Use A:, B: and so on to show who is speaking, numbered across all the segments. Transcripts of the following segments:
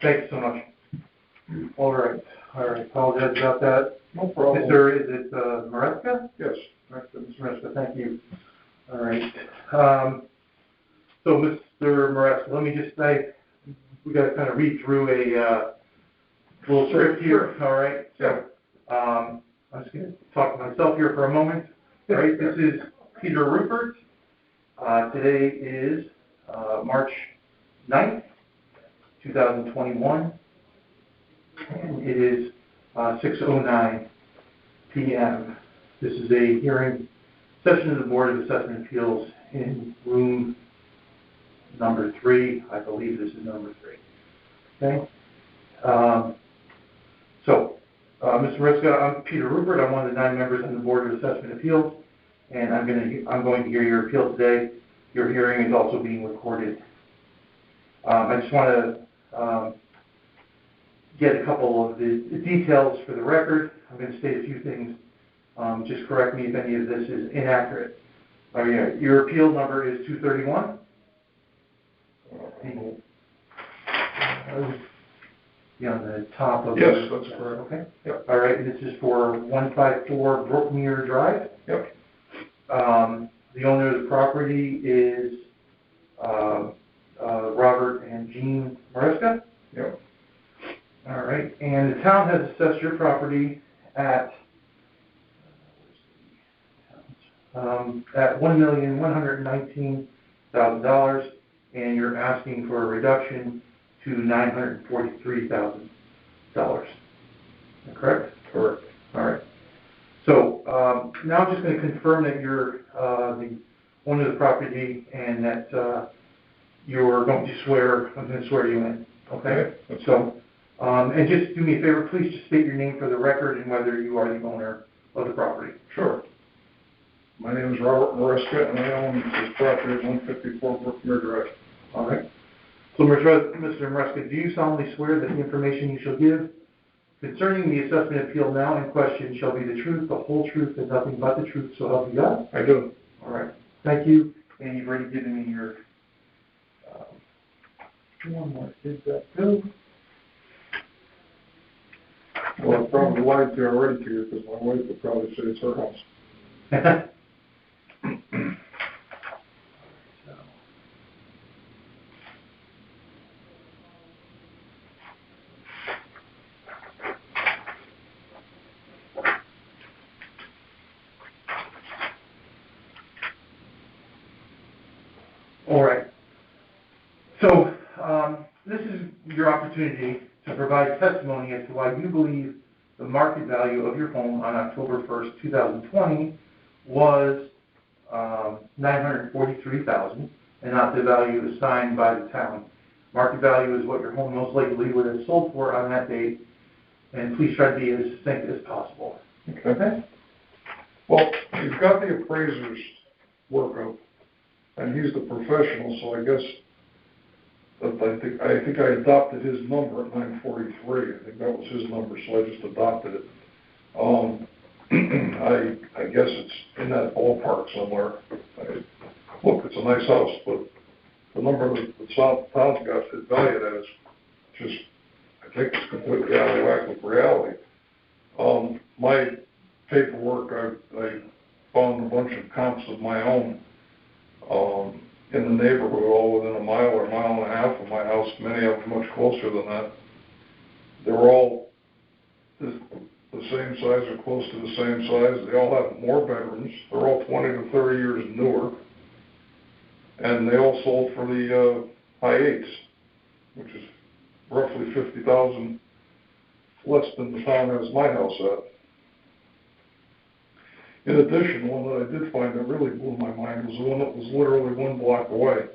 A: Thank you so much. All right. Apologize about that.
B: No problem.
A: Is it Maresca?
B: Yes.
A: Mr. Maresca, thank you. All right. So, Mr. Maresca, let me just say, we got to kind of read through a little script here. All right. So, I'm just going to talk to myself here for a moment. All right. This is Peter Rupert. Today is March 9th, 2021. And it is 6:09 p.m. This is a hearing session of the Board of Assessment Appeals in room number 3. I believe this is number 3. Okay. Mr. Maresca, I'm Peter Rupert. I'm one of the 9 members on the Board of Assessment Appeals, and I'm going to hear your appeal today. Your hearing is also being recorded. I just want to get a couple of the details for the record. I'm going to state a few things. Just correct me if any of this is inaccurate. Your appeal number is 231. On the top of
B: yes, that's correct.
A: Okay.
B: Yep.
A: All right. This is for 154 Brook Drive.
B: Yep.
A: The owner of the property is Robert and Jean Maresca.
B: Yep.
A: All right. And the town has assessed your property at $1,119,000, and you're asking for a reduction to $943,000. Correct?
B: Correct.
A: All right. So now I'm just going to confirm that you're the owner of the property and that you're going to swear. I'm going to swear you in. Okay. So, and just do me a favor, please just state your name for the record and whether you are the owner of the property.
B: Sure. My name is Robert Maresca, and I own this property at 154 Brookmere Drive.
A: All right. So, Mr. Maresca, do you solemnly swear that the information you shall give concerning the assessment appeal now in question shall be the truth, the whole truth, and nothing but the truth, so help you God?
B: I do.
A: All right. Thank you. And you've already given me your one more. Did that go?
B: Well, I probably lied to you already to you because my wife would probably say it's her house.
A: All right. So this is your opportunity to provide testimony as to why you believe the market value of your home on October 1st, 2020 was $943,000 and not the value assigned by the town. Market value is what your home most likely would have sold for on that date, and please try to be as succinct as possible.
B: Okay. Well, you've got the appraiser's workup, and he's the professional, so I guess I think I adopted his number at 943. I think that was his number, so I just adopted it. I guess it's in that ballpark somewhere. Look, it's a nice house, but the number that the town's got it valued at is just, I think it's completely out of whack with reality. My paperwork, I found a bunch of comps of my own in the neighborhood, all within a mile or a mile and a half of my house, many of them much closer than that. They're all the same size or close to the same size. They all have more bedrooms. They're all 20 to 30 years newer. And they all sold for the high 8s, which is roughly $50,000 less than the town has my house at. In addition, one that I did find that really blew my mind was the one that was literally 1 block away,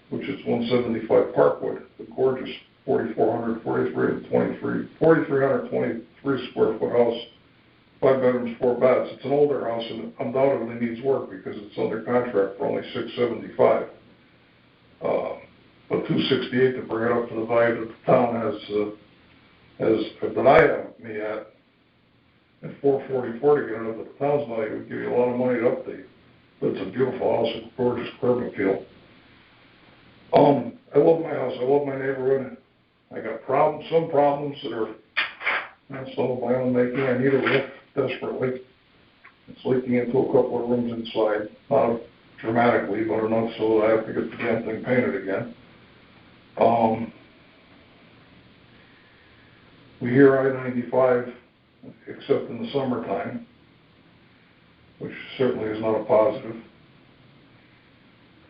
B: which is 175 Parkwood, the gorgeous 4,323 square foot house, 5 bedrooms, 4 baths. It's an older house and it undoubtedly needs work because it's under contract for only $675. But $268 to bring it up to the value that the town has denied me at. And $444 to get it up at the town's value would give you a lot of money to update. But it's a beautiful house with gorgeous curb appeal. I love my house, I love my neighborhood. I got problems, some problems that are, some of my own making. I need a roof desperately. It's leaking into a couple of rooms inside, not dramatically, but enough so that I have to get the damn thing painted again. We hear I-95, except in the summertime, which certainly is not a positive.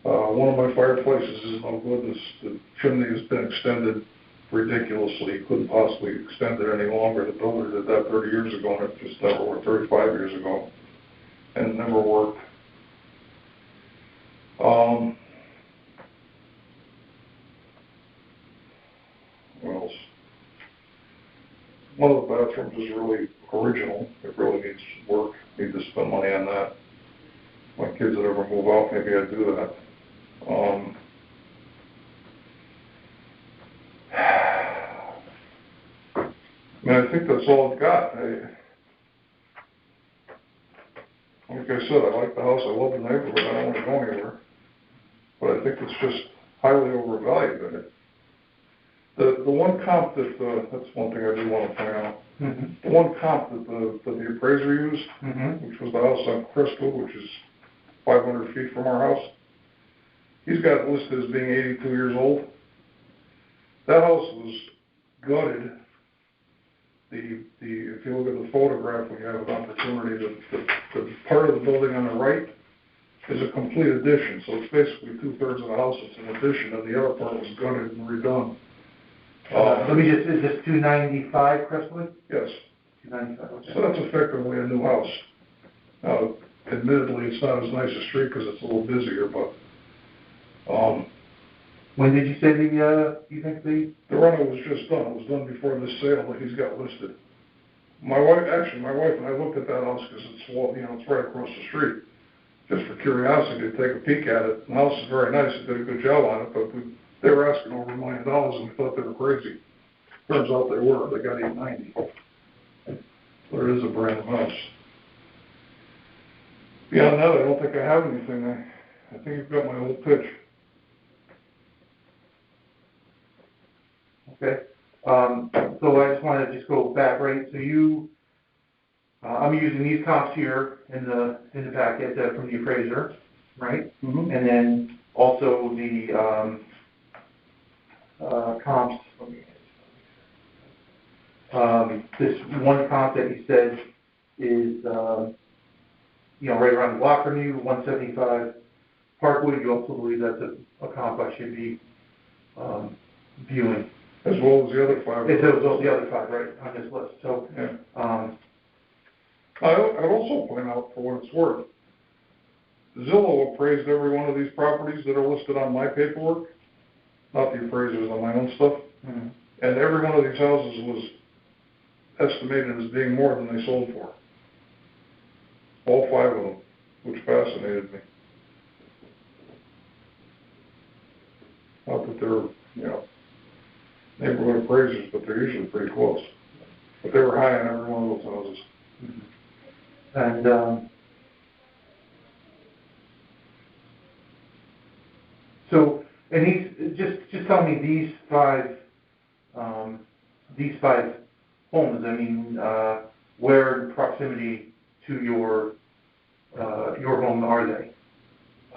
B: One of my fireplaces is no good. The chimney has been extended ridiculously. Couldn't possibly extend it any longer. The builder did that 30 years ago, and it just never worked, 35 years ago, and it never worked. What else? One of the bathrooms is really original. It really needs work. Need to spend money on that. My kids that ever move out, maybe I'd do that. I mean, I think that's all I've got. Like I said, I like the house. I love the neighborhood. I don't want to go anywhere. But I think it's just highly overvalued. The one comp that's one thing I do want to point out. Mm-hmm. The one comp that the appraiser used, mm-hmm. which was the house on Crystal, which is 500 feet from our house, he's got it listed as being 82 years old. That house was gutted. If you look at the photograph, when you have an opportunity, the part of the building on the right is a complete addition. So it's basically 2/3 of the house. It's an addition, and the other part was gutted and redone.
A: Is this 295 Crestwood?
B: Yes.
A: 295, okay.
B: So that's effectively a new house. Now, admittedly, it's not as nice a street because it's a little busier, but...
A: when did you say you think
B: the reno was just done. It was done before this sale that he's got listed. My wife and I looked at that house because it's right across the street, just for curiosity to take a peek at it. The house is very nice. They did a good job on it, but they were asking over $1 million, and we thought they were crazy. Turns out they were. They got $890. But it is a brand new house. Beyond that, I don't think I have anything. I think you've got my whole pitch.
A: Okay. So I just want to go back, right? So I'm using these comps here in the packet from the appraiser, right? Mm-hmm. And then also the comps. This one comp that you said is right around the block from you, 175 Parkwood. You also believe that's a comp I should be viewing.
B: As well as the other 5.
A: As well as the other 5, right, on this list. So,
B: yeah. I'd also point out, for what it's worth, Zillow appraised every one of these properties that are listed on my paperwork, not the appraisers on my own stuff, mm-hmm. and every one of these houses was estimated as being more than they sold for. All 5 of them, which fascinated me. Not that they're, neighborhood appraisers, but they're usually pretty close. But they were high on every one of those houses.
A: Mm-hmm. And these, just tell me these 5 homes. I mean, where in proximity to your home are they?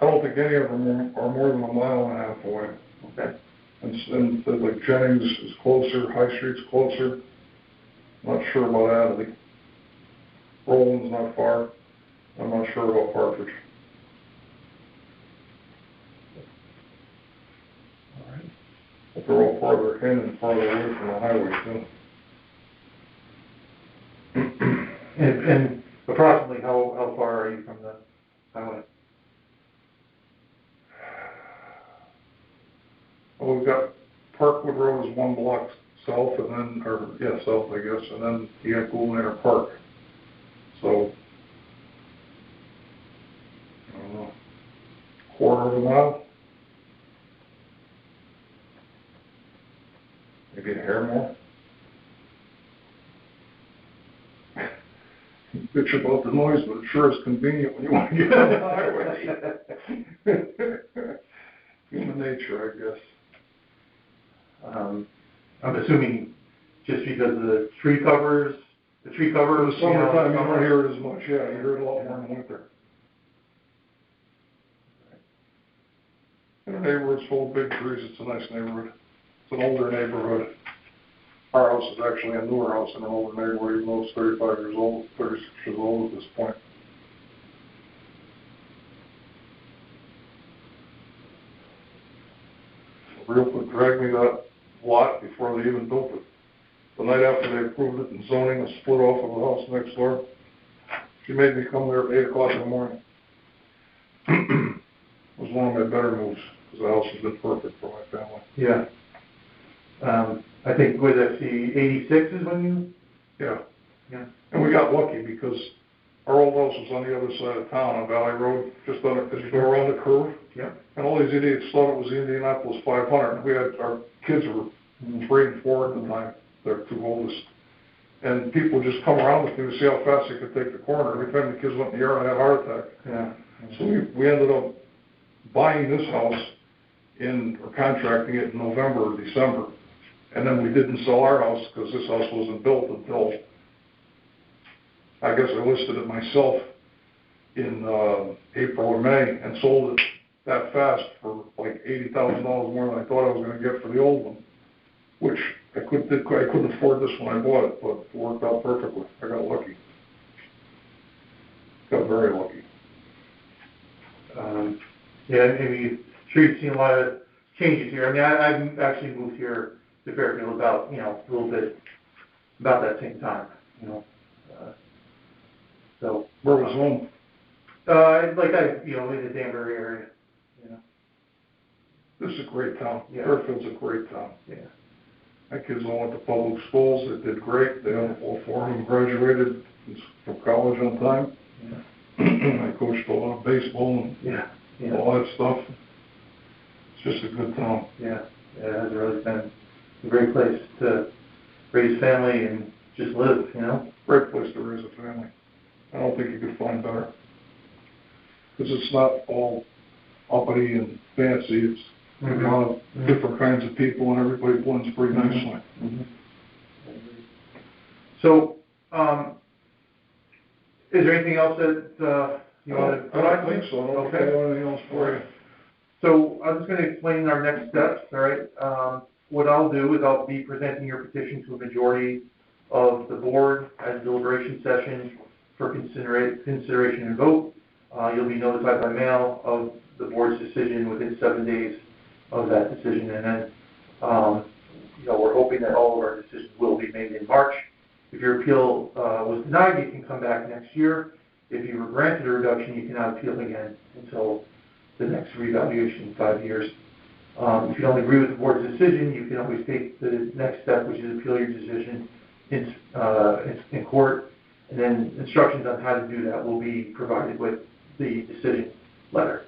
B: I don't think any of them are more than 1.5 miles away.
A: Okay.
B: And like Jennings is closer, High Street's closer. Not sure about Adley. Roland's not far. I'm not sure about Partridge.
A: All right.
B: But they're all farther in and farther away from the highway too.
A: And approximately how far are you from the highway?
B: Well, we've got Parkwood Road is 1 block south, and then, south, I guess, and then you have Gould Manor Park. So, I don't know, 1/4 mile? Maybe a hair more? Bitch about the noise, but it sure is convenient when you want to get on the highway. Human nature, I guess.
A: I'm assuming just because of the tree covers,
B: In the summertime, you don't hear it as much, yeah, you hear it a lot more in winter. And the neighborhood's full of big trees, it's a nice neighborhood. It's an older neighborhood. Our house is actually a newer house in an older neighborhood, even though it's 35 years old, 36 years old at this point. Realtor dragged me that lot before they even built it. The night after they approved it and zoning was split off of the house next door, she made me come there at 8 o'clock in the morning. It was one of my better moves, because the house has been perfect for my family.
A: Yeah. I think, was it the 86 is when you?
B: Yeah.
A: Yeah.
B: And we got lucky because our old house was on the other side of town on Valley Road, just on it, as you go around the curve.
A: Yeah.
B: And all these idiots thought it was the Indianapolis 500. We had, our kids were 3 and 4 at the time, they're two oldest. And people just come around with me to see how fast they could take the corner. Every time the kids went in the air, I had a heart attack.
A: Yeah.
B: So we ended up buying this house or contracting it in November or December. And then we didn't sell our house because this house wasn't built until, I guess I listed it myself in April or May and sold it that fast for like $80,000 more than I thought I was going to get for the old one, which I couldn't afford this when I bought it, but it worked out perfectly. I got lucky. Got very lucky.
A: Yeah, maybe street's seen a lot of changes here. I mean, I've actually moved here to Fairfield about, a little bit, about that same time, so.
B: Where was home?
A: In the Danbury area,
B: This is a great town.
A: Yeah.
B: Fairfield's a great town.
A: Yeah.
B: My kids all went to public schools. They did great. They all 4 of them graduated from college on time.
A: Yeah.
B: I coached a lot of baseball and all that stuff. It's just a good town.
A: Yeah. It has really been a great place to raise family and just live,
B: Great place to raise a family. I don't think you could find better. Because it's not all uppity and fancy. It's a lot of different kinds of people, and everybody blends pretty nicely.
A: Mm-hmm. So, is there anything else that you want to?
B: I don't think so. I don't think I have anything else for you.
A: So I'm just going to explain our next steps. All right. What I'll do is I'll be presenting your petition to a majority of the board at a deliberation session for consideration and vote. You'll be notified by mail of the board's decision within 7 days of that decision, and then, we're hoping that all of our decisions will be made in March. If your appeal was denied, you can come back next year. If you were granted a reduction, you cannot appeal again until the next reevaluation in 5 years. If you don't agree with the board's decision, you can always take the next step, which is appeal your decision in court, and then instructions on how to do that will be provided with the decision letter.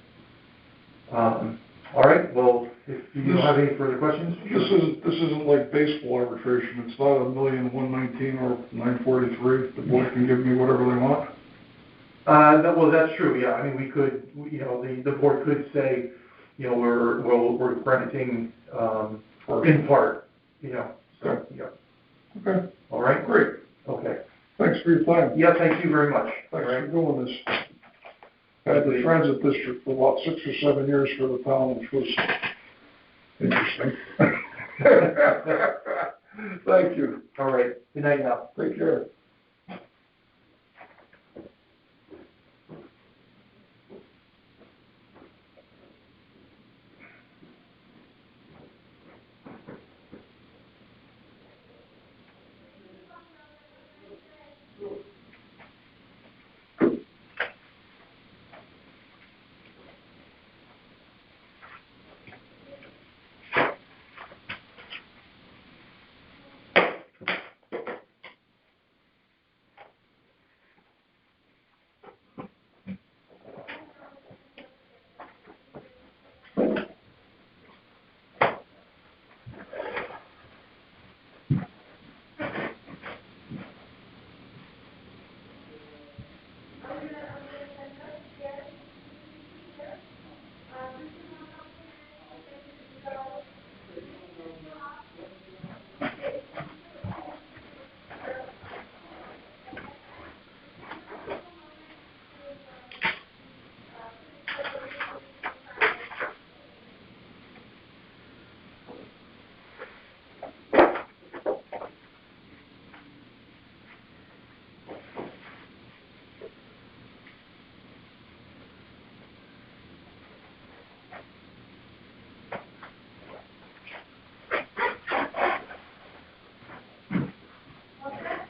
A: All right. Well, if you don't have any further questions,
B: this isn't like baseball arbitration. It's not $1,119,000 or $943. The board can give me whatever they want.
A: Well, that's true. Yeah. I mean, we could. The board could say, we're granting in part. So yeah.
B: Okay.
A: All right.
B: Great.
A: Okay.
B: Thanks for your time.
A: Yeah. Thank you very much.
B: Thanks for doing this. I had the transit district for about 6 or 7 years for the town, which was interesting. Thank you.
A: All right. Good night now.
B: Take care.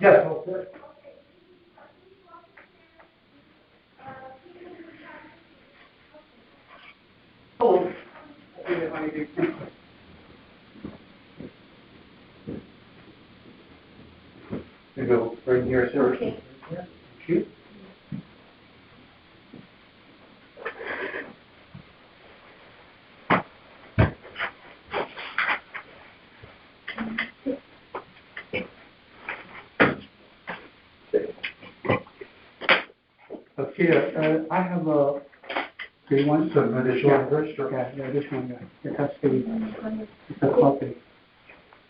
A: Yes, all set.
C: Hello.
A: You go right here, sir.
C: Okay.
A: Thank you.
C: Okay, I have a, do you want
A: Some additional numbers? Sure.
C: Yeah, this one, yeah, that's the copy.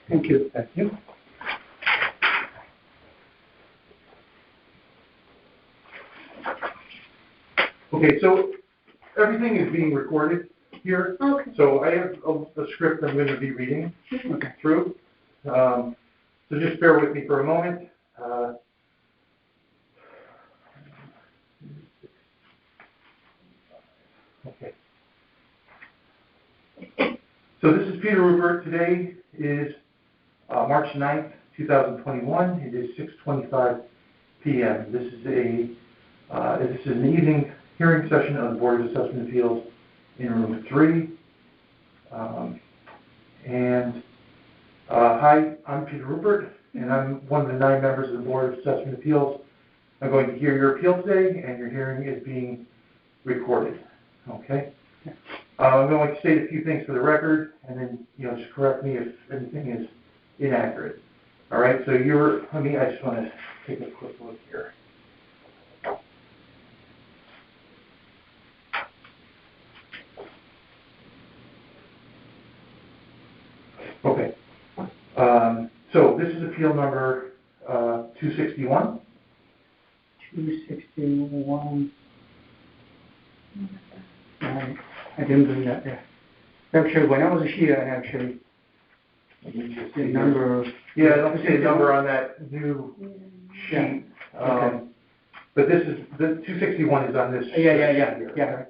C: Thank you.
A: Thank you. Okay, so everything is being recorded here.
C: Okay.
A: So I have a script I'm going to be reading
C: Okay.
A: through. So just bear with me for a moment. Okay. So this is Peter Rupert. Today is March 9th, 2021. It is 6:25 p.m. This is an evening hearing session of the Board of Assessment Appeals in room 3. Hi, I'm Peter Rupert, and I'm one of the 9 members of the Board of Assessment Appeals. I'm going to hear your appeal today, and your hearing is being recorded. Okay? I'm going to state a few things for the record, and then, just correct me if anything is inaccurate. All right, so I just want to take a quick look here. Okay. So this is appeal number 261.
C: 261. I didn't bring that there. Actually, when I was here, the number.
A: Yeah, I don't see a number on that new sheet.
C: Okay.
A: But this is, the 261 is on this.
C: Yeah,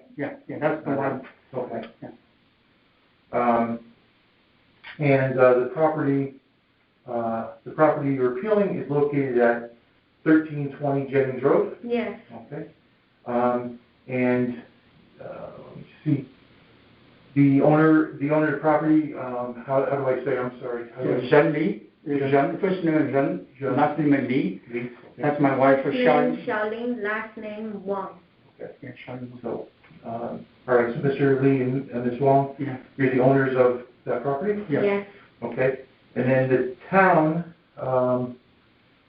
C: that's the one.
A: Okay.
C: Yeah.
A: And the property you're appealing is located at 1320 Jennings Road?
C: Yes.
A: Okay. And let me see. The owner of the property, how do I say, I'm sorry?
C: Zhen Li. First name is Zhen, last name is Li.
A: Li. Okay.
C: That's my wife, Xiaolin.
D: Xiaolin, last name Wang.
A: Okay.
C: Yeah, Xiaolin.
A: So, all right, so Mr. Li and Ms. Wang,
C: Yeah.
A: you're the owners of that property?
C: Yeah.
D: Yes.
A: Okay. And then the town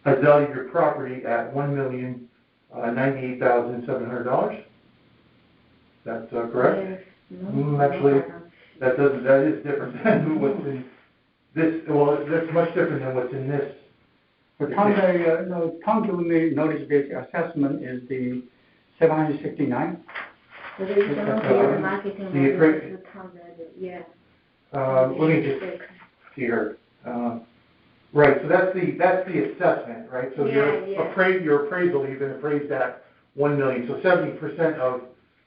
A: has valued your property at $1,098,700. That's correct?
D: Yes. No,
A: Actually, that is different than what's in this. Well, that's much different than what's in this.
C: The town giving me notice this assessment is the 769.
D: The reason for the marketing
A: The
D: value is the town value, yeah.
A: Let me just see here. Right, so that's the assessment, right? So
D: Yeah,
A: your appraisal, you've been appraised at $1 million. So 70% of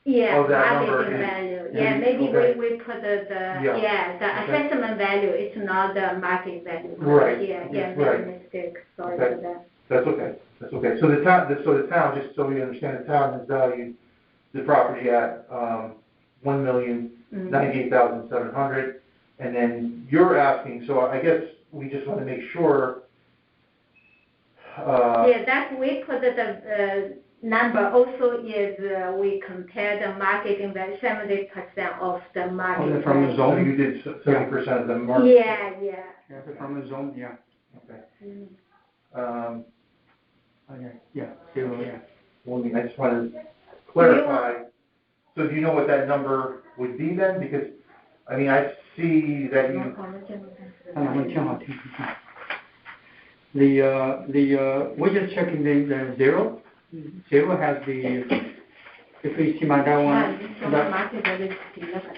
A: that number
D: marketing
A: is.
D: value. Yeah, maybe
A: okay.
D: we put the
A: Okay.
D: assessment value. It's not the market value.
A: Right.
D: Yeah,
A: Right.
D: made a mistake. Sorry
A: Okay.
D: for that.
A: That's okay. That's okay. So the town, just so we understand, the town has valued the property at $1,098,700, and then you're asking. So I guess we just want to make sure.
D: That we put the number also is we compare the marketing value 70% of the market.
C: From the
A: So
C: zone?
A: you did 70% of the market.
D: Yeah.
C: Yeah, from the zone, yeah.
A: Okay.
C: Zero, yeah.
A: Well, I just want to clarify. So do you know what that number would be then? Because, I mean, I see that you.
C: We're just checking the zero. Zero has the, if we see my that one.
D: The market value is 11%.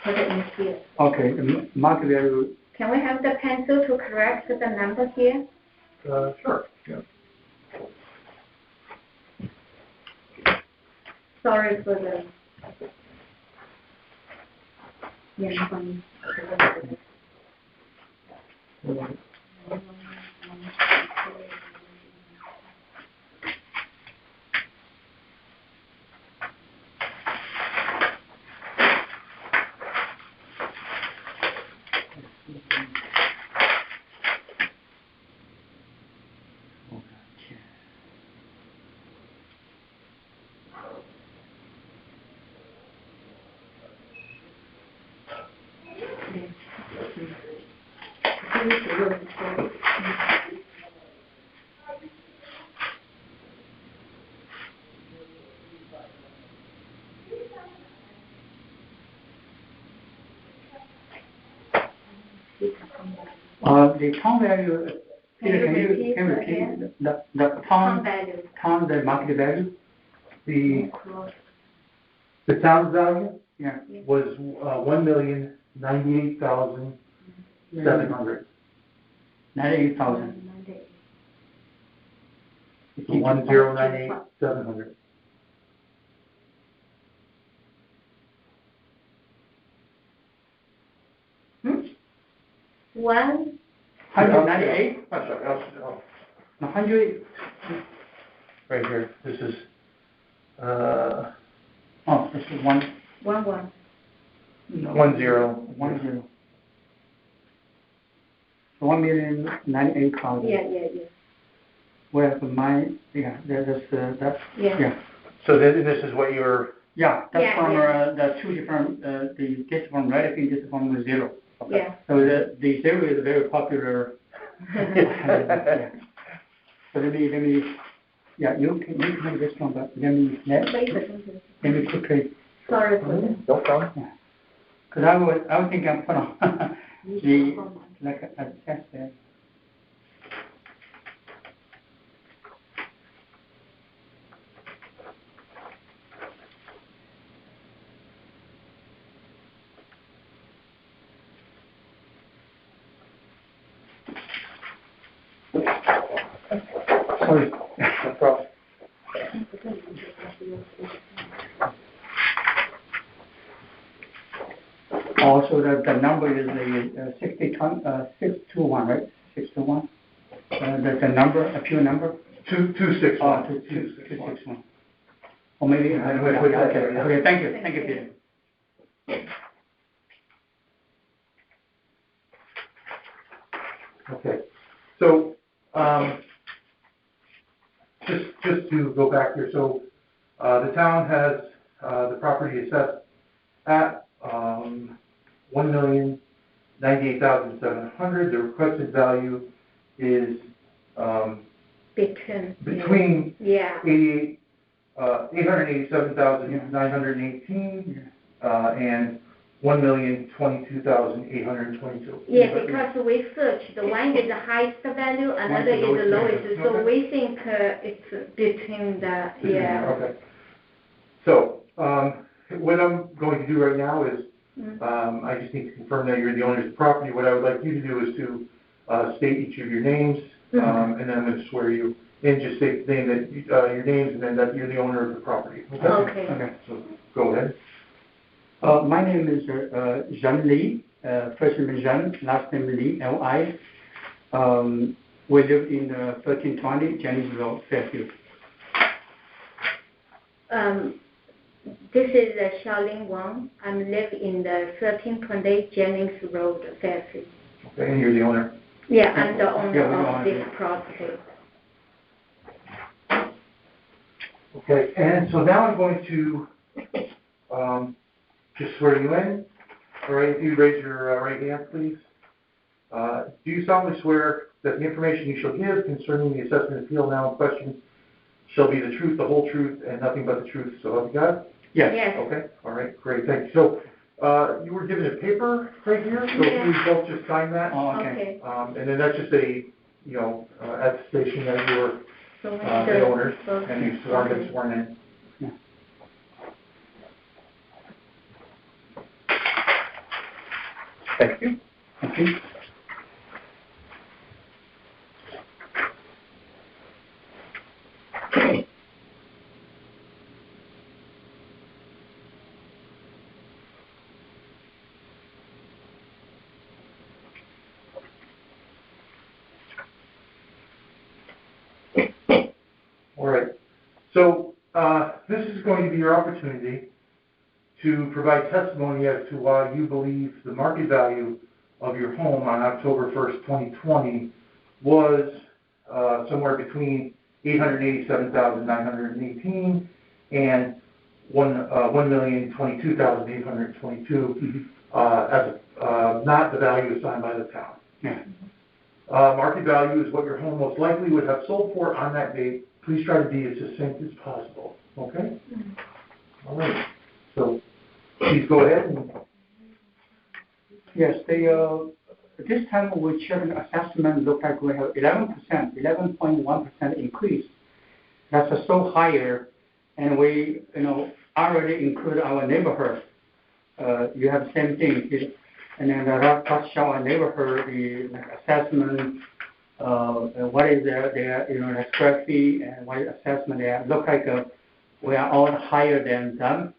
D: Put it in here.
C: Okay, the market value.
D: Can we have the pencil to correct the number here?
A: Sure. Yeah.
D: Sorry for the. Yeah, funny.
C: The town value, Peter, can you repeat the town
D: value?
C: Town, the market value?
A: The town's value
C: Yeah.
A: was, 1,098,700.
C: 98,000.
A: 1,098,700.
D: One,
C: 198?
A: I'm sorry,
C: 100?
A: right here, this is,
C: This is one.
A: No. 10.
C: 10. So 1,098,000.
D: yeah.
C: Whereas mine, that's.
D: Yeah.
A: So this is what you're,
C: Yeah, that's
D: Yeah,
C: from
D: yeah.
C: the two different, this from relative, this from zero. Okay.
D: Yeah.
C: So the zero is very popular. Yeah. So let me, yeah, you can make this one, but let me quickly.
D: Sorry for that.
A: no problem.
C: Because I was thinking I'm put on like a test there. Sorry.
A: No problem.
C: Also, the number is the 621, right? 621. The number, appeal number.
A: 261.
C: Oh, 261. Or maybe.
A: I'm gonna put that there, yeah.
C: Okay, thank you, Peter.
A: Okay, so, just to go back here, so, the town has, the property assessed at, 1,098,700. The requested value is, between
D: Yeah.
A: 887,918, and 1,022,822.
D: Yeah, because we searched, the one is the highest value, another is the lowest, so we think it's between the, yeah.
A: Okay. So, what I'm going to do right now is, I just need to confirm that you're the owner of the property. What I would like you to do is to state each of your names, and then I'm going to swear you in. Just state the name that your names, and then that you're the owner of the property.
D: Okay.
C: Okay.
A: So go ahead.
C: My name is Zhen Li. First name is Zhen, last name Li, L-I. We live in 1320 Jennings Road, Fairfield.
D: This is Xiaoling Wang. I live in the 1320 Jennings Road, Fairfield.
A: Okay, and you're the owner.
D: Yeah, I'm the owner
C: Yeah,
D: of this property.
A: Okay, and so now I'm going to just swear you in. All right, if you raise your right hand, please. Do you solemnly swear that the information you shall give concerning the assessment appeal now in question shall be the truth, the whole truth, and nothing but the truth, so help you God?
C: Yes.
D: Yes.
A: Okay, all right, great, thank you. So, you were given a paper right here, so
D: Yeah.
A: you both just sign that.
C: Oh, okay.
D: Okay.
A: And then that's just a, attestation that you were
D: So
A: the owners, and you've been sworn in.
C: Yeah.
A: Thank you.
C: Thank you.
A: All right. So, this is going to be your opportunity to provide testimony as to why you believe the market value of your home on October 1st, 2020 was somewhere between $887,918 and $1,022,822 as not the value assigned by the town.
C: Yeah.
A: Market value is what your home most likely would have sold for on that date. Please try to be as succinct as possible, okay? All right, so please go ahead and...
C: Yes, this time we checked the assessment, look like we have 11.1% increase. That's so higher, and we, already include our neighborhood. You have the same thing, and then that show our neighborhood, the assessment, what is their the square feet, and what assessment they are. Look like we are all higher than them.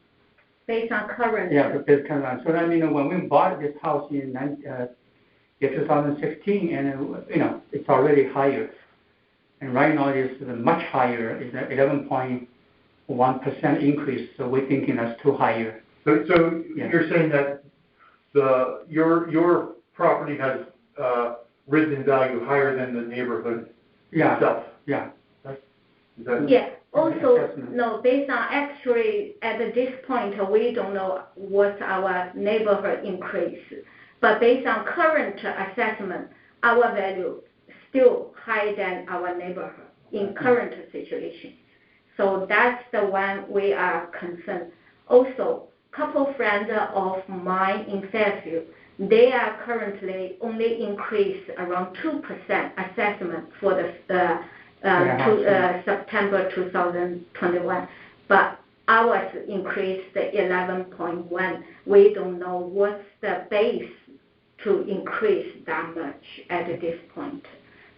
D: Based on current.
C: Yeah, based on current. So when we bought this house in 2016, and it's already higher, and right now it's much higher. It's 11.1% increase. So we're thinking that's too higher.
A: So you're saying that your property has risen in value higher than the neighborhood itself?
C: Yeah.
A: Is that
D: yeah. Also, no, based on actually at this point, we don't know what our neighborhood increase. But based on current assessment, our value still higher than our neighborhood in current situation. So that's the one we are concerned. Also, couple friends of mine in Fairfield, they are currently only increased around 2% assessment for the September 2021, but ours increased 11.1. We don't know what's the base to increase that much at this point.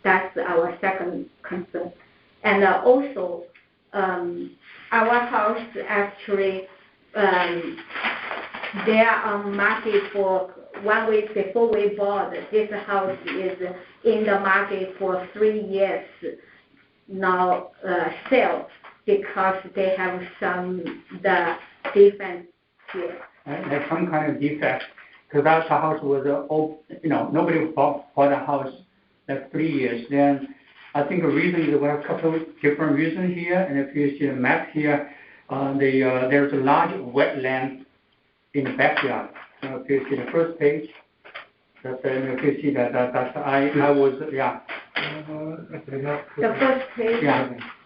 D: That's our second concern. And also, our house actually, they are on market for 1 week before we bought. This house is in the market for 3 years now, sale, because they have the defense here.
C: There's some kind of defect, because that house was nobody bought the house like 3 years. Then I think the reason is we have a couple of different reasons here, and if you see the map here, there's a large wetland in the backyard. If you see the first page, if you see that I was
D: The first page.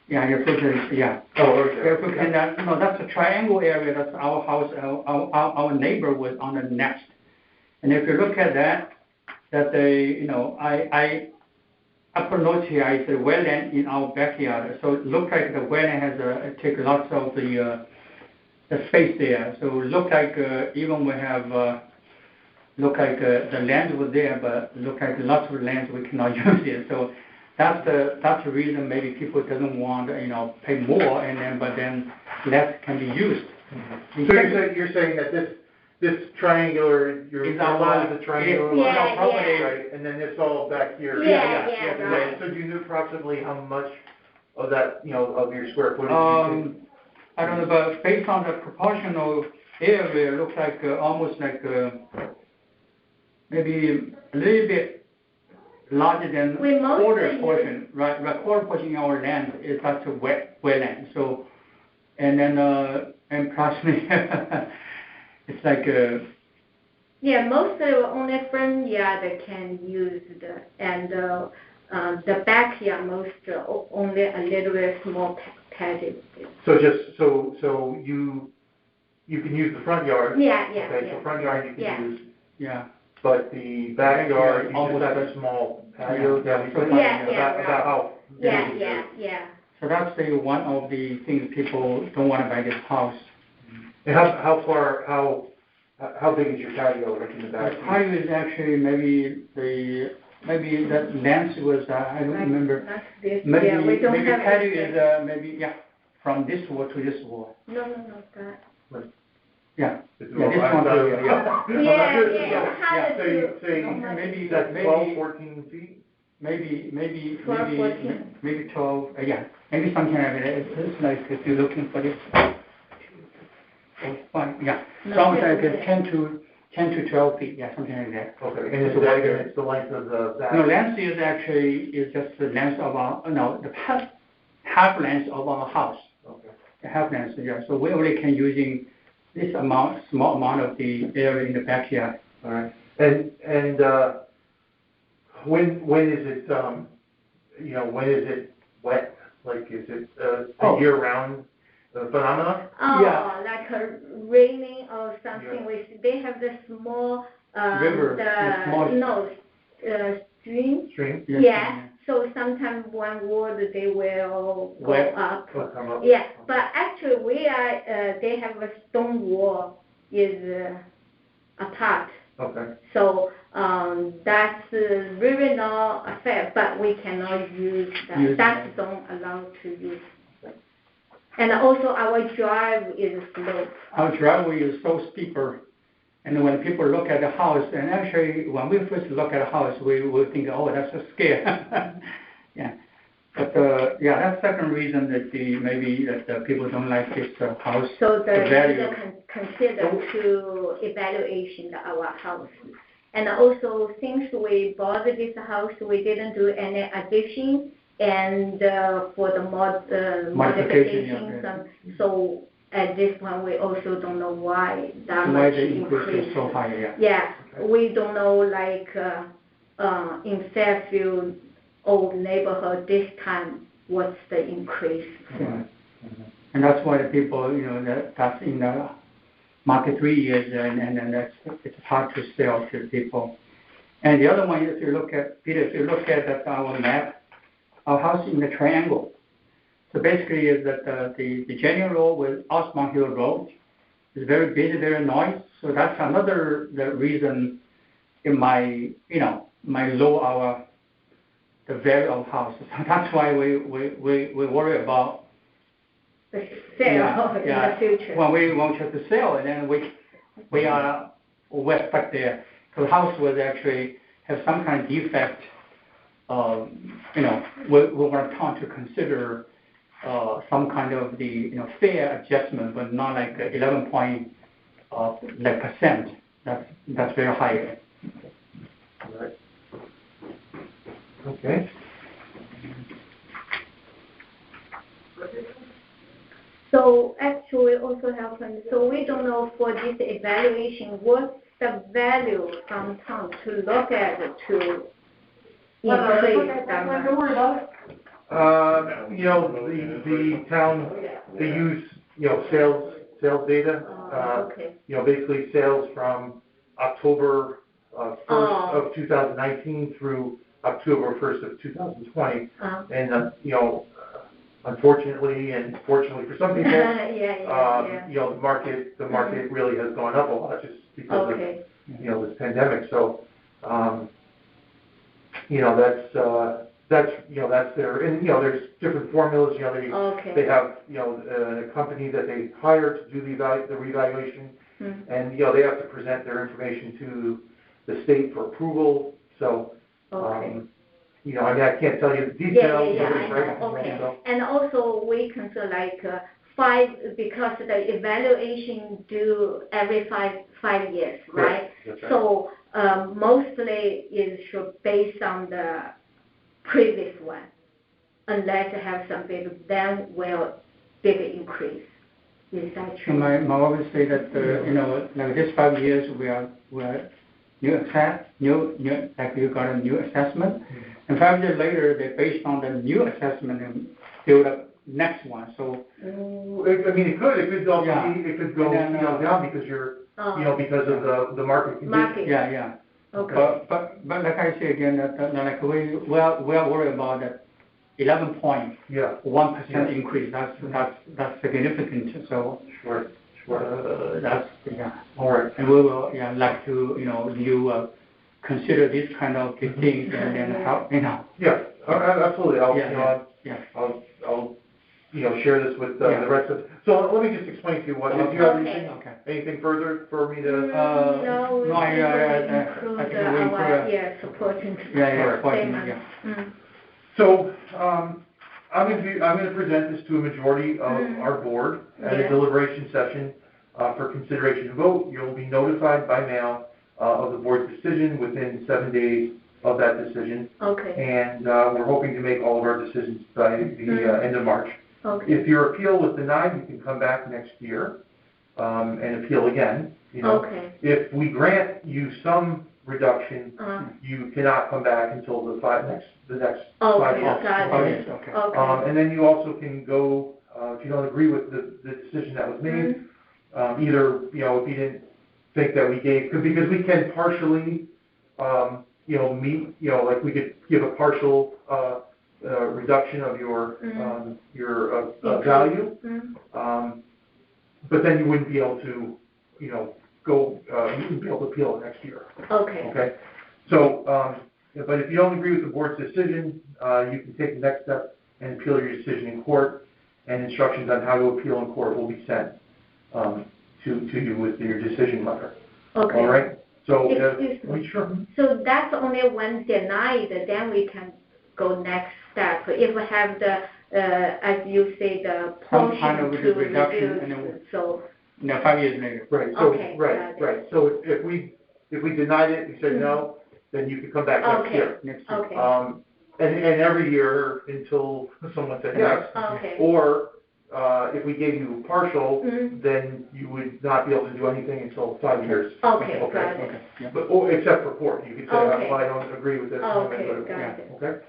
C: Your first page, yeah.
A: Oh, okay.
C: And that's a triangle area. That's our house. Our neighbor was on the next. And if you look at that I put notes here. I said wetland in our backyard. So it looks like the wetland has take lots of the space there. So it look like even we have the land was there, but look like lots of lands we cannot use it. So that's the reason maybe people doesn't want pay more, but then less can be used.
A: Mm-hmm. So you're saying that this triangular, your lot is a triangular lot,
D: property,
A: right? And then this all back here.
D: Right.
A: So do you know approximately how much of that, of your square footage?
C: I don't know, but based on the proportional area, it looks like almost like maybe a little bit larger than quarter portion, right? The quarter portion in our land is such a wetland. So, and then and approximately it's like
D: most of only front yard can use the backyard most only a little bit small patio.
A: So you can use the front yard. Okay, so front yard you can use.
C: Yeah.
A: But the backyard, you just have a small patio. About how big is it?
D: Yeah.
C: So that's one of the things people don't want to buy this house.
A: And how big is your patio like in the back?
C: The patio is actually maybe that length was I don't remember. Maybe patio is from this wall to this wall.
D: No, that.
C: Yeah.
A: This
C: one.
A: Maybe that's 12, 14 feet?
C: Maybe
D: 12, 14.
C: Maybe 12, maybe something like that. It's like if you're looking for this. So almost like 10 to 12 feet, something like that.
A: Okay, and it's the length of the back?
C: No, length is actually just the length of the half length of our house.
A: Okay.
C: The half length, So we only can using this small amount of the area in the backyard.
A: All right. And When is it, when is it wet? Like, is it a year-round phenomenon?
C: Yeah.
D: Like raining or something.
A: Yeah.
D: They have the small
C: River, the small
D: stream.
A: Stream?
C: Yes.
D: Yeah. So sometimes one word they will go up.
A: Will come up.
D: Yeah, but actually they have a stone wall is apart.
A: Okay.
D: So that's really not fair, but we cannot use that. That's don't allow to use. And also our drive is slope.
C: Our driveway is so steeper, and when people look at the house, and actually when we first look at a house, we think, oh, that's a scare. Yeah. But that's second reason that maybe that people don't like this house.
D: So the
C: value.
D: consider to evaluation our house. And also since we bought this house, we didn't do any addition and for the modifications. So at this point, we also don't know why that much
C: the increase is so high. Yeah.
D: Yeah, we don't know like in Fairfield old neighborhood this time what's the increase.
C: Yeah. Mm-hmm. And that's why the people, that's in the market 3 years, and it's hard to sell to people. And the other one, if you look at our map, our house in the triangle. So basically, is that the general road with Osmond Hill Road is very busy, very noisy. So that's another reason it might lower the value of houses. That's why we worry about
D: the sale in the future.
C: When we want to sell, and then we're stuck there. So the house will actually have some kind of defect. We want time to consider some kind of the fair adjustment, but not like 11% percent. That's very high.
A: All right. Okay.
D: So actually also happened. So we don't know for this evaluation what's the value from town to look at to increase that much.
A: The town, they use, sales data.
D: Okay.
A: Basically sales from October 1st of 2019 through October 1st of 2020. And, unfortunately and fortunately for some people, the market really has gone up a lot just because of, this pandemic. So, that's their, and, there's different formulas, they have, a company that they hire to do the revaluation, and, they have to present their information to the state for approval, so, I can't tell you the details.
D: And also we consider like because the evaluation due every five years, right?
A: That's right.
D: So mostly it should based on the previous one, unless you have some big, then will big increase. Is that true?
C: My always say that like this 5 years we are like you got a new assessment, and 5 years later they based on the new assessment and build up next one. So
A: it could also be, it could go down because you're because of the market conditions.
C: Yeah. Okay. But like I say again, that like we are worried about that 11.1% increase. That's significant. So
A: sure.
C: That's
A: All right.
C: And we will like to you consider this kind of things and then help
A: Yeah, absolutely. I'll share this with the rest of. So let me just explain to you what. Do you have anything further for me to?
D: No, I think we include supporting.
C: Supporting.
A: So I'm going to present this to a majority of our board at a deliberation session for consideration and vote. You'll be notified by mail of the board's decision within 7 days of that decision.
D: Okay.
A: And we're hoping to make all of our decisions by the end of March.
D: Okay.
A: If your appeal was denied, you can come back next year and appeal again.
D: Okay.
A: If we grant you some reduction, you cannot come back until the next 5
D: Okay,
A: months.
D: got it.
C: Okay.
D: Okay.
A: And then you also can go, if you don't agree with the decision that was made, either, if you didn't think that we gave, because we can partially, meet, like we could give a partial, reduction of your value. But then you wouldn't be able to, you wouldn't be able to appeal it next year.
D: Okay.
A: Okay? So, but if you don't agree with the board's decision, you can take the next step and appeal your decision in court, and instructions on how to appeal in court will be sent to you with your decision letter.
D: Okay.
A: All right? So,
D: Excuse me.
A: sure.
D: So that's only Wednesday night, then we can go next step. If we have the, as you say, the
C: Some
D: portion
C: kind of
D: to
C: reduction
D: reduce,
C: and then-
D: so.
C: 5 years later.
A: Right, so,
D: Okay, got
A: right. So if we denied it, we said no, then you could come back next
D: Okay.
A: year.
C: Next year.
D: Okay.
A: And every year until someone said yes.
D: Okay.
A: Or, if we gave you partial, then you would not be able to do anything until 5 years.
D: Okay, got it.
C: Okay. Yeah.
A: But, except for court, you could say,
D: Okay.
A: I don't agree with this. I'm gonna go to
D: Okay,
A: court.
D: got it.
A: Okay?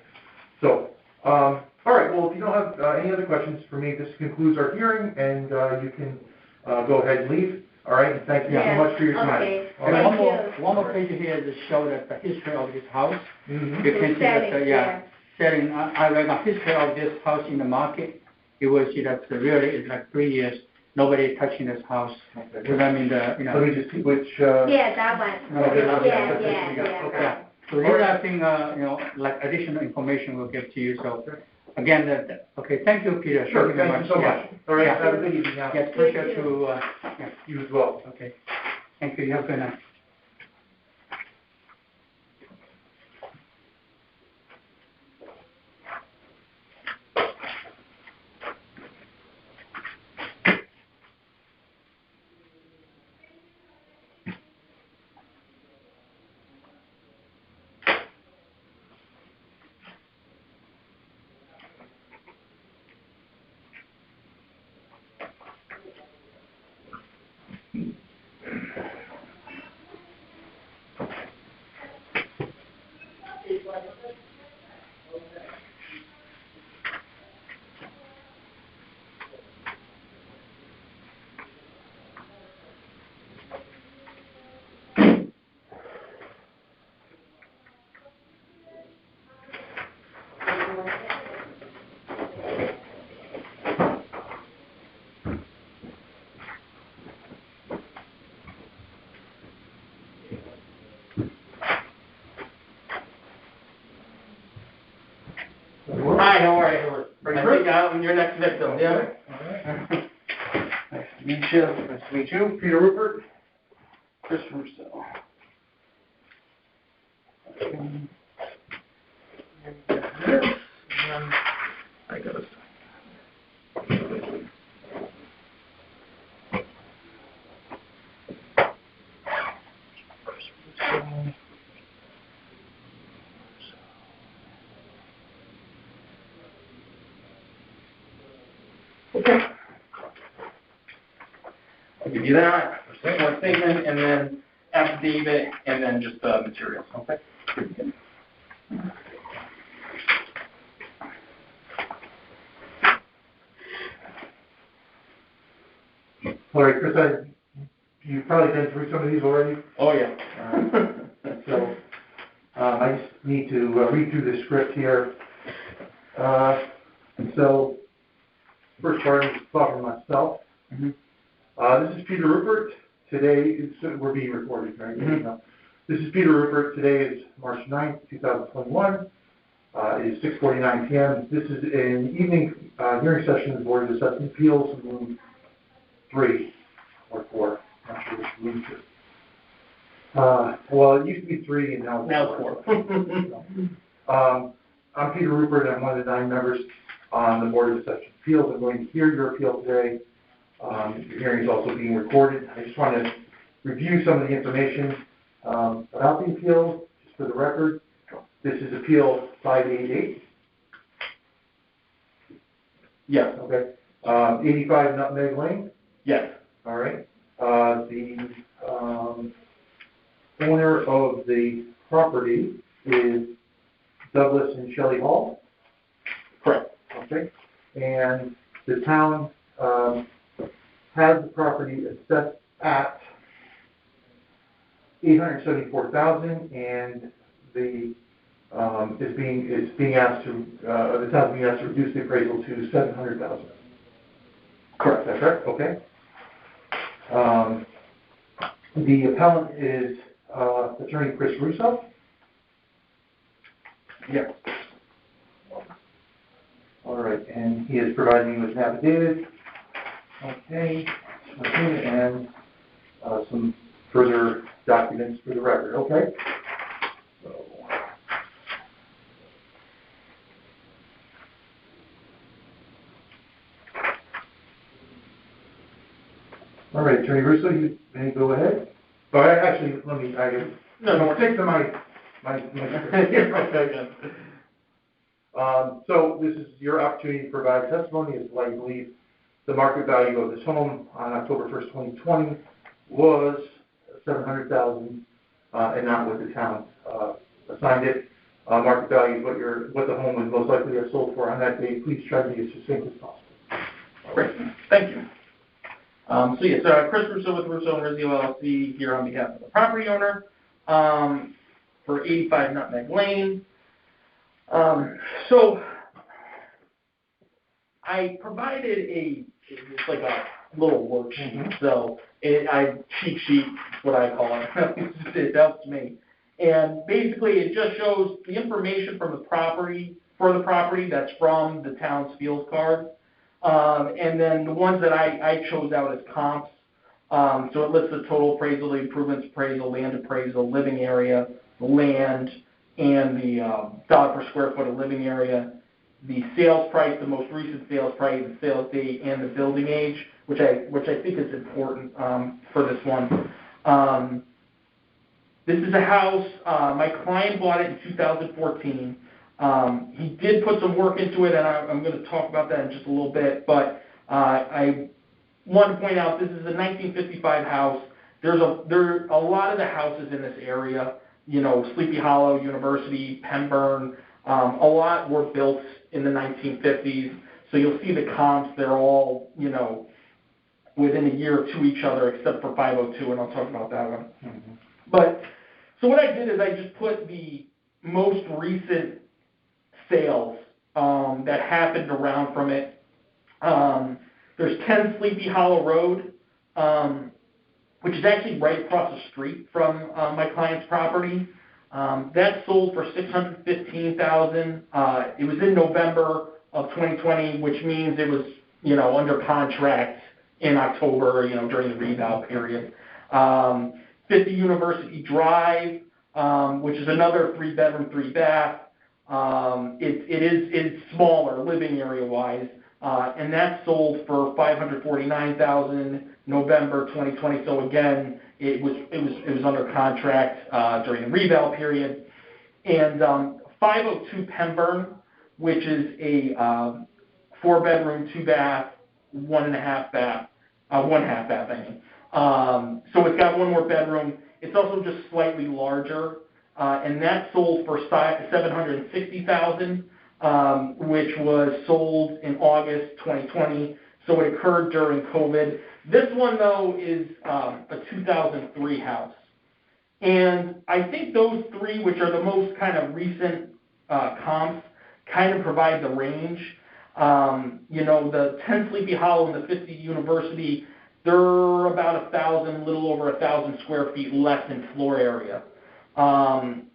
A: So, all right, well, if you don't have any other questions for me, this concludes our hearing, and you can go ahead and leave. All right, and thank you so much for your time.
D: Okay,
A: All
C: And
A: right?
C: one more page here that shows that the history of this house.
A: Mhm.
C: You can see that,
D: Selling,
C: selling, I read the history of this house in the market. You will see that really it's like 3 years, nobody is touching this house. Because I mean,
A: Let me just see which,
D: Yeah, that one.
A: No, this one,
D: Yeah,
A: this
D: yeah,
A: one we got.
D: yeah.
A: Okay.
C: Yeah. So these are things, like additional information we'll give to you. So again, okay, thank you, Peter.
A: Sure,
C: very
A: thank you so much. All right,
C: Yeah.
A: have a good evening now.
C: Yes, pleasure to,
A: You as well.
C: okay. Thank you. You have a good night.
E: Hi, how are you? I think I'm your next victim, yeah?
A: Nice to meet you. Nice to meet you. Peter Rupert. Chris Russo.
E: I got it.
A: Okay.
E: I'll give you that, one statement, and then affidavit, and then just the materials, okay?
A: All right, Chris, you've probably been through some of these already.
E: Oh, yeah.
A: So, I just need to read through the script here. So, first part is talking to myself. This is Peter Rupert. Today, we're being recorded, right? This is Peter Rupert. Today is March 9th, 2021. It is 6:49 p.m. This is an evening hearing session of the Board of Assessment Appeals in room 3 or 4. I'm not sure which room it is. Well, it used to be 3 and now it's 4. I'm Peter Rupert. I'm one of the 9 members on the Board of Assessment Appeals. I'm going to hear your appeal today. Your hearing is also being recorded. I just want to review some of the information about the appeal, just for the record. This is Appeal 588.
E: Yes,
A: Okay. 85 Nutmeg Lane.
E: yes.
A: All right. owner of the property is Douglas and Shelley Hall.
E: Correct.
A: Okay. And the town has the property assessed at $874,000, and the is being asked to the town's being asked to reduce the appraisal to $700,000.
E: Correct.
A: That's correct. Okay. The appellant is attorney Chris Russo.
E: Yes.
A: All right, and he is providing me with an affidavit. Okay, and some further documents for the record. Okay. So. All right, Attorney Russo, you may go ahead. Oh, actually, let me.
E: No,
A: stick to my. So this is your opportunity to provide testimony as to why you believe the market value of this home on October 1st, 2020 was $700,000 and not what the town assigned it. Market value is what the home would most likely have sold for on that day. Please try to be as succinct as possible.
E: Great, thank you. Chris Russo with Russo and Rizzo LLC here on behalf of the property owner for 85 Nutmeg Lane. So I provided it's like a little worksheet.
A: Mm-hmm.
E: So cheat sheet is what I call it. It helps me. And basically it just shows the information from the property, that's from the town's field card. And then the ones that I chose out as comps. So it lists the total appraisal, the improvements appraisal, land appraisal, living area, the land, and the dollar per square foot of living area, the sales price, the most recent sales price, the sales date, and the building age, which I think is important for this one. This is a house, my client bought it in 2014. He did put some work into it, and I'm going to talk about that in just a little bit, but I want to point out this is a 1955 house. There are a lot of the houses in this area, Sleepy Hollow, University, Pemburn, a lot were built in the 1950s. So you'll see the comps, they're all, within a year or two each other, except for 502, and I'll talk about that one. Mm-hmm. But, so what I did is I just put the most recent sales that happened around from it. There's 10 Sleepy Hollow Road, which is actually right across the street from my client's property. That sold for $615,000. It was in November of 2020, which means it was, under contract in October, during the reval period. 50 University Drive, which is another 3-bedroom, 3-bath. It's smaller living area wise, and that sold for $549,000 November 2020. So again, it was under contract during the reval period. And 502 Pemburn, which is a 4-bedroom, 2-bath, 1.5 bath, 1/2 bath. So it's got one more bedroom. It's also just slightly larger. And that sold for $760,000, which was sold in August 2020. So it occurred during COVID. This one, though, is a 2003 house. And I think those three, which are the most kind of recent comps, kind of provide the range. The 10 Sleepy Hollow and the 50 University, they're about 1,000, little over 1,000 square feet less in floor area. And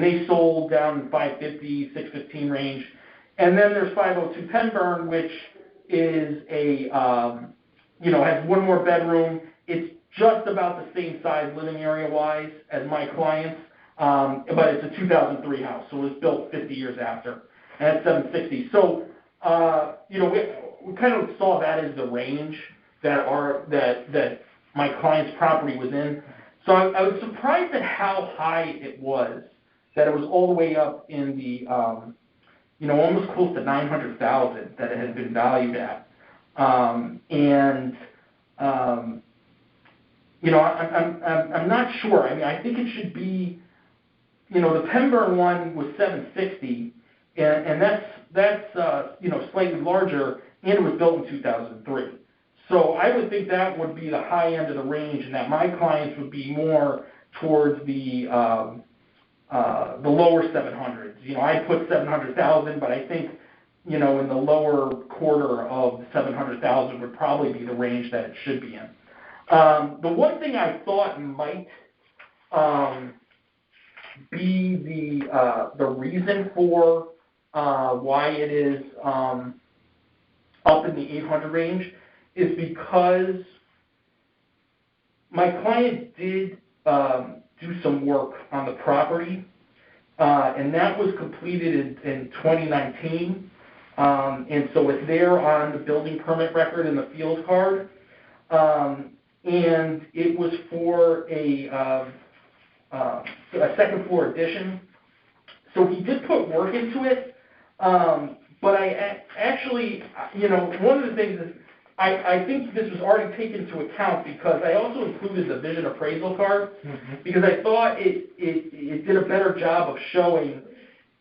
E: they sold down in 550, 615 range. And then there's 502 Pemburn, which is has one more bedroom. It's just about the same size living area wise as my client's, but it's a 2003 house, so it was built 50 years after, and it's 760. So, we kind of saw that as the range that my client's property was in. So I was surprised at how high it was, that it was all the way up in the, almost close to $900,000 that it had been valued at. I'm not sure. I mean, I think it should be, the Pemberton one was 760, and that's slightly larger, and it was built in 2003. So I would think that would be the high end of the range, and that my clients would be more towards the lower 700s. I put 700,000, but I think, in the lower quarter of 700,000 would probably be the range that it should be in. The one thing I thought might be the reason for why it is up in the 800 range is because my client did do some work on the property, and that was completed in 2019, and so it's there on the building permit record in the field card, and it was for a second floor addition. So he did put work into it, but I actually, one of the things is I think this was already taken into account because I also included the vision appraisal card, because I thought it did a better job of showing,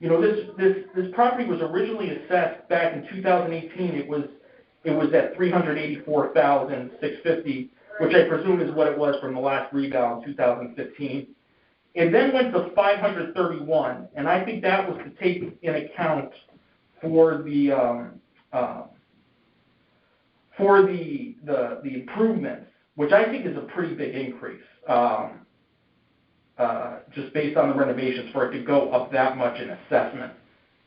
E: this property was originally assessed back in 2018. It was at $384,650, which I presume is what it was from the last reval in 2015. It then went to $531, and I think that was to take in account for the improvements, which I think is a pretty big increase, just based on the renovations. For it to go up that much in assessment,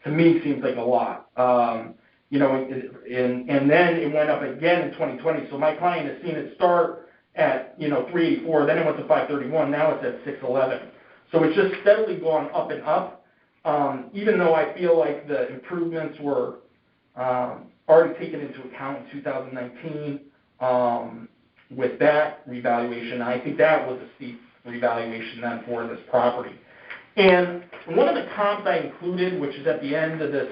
E: to me, seems like a lot. And then it went up again in 2020. So my client has seen it start at 384, then it went to 531. Now it's at 611. So it's just steadily gone up and up. Even though I feel like the improvements were already taken into account in 2019 with that revaluation. I think that was a steep revaluation then for this property. And one of the comps I included, which is at the end of this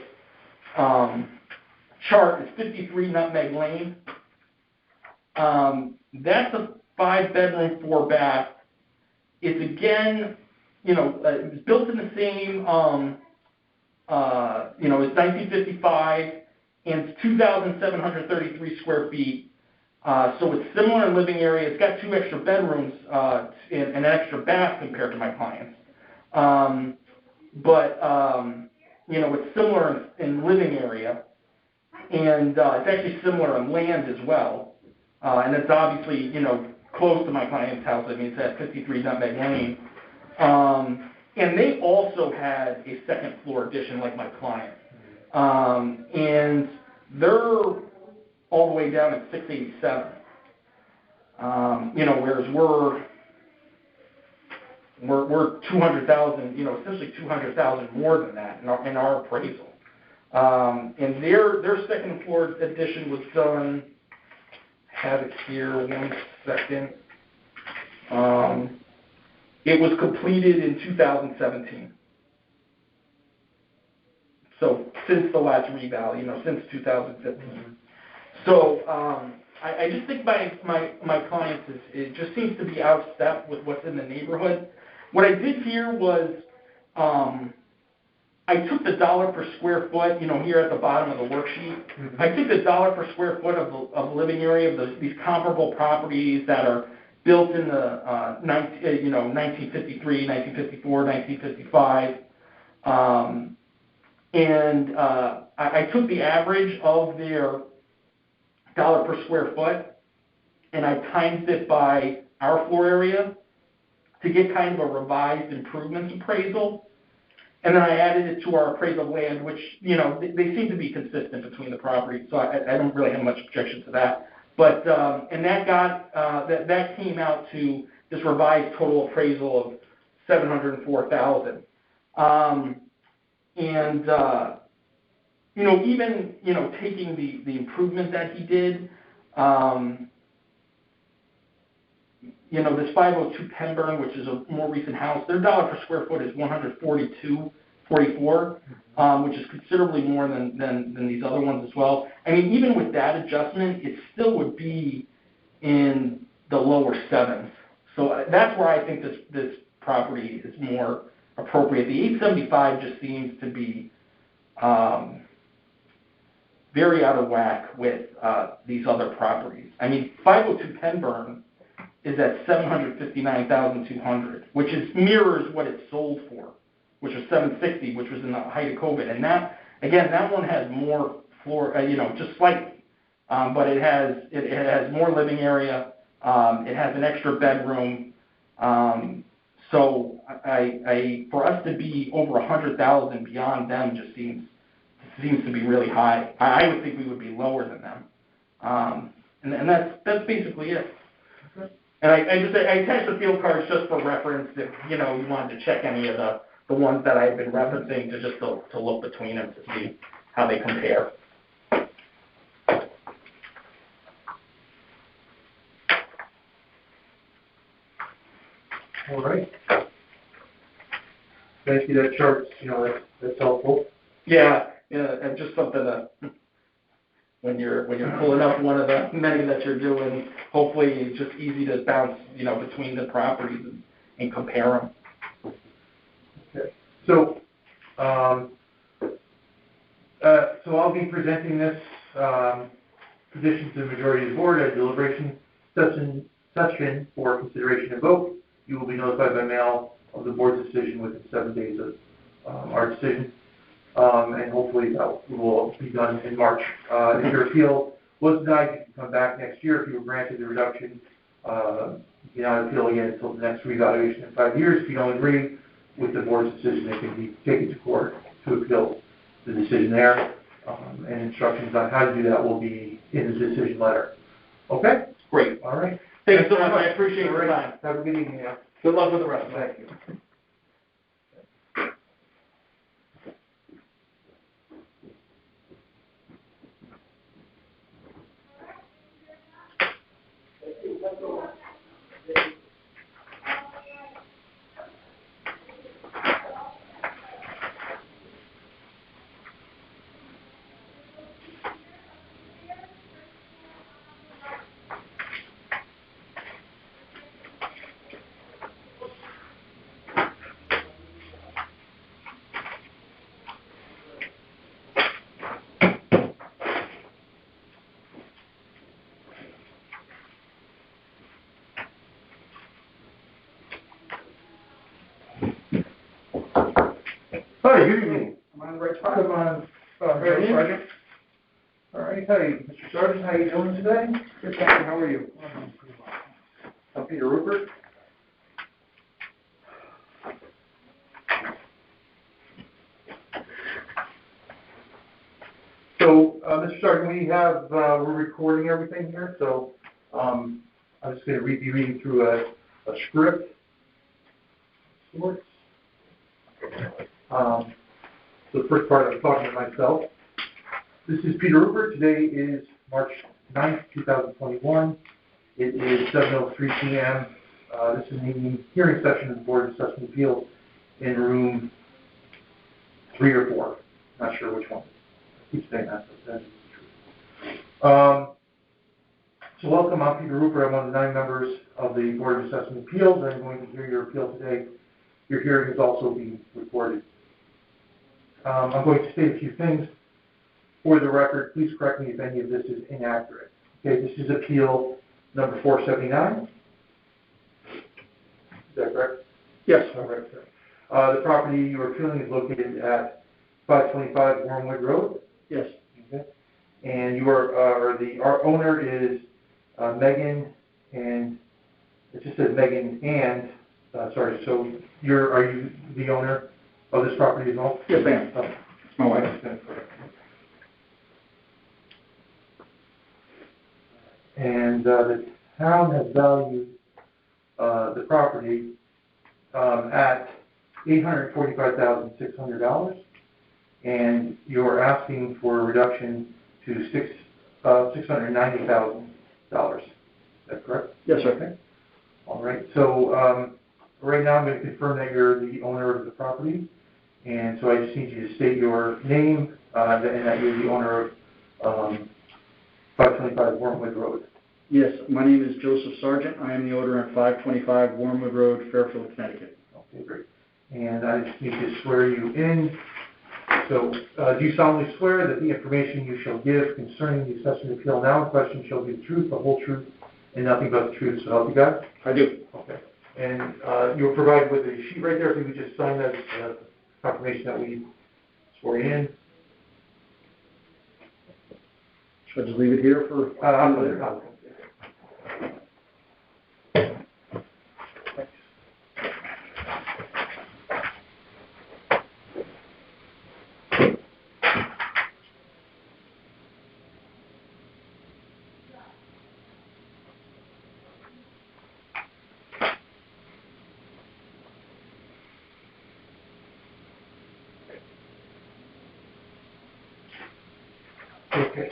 E: chart, is 53 Nutmeg Lane. That's a 5-bedroom, 4-bath. It's again, it was built in the same, it's 1955, and it's 2,733 square feet. So it's similar in living area. It's got 2 extra bedrooms and an extra bath compared to my client's. It's similar in living area, and it's actually similar in land as well. And it's obviously, close to my client's house. I mean, it's at 53 Nutmeg Lane. And they also had a second floor addition like my client. And they're all the way down at 687. Whereas we're 200,000, essentially 200,000 more than that in our appraisal. And their second floor addition was done, have it here, 1 second. It was completed in 2017. So since the last reval, since 2015. So I just think my clients, it just seems to be out of step with what's in the neighborhood. What I did here was I took the dollar per square foot, here at the bottom of the worksheet. Mm-hmm. I took the dollar per square foot of living area of these comparable properties that are built in the 1953, 1954, 1955. I took the average of their dollar per square foot, and I times it by our floor area to get kind of a revised improvements appraisal. And then I added it to our appraisal of land, which, they seem to be consistent between the properties, so I don't really have much objection to that. But, and that got, that came out to this revised total appraisal of $704,000. Even, taking the improvement that he did, this 502 Pemberton, which is a more recent house, their dollar per square foot is $142.44, which is considerably more than these other ones as well. I mean, even with that adjustment, it still would be in the lower sevens So that's where I think this property is more appropriate. The 875 just seems to be very out of whack with these other properties. I mean, 502 Penburn is at $759,200, which mirrors what it sold for, which was $760, which was in the height of COVID. And that one has more floor, just slightly, but it has more living area. It has an extra bedroom. So for us to be over 100,000 beyond them just seems to be really high. I would think we would be lower than them. And that's basically it. And I attached the field cards just for reference if, you wanted to check any of the ones that I've been referencing to look between them to see how they compare.
A: All right. Thank you. That chart's, that's helpful.
E: Yeah, and just something to, when you're pulling up one of the many that you're doing, hopefully it's just easy to bounce, between the properties and compare them.
A: Okay. So I'll be presenting this position to the majority of the board at deliberation session for consideration and vote. You will be notified by mail of the board's decision within 7 days of our decision. And hopefully that will be done in March. If your appeal was denied, you can come back next year. If you were granted the reduction, you cannot appeal again until the next reevaluation in 5 years. If you don't agree with the board's decision, it can be taken to court to appeal the decision there. And instructions on how to do that will be in the decision letter. Okay?
E: Great.
A: All right.
E: Thanks so much. I appreciate your time.
A: Have a good evening. Yeah.
E: Good luck with the rest of it.
A: Thank you. Hi, good evening.
C: Am I on the right spot?
A: Come on, Sergeant. All right, hi, Mr. Sergeant, how you doing today?
C: Good, thank you. How are you?
A: I'm Peter Rupert. So, Mr. Sergeant, we're recording everything here, so I'm just going to be reading through a script. So the first part I'm talking to myself. This is Peter Rupert. Today is March 9th, 2021. It is 7:03 p.m. This is the hearing session of the Board of Assessment Appeals in room 3 or 4. Not sure which one. I keep saying that, but that's true. So welcome, I'm Peter Rupert. I'm one of the 9 members of the Board of Assessment Appeals. I'm going to hear your appeal today. Your hearing is also being recorded. I'm going to state a few things. For the record, please correct me if any of this is inaccurate. Okay, this is appeal number 479. Is that correct?
C: Yes.
A: All right, sir. The property you are appealing is located at 525 Wormwood Road.
C: Yes.
A: Okay. And our owner is Megan, and it just says Megan and, so are you the owner of this property as well?
C: Yes, I am.
A: Oh.
C: My wife.
A: And the town has valued the property at $845,600, and you're asking for a reduction to $690,000. Is that correct?
C: Yes, sir.
A: Okay. All right. So right now I'm going to confirm that you're the owner of the property, and so I just need you to state your name and that you're the owner of 525 Wormwood Road.
F: Yes, my name is Joseph Sargent. I am the owner at 525 Wormwood Road, Fairfield, Connecticut.
A: Okay, great. And I just need to swear you in. So, do you solemnly swear that the information you shall give concerning the assessment appeal now in question shall be the truth, the whole truth, and nothing but the truth, so help you God?
F: I do.
A: Okay. And you were provided with a sheet right there, if you could just sign that confirmation that we swore you in.
F: Should I just leave it here for?
A: I'm later. Okay.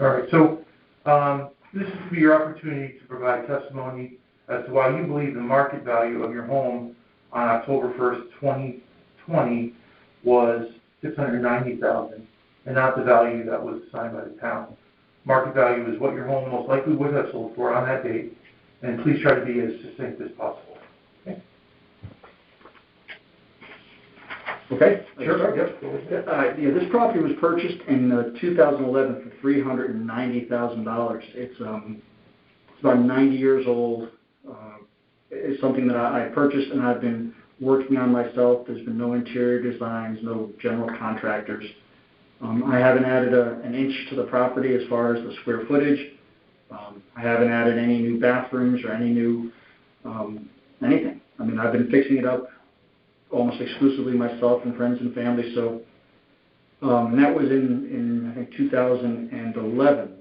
A: All right, so this is to be your opportunity to provide testimony as to why you believe the market value of your home on October 1st, 2020 was $690,000 and not the value that was assigned by the town. Market value is what your home most likely would have sold for on that date, and please try to be as succinct as possible.
F: Okay.
A: Sure, yep.
F: This property was purchased in 2011 for $390,000. It's about 90 years old. It's something that I purchased and I've been working on myself. There's been no interior designs, no general contractors. I haven't added an inch to the property as far as the square footage. I haven't added any new bathrooms or any new anything. I mean, I've been fixing it up almost exclusively myself and friends and family. So, and that was in I think 2011.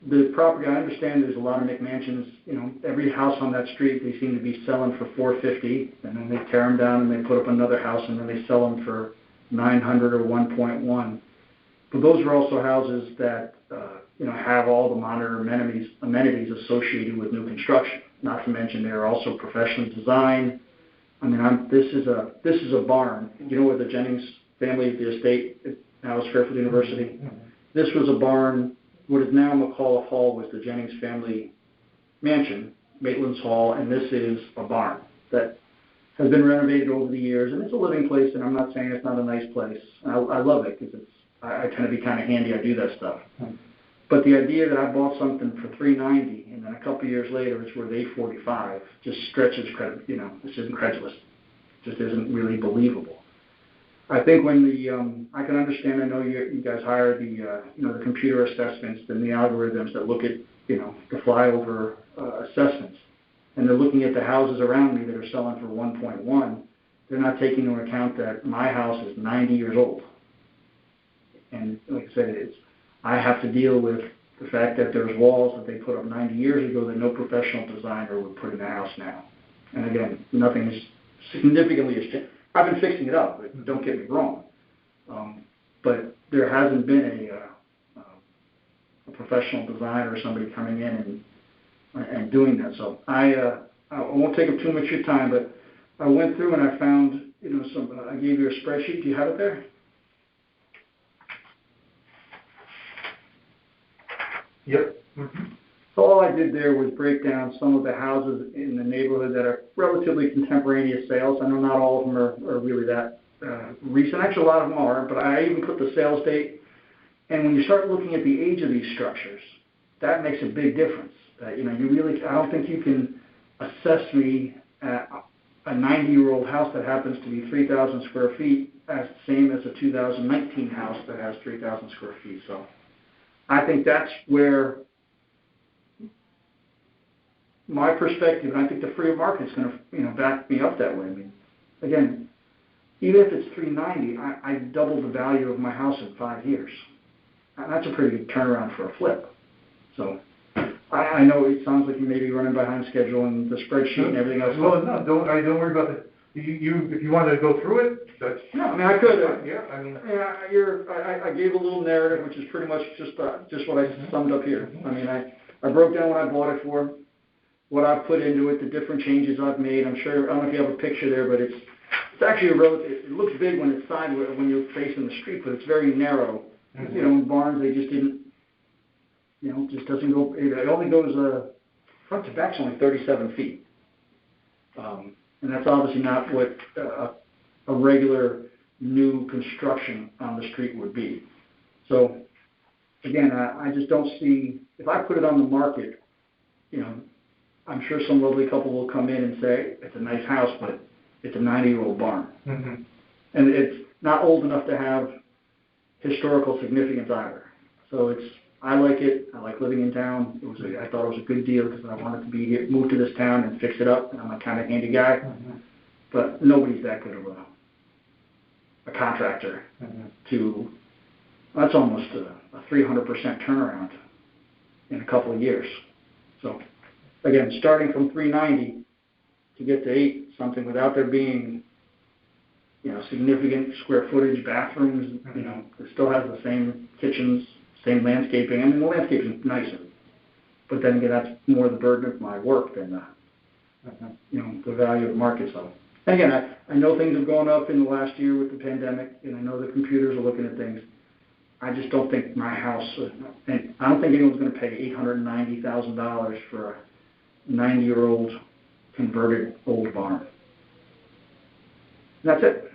F: The property, I understand there's a lot of McMansions. You know, every house on that street they seem to be selling for $450, and then they tear them down and they put up another house, and then they sell them for $900 or $1.1. But those are also houses that you know, have all the modern amenities associated with new construction. Not to mention they're also professionally designed. I mean, this is a barn. You know where the Jennings family, the estate, now is Fairfield University. Mm-hmm. This was a barn. What is now McAuliffe Hall was the Jennings family mansion, Maitland's Hall, and this is a barn that has been renovated over the years, and it's a living place. And I'm not saying it's not a nice place. I love it because I tend to be kind of handy. I do that stuff. Mm-hmm. But the idea that I bought something for $390 and then a couple of years later it's worth $845 just stretches credit. You know, this isn't credulous. It just isn't really believable. I think when I can understand. I know you guys hire the the computer assessments and the algorithms that look at the flyover assessments, and they're looking at the houses around me that are selling for 1.1. They're not taking into account that my house is 90 years old, and like I said, I have to deal with the fact that there's walls that they put up 90 years ago that no professional designer would put in a house now. And again, nothing is significantly changed. I've been fixing it up, but don't get me wrong. But there hasn't been a professional designer or somebody coming in and doing that. So I won't take up too much of your time, but I went through and I found I gave you a spreadsheet. Do you have it there?
A: Yep. Mm-hmm.
F: So all I did there was break down some of the houses in the neighborhood that are relatively contemporaneous sales. I know not all of them are really that recent. Actually, a lot of them are, but I even put the sales date. And when you start looking at the age of these structures, that makes a big difference. I don't think you can assess me at a 90-year-old house that happens to be 3,000 square feet as the same as a 2019 house that has 3,000 square feet. So I think that's where my perspective, and I think the free market is going to, back me up that way. I mean, again, even if it's $390, I doubled the value of my house in 5 years. And that's a pretty good turnaround for a flip. So I know it sounds like you may be running behind schedule and the spreadsheet and everything else.
A: Well, no, don't worry about it. If you wanted to go through it, that's...
F: No, I mean, I could.
A: Yeah, I mean...
F: Yeah, I gave a little narrative, which is pretty much just what I summed up here. I mean, I broke down what I bought it for. what I've put into it, the different changes I've made. I'm sure, I don't know if you have a picture there, but it's actually it looks big when it's sideways, when you're facing the street, but it's very narrow. Mm-hmm. You know, in barns, they just didn't, you know, just doesn't go, it only goes, front to back's only 37 feet. And that's obviously not what a regular new construction on the street would be. So, again, I just don't see, if I put it on the market, you know, I'm sure some lovely couple will come in and say, it's a nice house, but it's a 90-year-old barn. Mm-hmm. And it's not old enough to have historical significance either. So I like it. I like living in town. I thought it was a good deal because I wanted to be here, move to this town and fix it up. And I'm a kind of handy guy. Mm-hmm. But nobody's that good of a contractor to, that's almost a 300% turnaround in a couple of years. So, again, starting from 390 to get to 8 something without there being, you know, significant square footage, bathrooms, you know, it still has the same kitchens, same landscaping. I mean, the landscaping's nicer, but then again, that's more the burden of my work than you know, the value of the market. So, and again, I know things have gone up in the last year with the pandemic, and I know the computers are looking at things. I just don't think my house, and I don't think anyone's going to pay $890,000 for a 90-year-old converted old barn. That's it.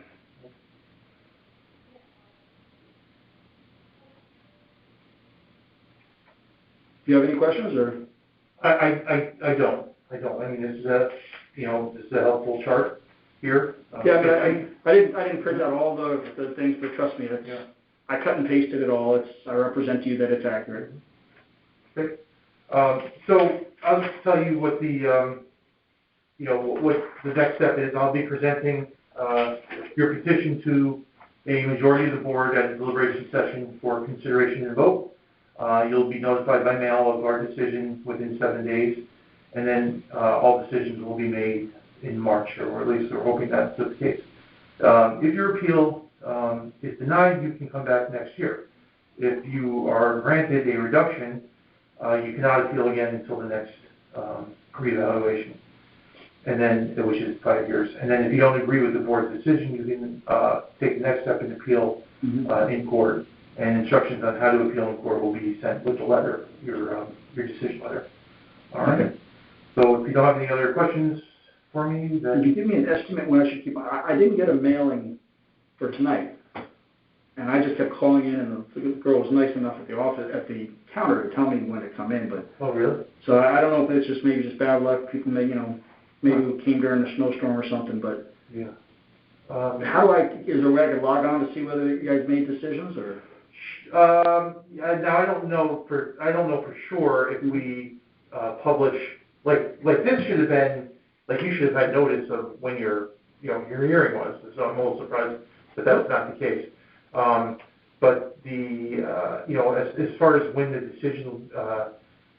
F: Do you have any questions, or?
A: I don't. I mean, this is a helpful chart here.
F: Yeah, I didn't print out all the things, but trust me, that's, yeah. I cut and pasted it all. I represent to you that it's accurate.
A: Okay. So I'll just tell you what the what the next step is. I'll be presenting your petition to a majority of the board at a deliberation session for consideration and vote. You'll be notified by mail of our decision within 7 days, and then all decisions will be made in March, or at least we're hoping that's the case. If your appeal is denied, you can come back next year. If you are granted a reduction, you cannot appeal again until the next reevaluation, and then which is 5 years. And then if you don't agree with the board's decision, you can take the next step and appeal in court. And instructions on how to appeal in court will be sent with the letter, your decision letter. All right. So if you don't have any other questions for me, then
F: can you give me an estimate when I should keep? I didn't get a mailing for tonight, and I just kept calling in, and the girl was nice enough at the office at the counter to tell me when to come in. But
A: oh, really?
F: So I don't know if it's just maybe bad luck. People may, you know, maybe it came during a snowstorm or something. But
A: yeah.
F: How do is there a way I could log on to see whether you guys made decisions or?
A: Now I don't know for sure if we publish like this should have been like you should have had notice of when your hearing was. So I'm a little surprised that that's not the case. But the as far as when the decision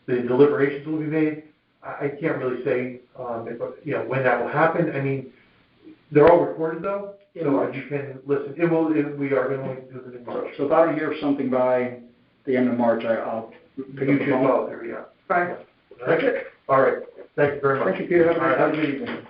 A: the deliberations will be made, I can't really say if, when that will happen. I mean, they're all recorded though. So you can listen. We are going to do them in March.
F: So if I don't hear something by the end of March, I'll pick up the phone.
A: Follow there, yeah.
F: Fine.
A: That's it. All right. Thank you very much.
F: Thank you, Peter.
A: Have a good evening.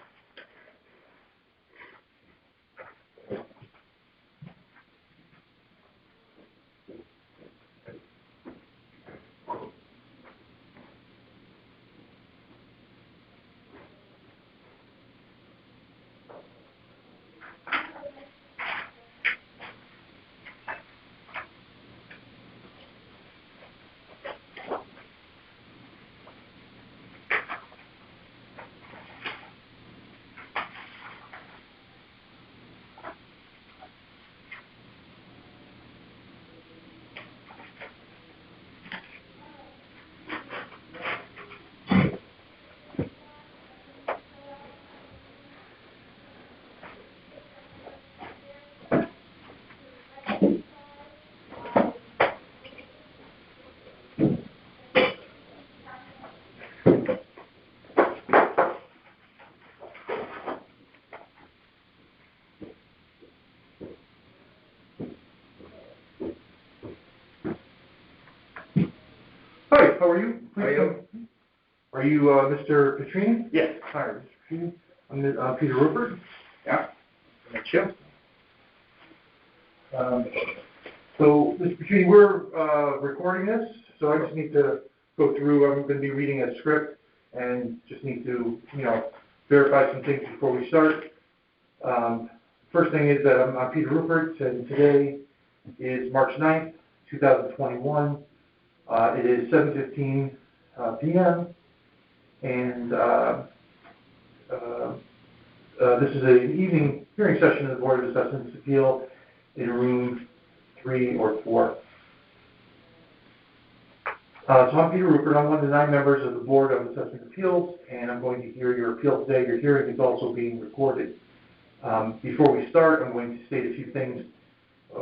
A: Hi, how are you? Please, are you Mr. Petrini?
E: Yes.
A: Hi, Mr. Petrini. I'm Peter Rupert.
E: Yeah. That's you.
A: So, Mr. Petrini, we're recording this, so I just need to go through. I'm going to be reading a script and just need to, verify some things before we start. First thing is that I'm Peter Rupert, and today is March 9th, 2021. It is 7:15 p.m. and this is an evening hearing session of the Board of Assessments Appeal in room 3 or 4. So I'm Peter Rupert. I'm one of the 9 members of the Board of Assessment Appeals, and I'm going to hear your appeal today. Your hearing is also being recorded. Before we start, I'm going to state a few things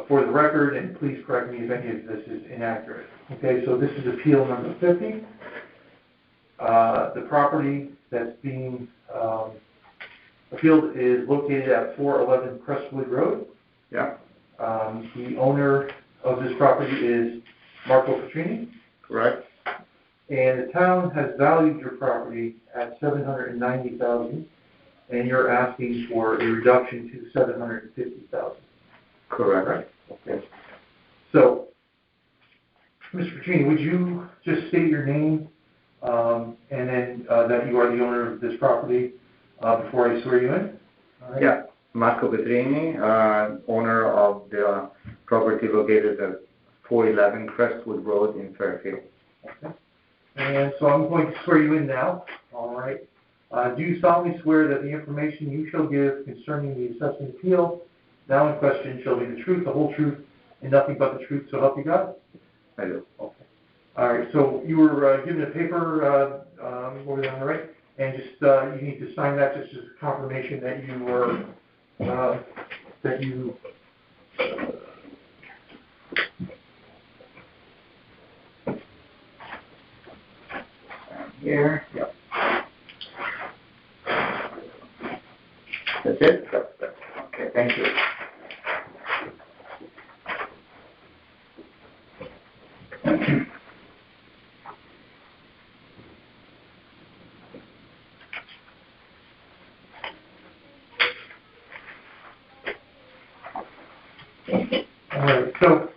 A: for the record, and please correct me if any of this is inaccurate. Okay, so this is appeal number 50. The property that's being appealed is located at 411 Crestwood Road.
E: Yeah.
A: The owner of this property is Marco Petrini.
E: Correct.
A: And the town has valued your property at $790,000, and you're asking for a reduction to $750,000.
E: Correct.
A: Right. Okay. So, Mr. Petrini, would you just state your name and then that you are the owner of this property before I swear you in?
G: Right. Yeah, Marco Petrini, owner of the property located at 411 Crestwood Road in Fairfield.
A: Okay. And so I'm going to swear you in now. All right. Do you solemnly swear that the information you shall give concerning the assessment appeal now in question shall be the truth, the whole truth, and nothing but the truth, so help you God?
G: I do.
A: Okay. All right. So you were given a paper over there on the right, and just you need to sign that just as confirmation that you were
G: Here. Yep. That's it? Okay, thank you.
A: All right. So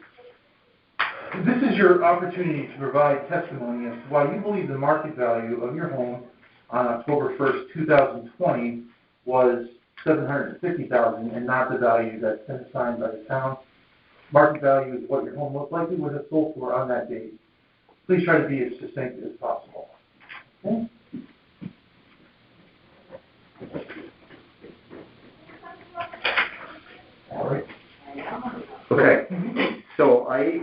A: this is your opportunity to provide testimony as to why you believe the market value of your home on October 1st, 2020 was $750,000 and not the value that's been assigned by the town. Market value is what your home most likely would have sold for on that date. Please try to be as succinct as possible. Okay? All right.
G: Okay. So I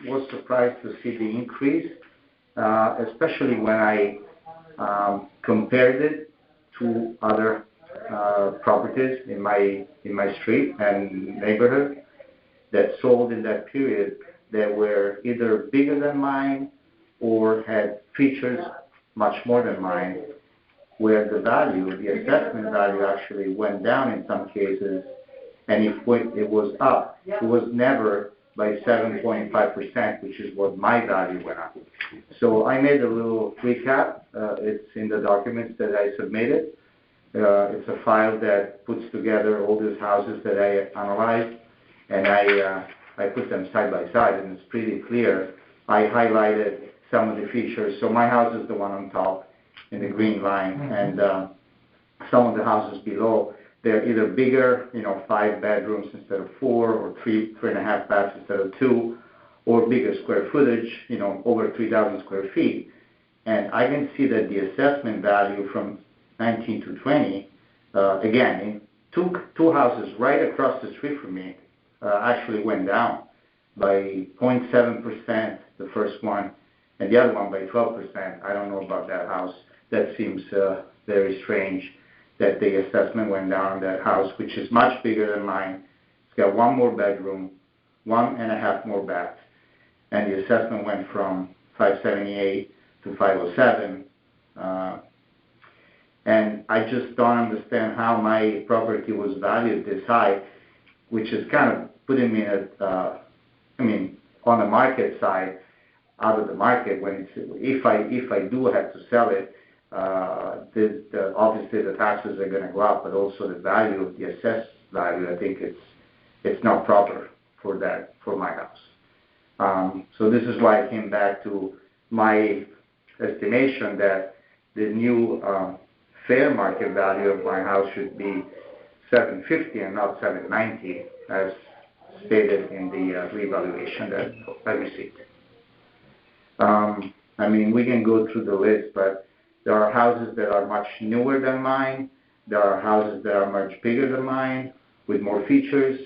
G: was surprised to see the increase, especially when I compared it to other properties in my street and neighborhood that sold in that period that were either bigger than mine or had features much more than mine, where the assessment value actually went down in some cases, and it was up. It was never by 7.5%, which is what my value went up. So I made a little recap. It's in the documents that I submitted. It's a file that puts together all these houses that I analyzed, and I put them side by side, and it's pretty clear. I highlighted some of the features. So my house is the one on top in the green line, and some of the houses below, they're either bigger, 5 bedrooms instead of 4, or 3.5 baths instead of 2, or bigger square footage, over 3,000 square feet. And I can see that the assessment value from 19 to 20, again, in two houses right across the street from me, actually went down by 0.7%, the first one, and the other one by 12%. I don't know about that house. That seems very strange that the assessment went down on that house, which is much bigger than mine. It's got 1 more bedroom, 1.5 more baths, and the assessment went from 578 to 507. And I just don't understand how my property was valued this high, which is kind of putting me at, on the market side, out of the market. When if I do have to sell it, obviously the taxes are going to go up, but also the value, the assessed value, I think it's not proper for my house. So this is why I came back to my estimation that the new fair market value of my house should be $750 and not $790, as stated in the revaluation that I received. I mean, we can go through the list, but there are houses that are much newer than mine. There are houses that are much bigger than mine with more features.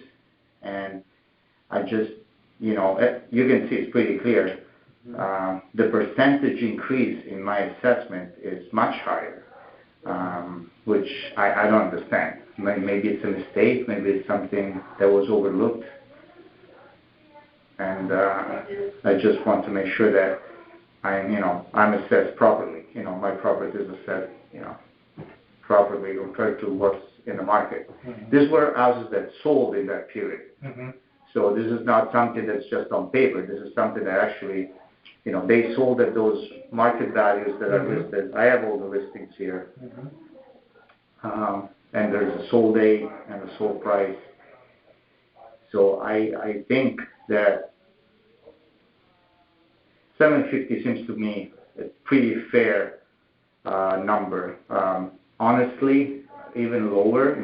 G: And I just, you can see it's pretty clear. The percentage increase in my assessment is much higher, which I don't understand. Maybe it's a mistake. Maybe it's something that was overlooked. And I just want to make sure that I'm assessed properly. My property is assessed, properly compared to what's in the market.
A: Mm-hmm.
G: These were houses that sold in that period.
A: Mm-hmm.
G: So this is not something that's just on paper. This is something that actually, they sold at those market values that are
A: Mm-hmm.
G: listed. I have all the listings here.
A: Mm-hmm.
G: And there's a sold date and a sold price. So I think that $750 seems to me a pretty fair number. Honestly, even lower,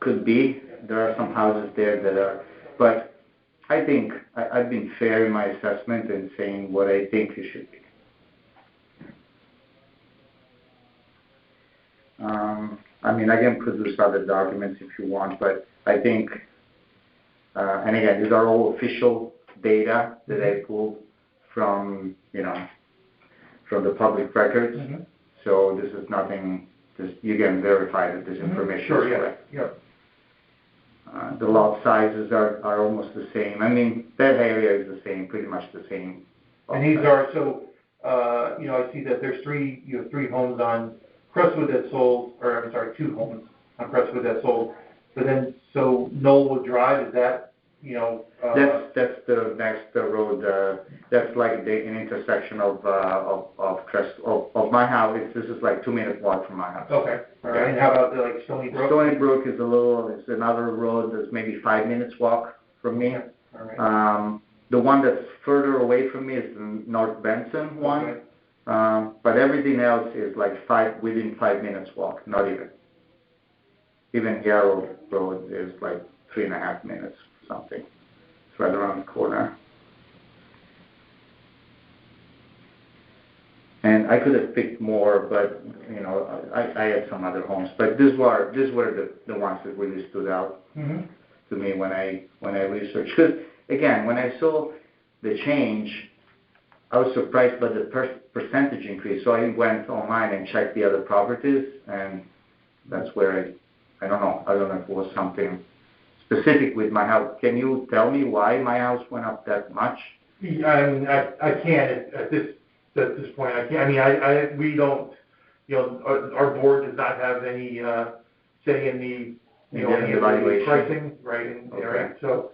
G: could be. There are some houses there that are, but I think I've been fair in my assessment and saying what I think it should be. I can produce other documents if you want, but I think, and again, these are all official data that I pulled from, from the public records.
A: Mm-hmm.
G: So this is nothing, you can verify that this information is correct.
A: Yeah.
G: The lot sizes are almost the same. That area is the same, pretty much the same.
A: And these are, so, I see that there's you have three homes on Crestwood that sold, or I'm sorry, 2 homes on Crestwood that sold. But then, so Knollwood Drive, is that,
G: That's the next road. That's like an intersection of my house. This is like 2-minute walk from my house.
A: Okay. All right. And how about Stony Brook?
G: Stony Brook is it's another road that's maybe 5 minutes walk from me.
A: All right.
G: The one that's further away from me is the North Benson one.
A: Okay.
G: But everything else is like within 5 minutes walk, not even. Even Carroll Road is like 3.5 minutes, something. It's right around the corner. And I could have picked more, but I had some other homes. But these were the ones that really stood out
A: Mm-hmm.
G: to me when I researched. Because again, when I saw the change, I was surprised by the percentage increase. So I went online and checked the other properties, and that's where I don't know if it was something specific with my house. Can you tell me why my house went up that much?
A: I can't at this point. I can't. We don't. Our board does not have any say in the any
G: evaluation
A: pricing, right?
G: Okay.
A: Right. So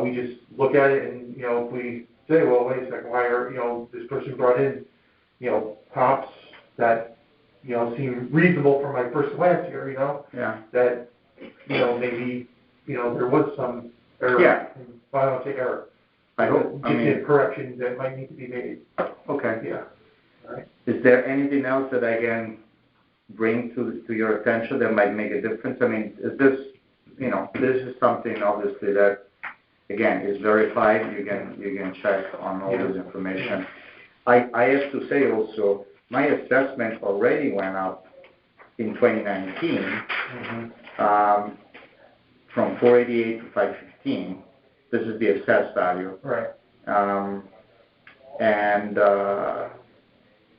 A: we just look at it, and if we say, well, wait a second, why are this person brought in comps that seem reasonable from my first glance here,
G: Yeah.
A: that maybe there was some error.
G: Yeah.
A: I don't say error.
G: I hope.
A: Just corrections that might need to be made.
G: Okay.
A: Yeah. All right.
G: Is there anything else that I can bring to your attention that might make a difference? Is this, this is something obviously that, again, is verified. You can check on all this information. I have to say also, my assessment already went up in 2019
A: Mm-hmm.
G: From 488 to 515. This is the assessed value.
A: Right.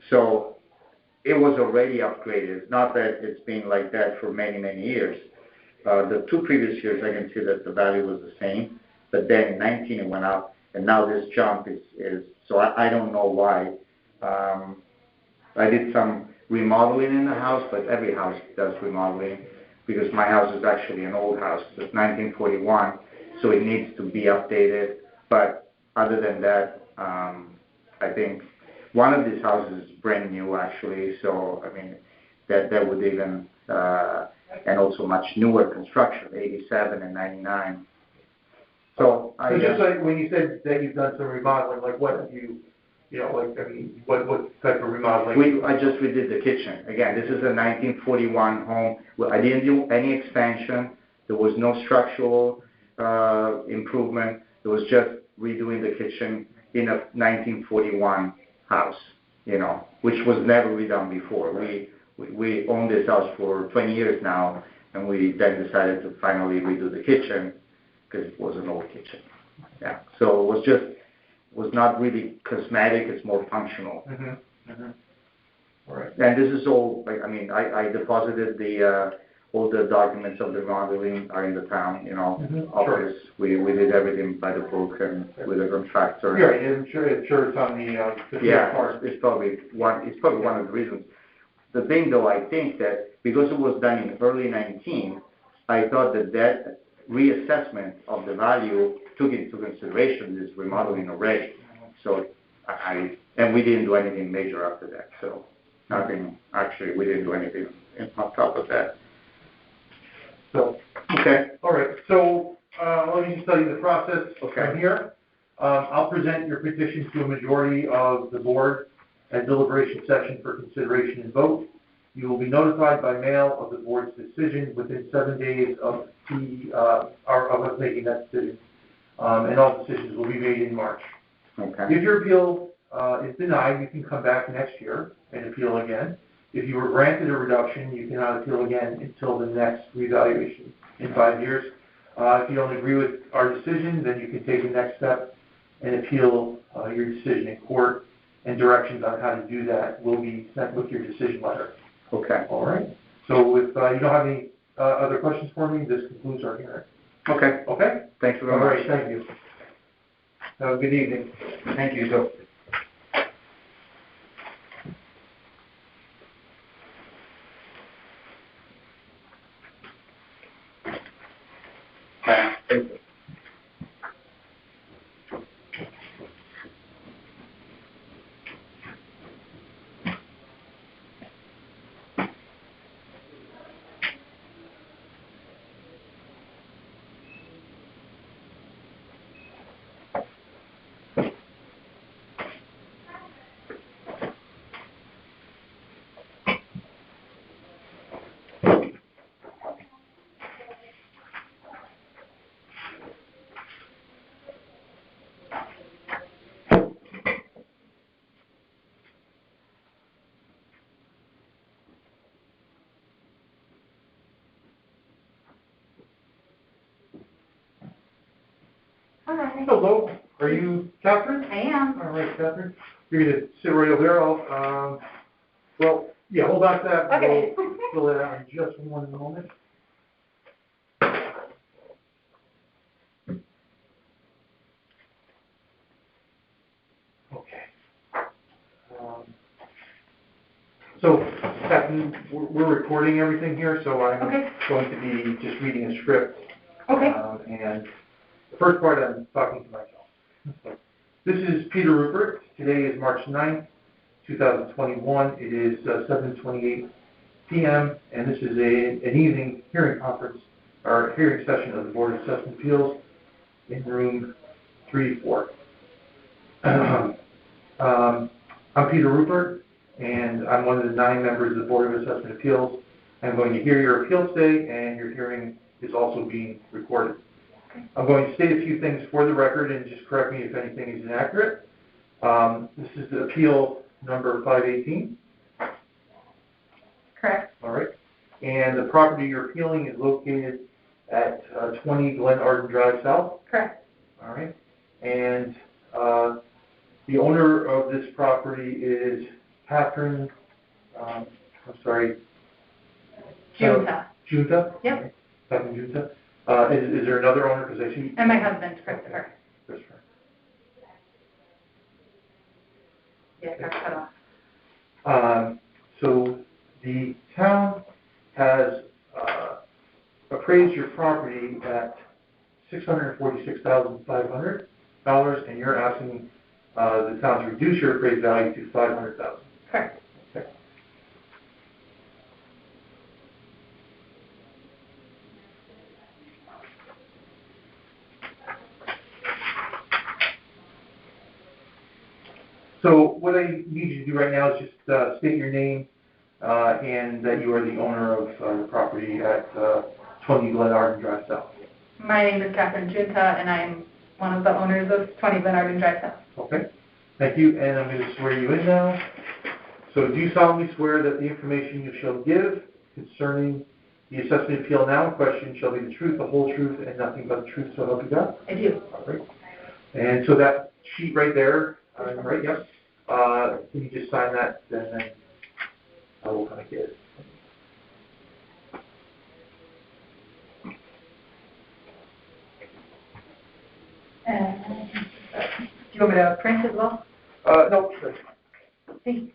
G: So it was already upgraded. It's not that it's been like that for many, many years. The 2 previous years, I can see that the value was the same, but then in 19 it went up, and now this jump is so I don't know why. I did some remodeling in the house, but every house does remodeling, because my house is actually an old house. It's 1941, so it needs to be updated. But other than that, I think one of these houses is brand new actually, so, I mean, that would even, and also much newer construction, 87 and 99. So
A: So just like when you said that you've done some remodeling, like what have you, like, I mean, what type of remodeling?
G: I just redid the kitchen. Again, this is a 1941 home. Well, I didn't do any expansion. There was no structural improvement. It was just redoing the kitchen in a 1941 house, which was never redone before. We owned this house for 20 years now, and we then decided to finally redo the kitchen because it was an old kitchen. Yeah, so it was not really cosmetic. It's more functional.
A: Mm-hmm. Mm-hmm. All right.
G: And this is all, I deposited all the documents of the remodeling are in the town,
A: Mm-hmm.
G: office.
A: Sure.
G: We did everything by the book and with a contractor.
A: Yeah, I'm sure it's on the
G: Yeah,
A: part.
G: it's probably one of the reasons. The thing though, I think that because it was done in early 19, I thought that reassessment of the value took into consideration this remodeling already. So and we didn't do anything major after that. So nothing, actually, we didn't do anything on top of that.
A: So,
G: okay.
A: All right. So let me just tell you the process from here. I'll present your petition to a majority of the board at deliberation session for consideration and vote. You will be notified by mail of the board's decision within 7 days of us making that decision. And all decisions will be made in March.
G: Okay.
A: If your appeal is denied, you can come back next year and appeal again. If you were granted a reduction, you cannot appeal again until the next revaluation in 5 years. If you don't agree with our decision, then you can take the next step and appeal your decision in court, and directions on how to do that will be sent with your decision letter.
G: Okay.
A: All right. So if you don't have any other questions for me, this concludes our hearing.
G: Okay.
A: Okay?
G: Thank you very
A: All
G: much.
A: right. Thank you. Have a good evening.
G: Thank you, Joe.
D: Hi.
A: Hello. Are you Catherine?
D: I am.
A: All right, Catherine. You're going to sit right over there. Hold on to that.
D: Okay.
A: We'll fill it out in just one moment. Okay. So, Catherine, we're recording everything here, so I'm going to be just reading a script.
D: Okay.
A: And the first part, I'm talking to myself. This is Peter Rupert. Today is March 9th, 2021. It is 7:28 p.m., and this is an evening hearing conference, or hearing session of the Board of Assessment Appeals in room 3-4. I'm Peter Rupert, and I'm one of the 9 members of the Board of Assessment Appeals. I'm going to hear your appeal today, and your hearing is also being recorded. I'm going to state a few things for the record and just correct me if anything is inaccurate. This is the appeal number 518.
D: Correct.
A: All right. And the property you're appealing is located at 20 Glen Arden Drive South.
D: Correct.
A: All right. And the owner of this property is Catherine,
D: Junta.
A: Junta?
D: Yep.
A: Catherine Junta. Is there another owner? Because I see.
D: And my husband, Christopher.
A: Christopher.
D: Yeah, got cut off.
A: So the town has appraised your property at $646,500, and you're asking the town to reduce your appraised value to $500,000.
H: Correct.
A: Okay. So what I need you to do right now is just state your name and that you are the owner of the property at 20 Glen Arden Drive South.
H: My name is Catherine Junta, and I'm one of the owners of 20 Glen Arden Drive South.
A: Okay, thank you, and I'm going to swear you in now. So do you solemnly swear that the information you shall give concerning the assessment appeal now in question shall be the truth, the whole truth, and nothing but the truth, so help you God?
H: I do.
A: All right. And so that sheet right there, right, yep. Can you just sign that, and then I will kind of get it.
H: Do you want me to print as well?
A: No, sure.
H: See.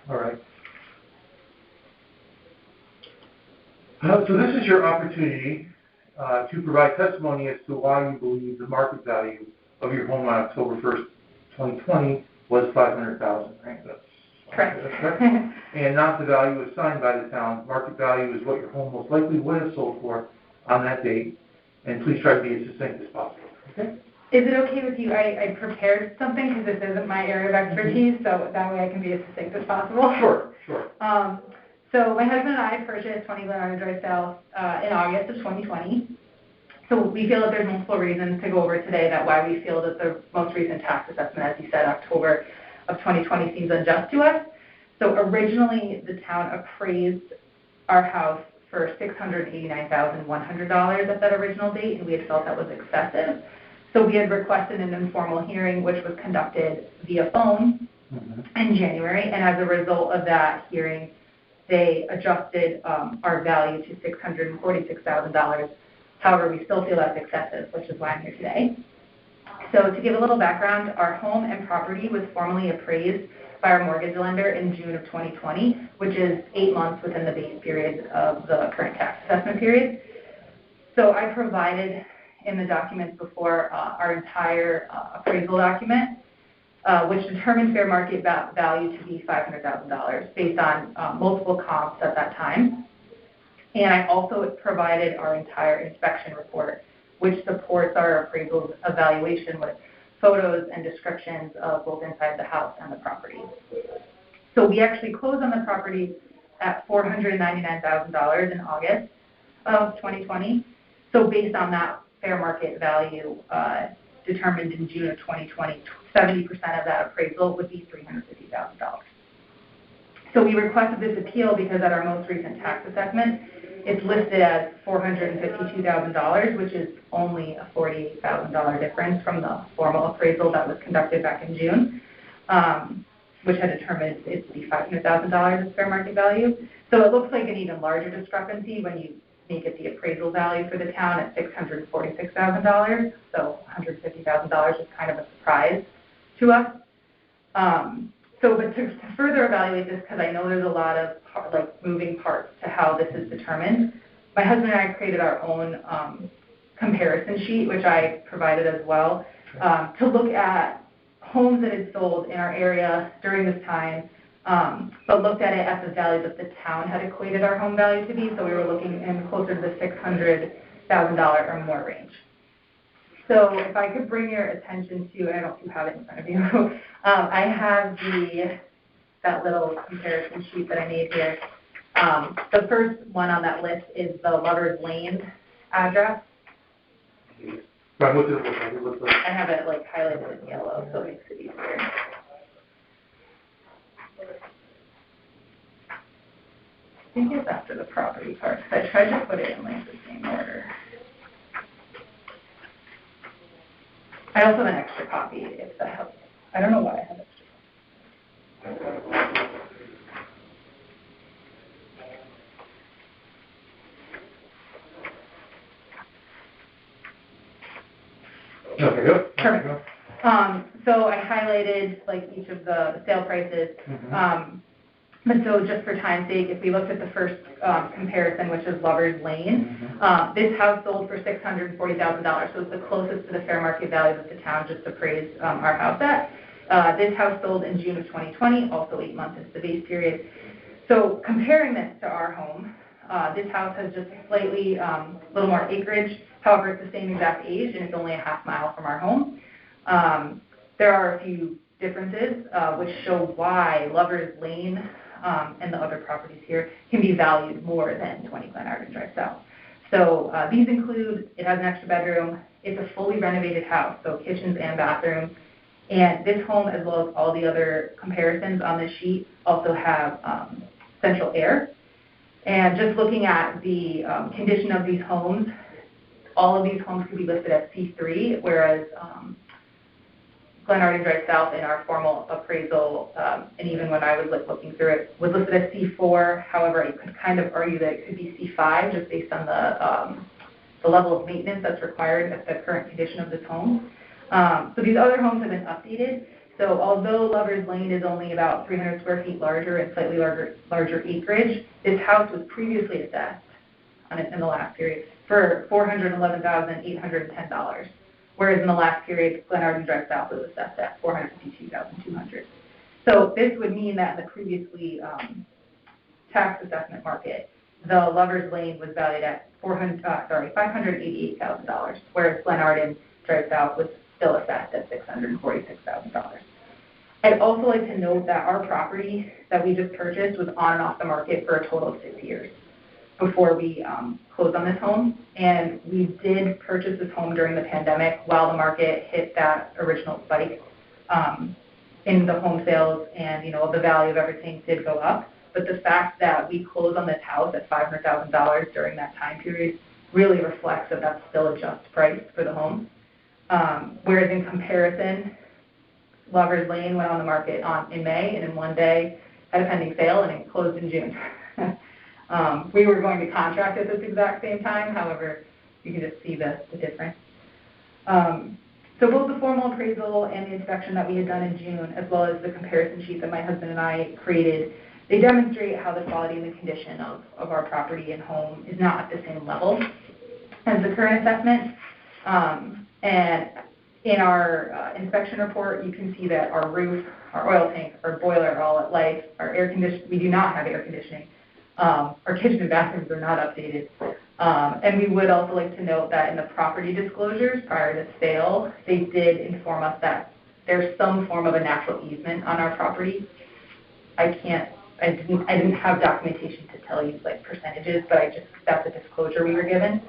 A: All right. So this is your opportunity to provide testimony as to why you believe the market value of your home on October 1st, 2020 was $500,000, right? That's
H: Correct.
A: And not the value assigned by the town. Market value is what your home most likely would have sold for on that date. And please try to be as succinct as possible. Okay?
H: Is it okay with you? I prepared something because this isn't my area of expertise, so that way I can be as succinct as possible.
A: Sure, sure.
H: So my husband and I purchased 20 Glen Arden Drive South in August of 2020. So we feel that there's multiple reasons to go over today that why we feel that the most recent tax assessment, as you said, October of 2020, seems unjust to us. So originally, the town appraised our house for $689,100 at that original date, and we had felt that was excessive. So we had requested an informal hearing, which was conducted via phone in January, and as a result of that hearing, they adjusted our value to $646,000. However, we still feel that's excessive, which is why I'm here today. So to give a little background, our home and property was formally appraised by our mortgage lender in June of 2020, which is 8 months within the base period of the current tax assessment period. So I provided in the documents before our entire appraisal document, which determined fair market value to be $500,000 based on multiple comps at that time. And I also provided our entire inspection report, which supports our appraisal evaluation with photos and descriptions of both inside the house and the property. So we actually closed on the property at $499,000 in August of 2020. So based on that fair market value determined in June of 2020, 70% of that appraisal would be $350,000. So we requested this appeal because at our most recent tax assessment, it's listed as $452,000, which is only a $48,000 difference from the formal appraisal that was conducted back in June, which had determined it to be $500,000 as fair market value. So it looks like an even larger discrepancy when you make it the appraisal value for the town at $646,000. So $150,000 is kind of a surprise to us. But to further evaluate this, because I know there's a lot of moving parts to how this is determined, my husband and I created our own comparison sheet, which I provided as well, to look at homes that had sold in our area during this time, but looked at it at the value that the town had equated our home value to be. So we were looking in closer to the $600,000 or more range. So if I could bring your attention to, I don't know if you have it in front of you, I have that little comparison sheet that I made here. The first one on that list is the Lover's Lane address.
A: Right, what's it?
H: I have it highlighted in yellow, so it makes it easier. I think it's after the property part. I tried to put it in the same order. I also have an extra copy if that helps. I don't know why I have extra copy.
A: Okay, yep.
H: Perfect. So I highlighted like each of the sale prices. But so just for time's sake, if we looked at the first comparison, which is Lover's Lane, this house sold for $640,000. So it's the closest to the fair market value that the town just appraised our house at. This house sold in June of 2020, also 8 months into the base period. So comparing this to our home, this house has just slightly little more acreage. However, it's the same exact age, and it's only a half mile from our home. There are a few differences which show why Lover's Lane and the other properties here can be valued more than 20 Glenarden Drive South. So these include, it has an extra bedroom, it's a fully renovated house, so kitchens and bathrooms, and this home, as well as all the other comparisons on this sheet, also have central air. And just looking at the condition of these homes, all of these homes could be listed as C3, whereas Glenarden Drive South in our formal appraisal, and even when I was looking through it, was listed as C4. However, you could kind of argue that it could be C5 just based on the level of maintenance that's required at the current condition of this home. So these other homes have been updated. So although Lover's Lane is only about 300 square feet larger and slightly larger acreage, this house was previously assessed on it in the last period for $411,810. Whereas in the last period, Glenarden Drive South was assessed at $452,200. So this would mean that in the previously tax assessment market, the Lover's Lane was valued at $588,000, whereas Glenarden Drive South was still assessed at $646,000. I'd also like to note that our property that we just purchased was on and off the market for a total of 6 years before we closed on this home. And we did purchase this home during the pandemic while the market hit that original spike in the home sales, and the value of everything did go up. But the fact that we closed on this house at $500,000 during that time period really reflects that that's still a just price for the home. Whereas in comparison, Lover's Lane went on the market in May, and in one day had a pending sale, and it closed in June. We were going to contract at this exact same time. However, you can just see the difference. So both the formal appraisal and the inspection that we had done in June, as well as the comparison sheet that my husband and I created, they demonstrate how the quality and the condition of our property and home is not at the same level as the current assessment. And in our inspection report, you can see that our roof, our oil tank, our boiler are all at life. Our air conditioning, we do not have air conditioning. Our kitchen and bathrooms are not updated. And we would also like to note that in the property disclosures prior to sale, they did inform us that there's some form of a natural easement on our property. I didn't have documentation to tell you like percentages, but that's a disclosure we were given.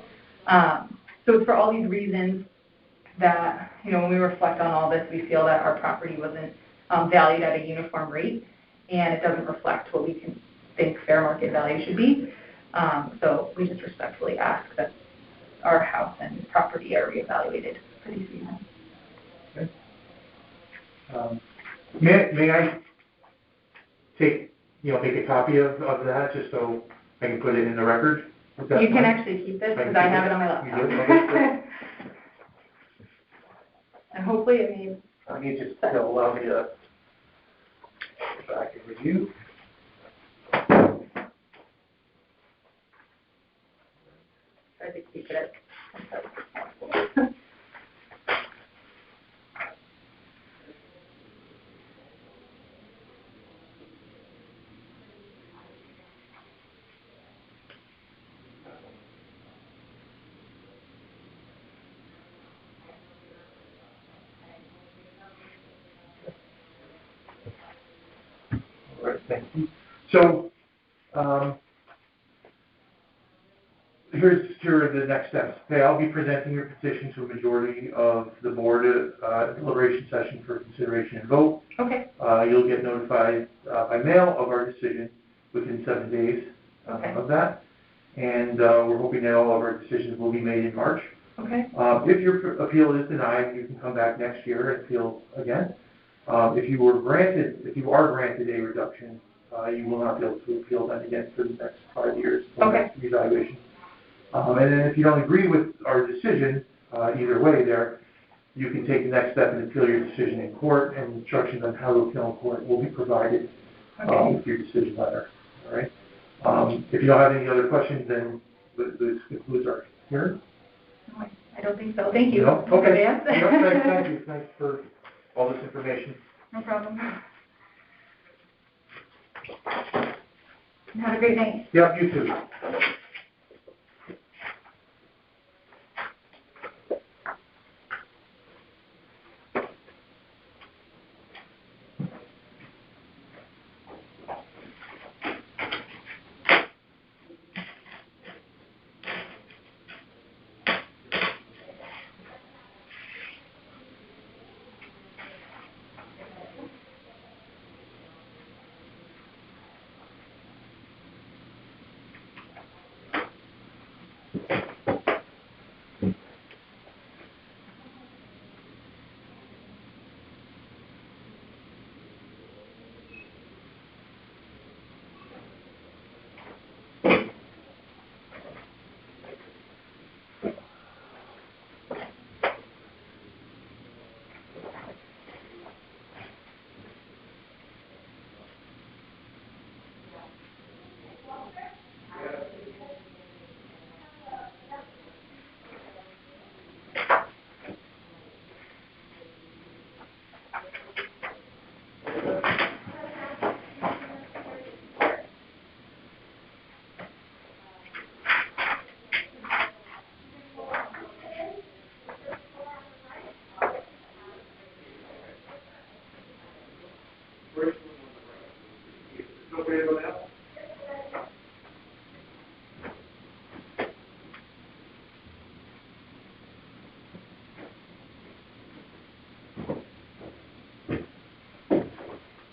H: So it's for all these reasons that, when we reflect on all this, we feel that our property wasn't valued at a uniform rate, and it doesn't reflect what we can think fair market value should be. So we just respectfully ask that our house and property are reevaluated for these reasons.
A: Okay. May I make a copy of that just so I can put it in the record?
H: You can actually keep this because I have it on my laptop. And hopefully it means...
A: I need to allow me to go back and review.
H: Try to keep it as
A: All right, thank you. So, here are the next steps. Okay, I'll be presenting your petition to a majority of the board deliberation session for consideration and vote.
H: Okay.
A: You'll get notified by mail of our decision within 7 days of that. And we're hoping that all of our decisions will be made in March.
H: Okay.
A: If your appeal is denied, you can come back next year and appeal again. If you are granted a reduction, you will not be able to appeal that again for the next 5 years.
H: Okay.
A: Evaluation. And then if you don't agree with our decision, either way there, you can take the next step and appeal your decision in court, and instructions on how to appeal in court will be provided with your decision letter. All right. If you don't have any other questions, then this concludes our hearing.
H: No, I don't think so. Thank you.
A: No? Okay.
H: Yes.
A: No, thank you. Thanks for all this information.
H: No problem. Have a great night.
A: Yep, you too.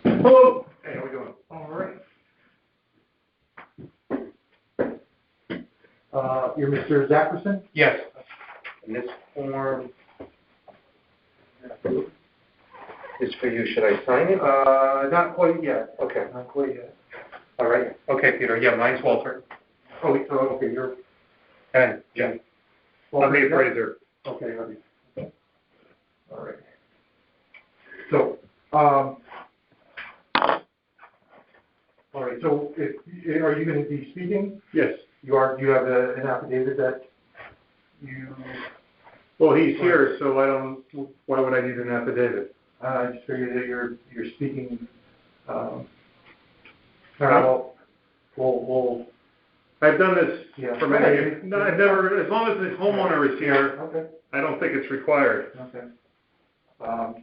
A: Hello. Hey, how we doing? All right. You're Mr. Zackerson?
I: Yes. And this form is for you. Should I sign it?
A: Not quite yet.
I: Okay.
A: Not quite yet.
I: All right. Okay, Peter. Yeah, mine's Walter.
A: Oh, okay, you're...
I: And Jim.
A: Well,
I: I'm the appraiser.
A: Okay, all right. So, all right, so are you going to be speaking?
B: Yes.
A: You are. Do you have an affidavit that you...
B: Well, he's here, so why would I need an affidavit?
A: I just figured that you're speaking, all
B: Huh?
A: right, we'll
B: I've done this
A: Yeah.
B: for many years. No, I've never, as long as the homeowner is here,
A: okay,
B: I don't think it's required.
A: okay. All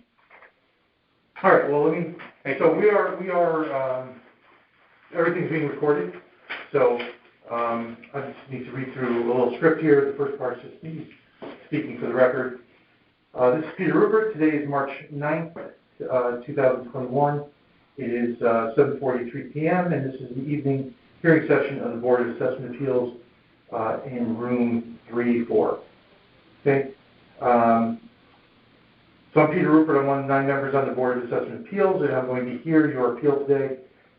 A: right, well, so we are, everything's being recorded, so, I just need to read through a little script here. The first part is just me speaking for the record. This is Peter Rupert. Today is March 9th, 2021. It is 7:43 p.m., and this is the evening hearing session of the Board of Assessment Appeals in room 3-4. Okay. So I'm Peter Rupert. I'm one of the 9 members on the Board of Assessment Appeals, and I'm going to hear your appeal today.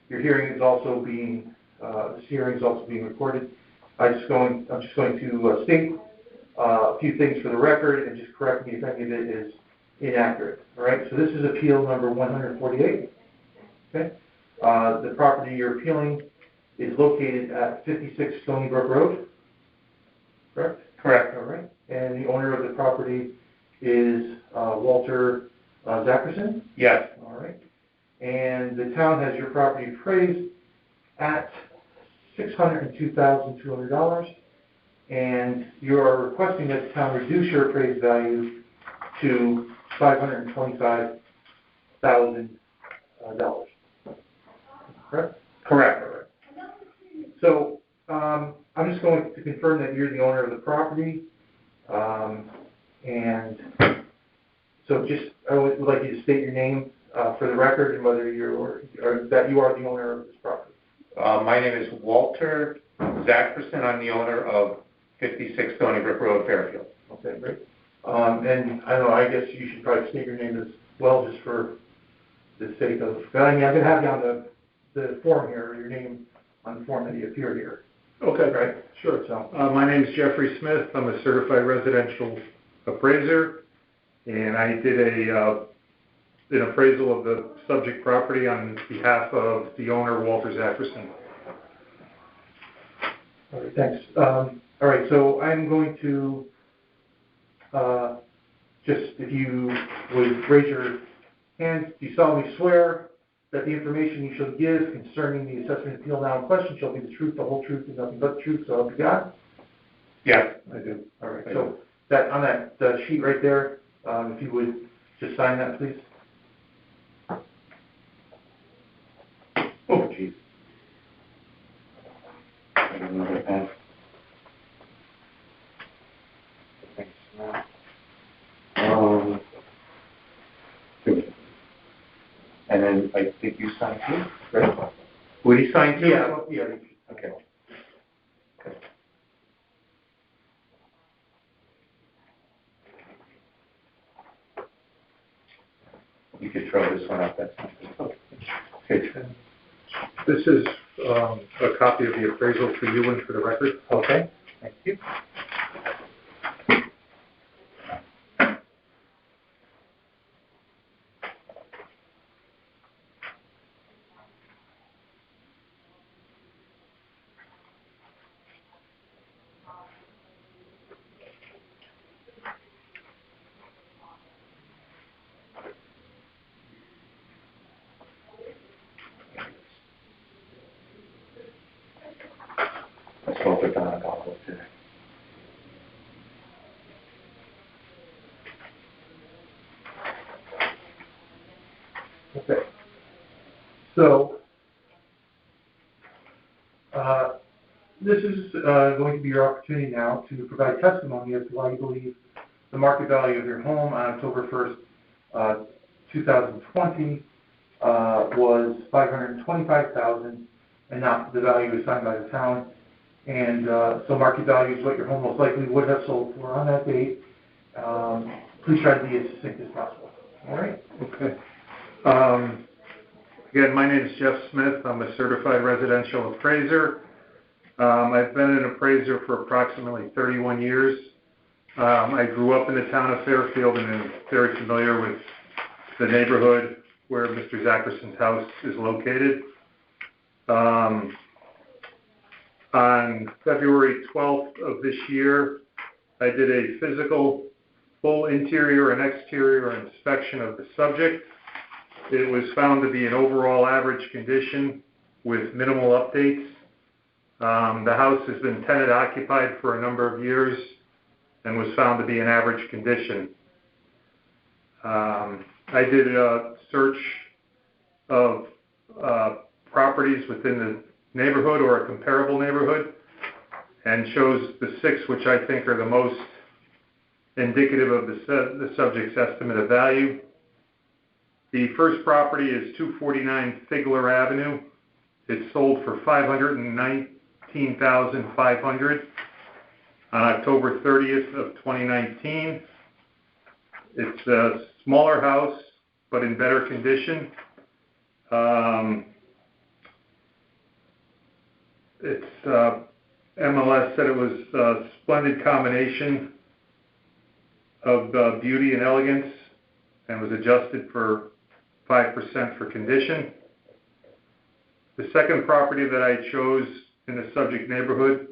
A: Your hearing is also being, this hearing is also being recorded. I'm just going to state a few things for the record and just correct me if any of it is inaccurate. All right. So this is appeal number 148. Okay. The property you're appealing is located at 56 Stony Brook Road. Correct?
I: Correct.
A: All right. And the owner of the property is Walter Zackerson?
I: Yes.
A: All right. And the town has your property appraised at $602,200, and you are requesting that the town reduce your appraised value to $525,000. Correct?
I: Correct.
A: So I'm just going to confirm that you're the owner of the property, and so I would like you to state your name for the record and whether or that you are the owner of this property.
I: My name is Walter Zackerson. I'm the owner of 56 Stony Brook Road, Fairfield.
A: Okay, great. And I don't know, I guess you should probably state your name as well, just for the sake of, I mean, I'm going to have you on the form here, your name on the form that you appear here.
B: Okay.
A: Right?
B: Sure.
A: So,
B: My name is Jeffrey Smith. I'm a certified residential appraiser.
J: and I did an appraisal of the subject property on behalf of the owner, Walter Zackerson.
A: All right, thanks. All right, so I'm going to just, if you would raise your hand, do you solemnly swear that the information you shall give concerning the assessment appeal now in question shall be the truth, the whole truth, and nothing but the truth, so help you God?
I: Yes.
A: I do. All right, so that, on that sheet right there, if you would just sign that, please.
I: Oh, geez. I don't know what that. Thanks. Good. And then I think you signed too, right? Would he sign too?
A: Yeah.
I: Okay. You could throw this one up, that's fine. Okay.
J: This is a copy of the appraisal for you and for the record.
I: Okay, thank you. I spoke with Donna Gobble today.
A: Okay. So, this is going to be your opportunity now to provide testimony as to why you believe the market value of your home on October 1st, 2020 was $525,000 and not the value assigned by the town. And so market value is what your home most likely would have sold for on that date. Please try to be as succinct as possible. All right.
J: Okay. Again, my name is Jeff Smith. I'm a certified residential appraiser. I've been an appraiser for approximately 31 years. I grew up in the town of Fairfield and am very familiar with the neighborhood where Mr. Zackerson's house is located. On February 12th of this year, I did a physical full interior and exterior inspection of the subject. It was found to be an overall average condition with minimal updates. The house has been tenant occupied for a number of years and was found to be in average condition. I did a search of properties within the neighborhood or a comparable neighborhood and chose the 6 which I think are the most indicative of the subject's estimate of value. The first property is 249 Figler Avenue. It sold for $519,500 on October 30th of 2019. It's a smaller house, but in better condition. MLS said it was a splendid combination of beauty and elegance and was adjusted for 5% for condition. The second property that I chose in the subject neighborhood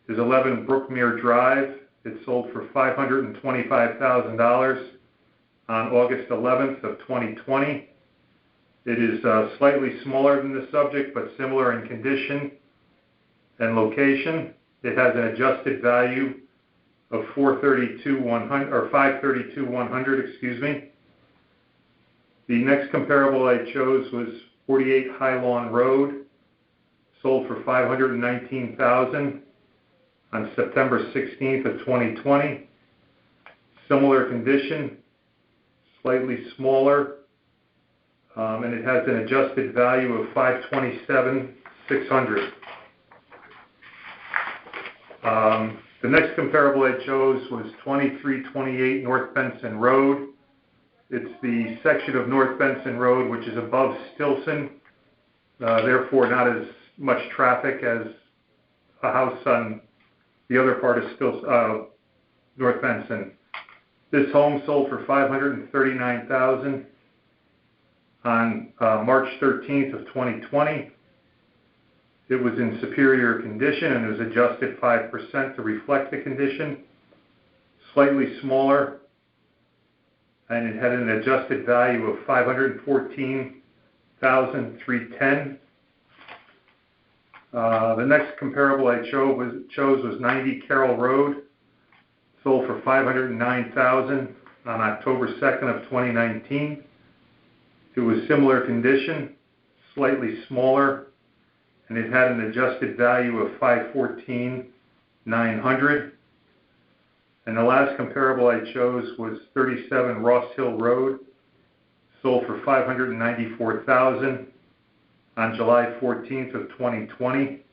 J: is 11 Brookmere Drive. It sold for $525,000 on August 11th of 2020. It is slightly smaller than the subject, but similar in condition and location. It has an adjusted value of $532,100, excuse me. The next comparable I chose was 48 High Lawn Road, sold for $519,000 on September 16th of 2020. Similar condition, slightly smaller, and it has an adjusted value of $527,600. The next comparable I chose was 2328 North Benson Road. It's the section of North Benson Road which is above Stilson, therefore not as much traffic as a house on the other part of North Benson. This home sold for $539,000 on March 13th of 2020. It was in superior condition and was adjusted 5% to reflect the condition. Slightly smaller, and it had an adjusted value of $514,310. The next comparable I chose was 90 Carroll Road, sold for $509,000 on October 2nd of 2019. It was similar condition, slightly smaller, and it had an adjusted value of $514,900. And the last comparable I chose was 37 Ross Hill Road, sold for $594,000 on July 14th of 2020.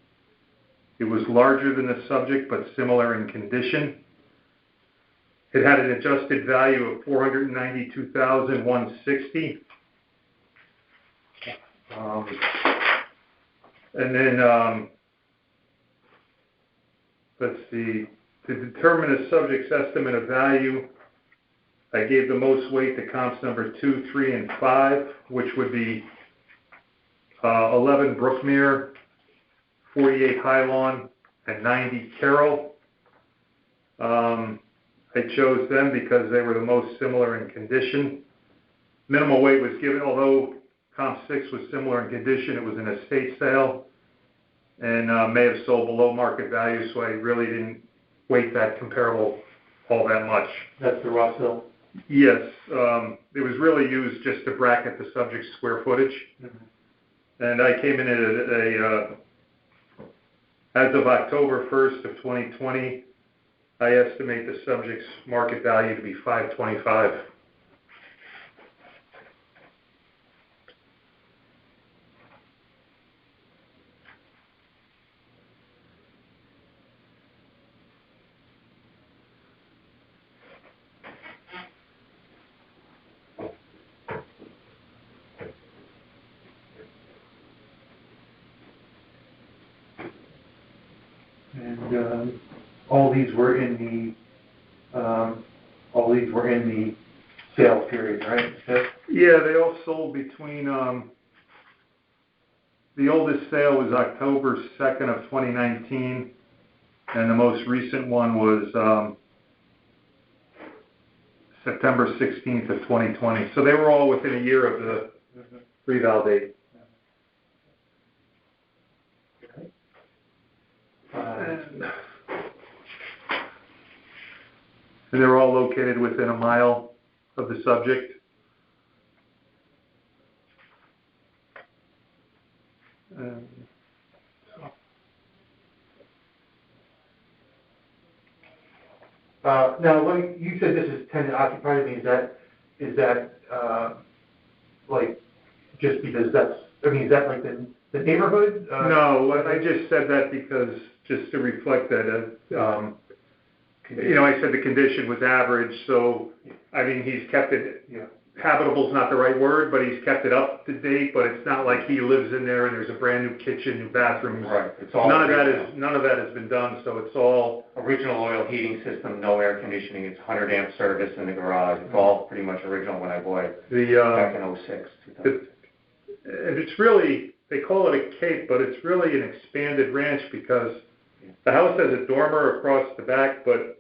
J: It was larger than the subject, but similar in condition. It had an adjusted value of $492,160. And then, let's see, to determine a subject's estimate of value, I gave the most weight to comps number 2, 3, and 5, which would be 11 Brookmere, 48 Highlawn, and 90 Carroll. I chose them because they were the most similar in condition. Minimal weight was given, although comp 6 was similar in condition, it was an estate sale and may have sold below market value, so I really didn't weight that comparable all that much.
A: That's the Ross Hill?
J: Yes. It was really used just to bracket the subject's square footage. Mm-hmm. And I came in at as of October 1st of 2020, I estimate the subject's market value to be $525,000.
A: And all these were in the sale period, right?
J: Yeah, they all sold between, the oldest sale was October 2nd of 2019, and the most recent one was September 16th of 2020. So they were all within a year of the reval date. And they're all located within a mile of the subject.
A: Now, when you said this is tenant occupied, I mean, is that like just because that's? I mean, is that like the neighborhood?
J: No, I just said that because just to reflect that. You know, I said the condition was average, so, I mean, he's kept it, habitable's not the right word, but he's kept it up to date, but it's not like he lives in there and there's a brand new kitchen, new bathrooms.
I: Right, it's all
J: none of that has been done, so it's all
I: original oil heating system, no air conditioning, it's 100 amp service in the garage, it's all pretty much original when I bought it back in 06, 2006.
J: And it's really, they call it a cape, but it's really an expanded ranch because the house has a dormer across the back, but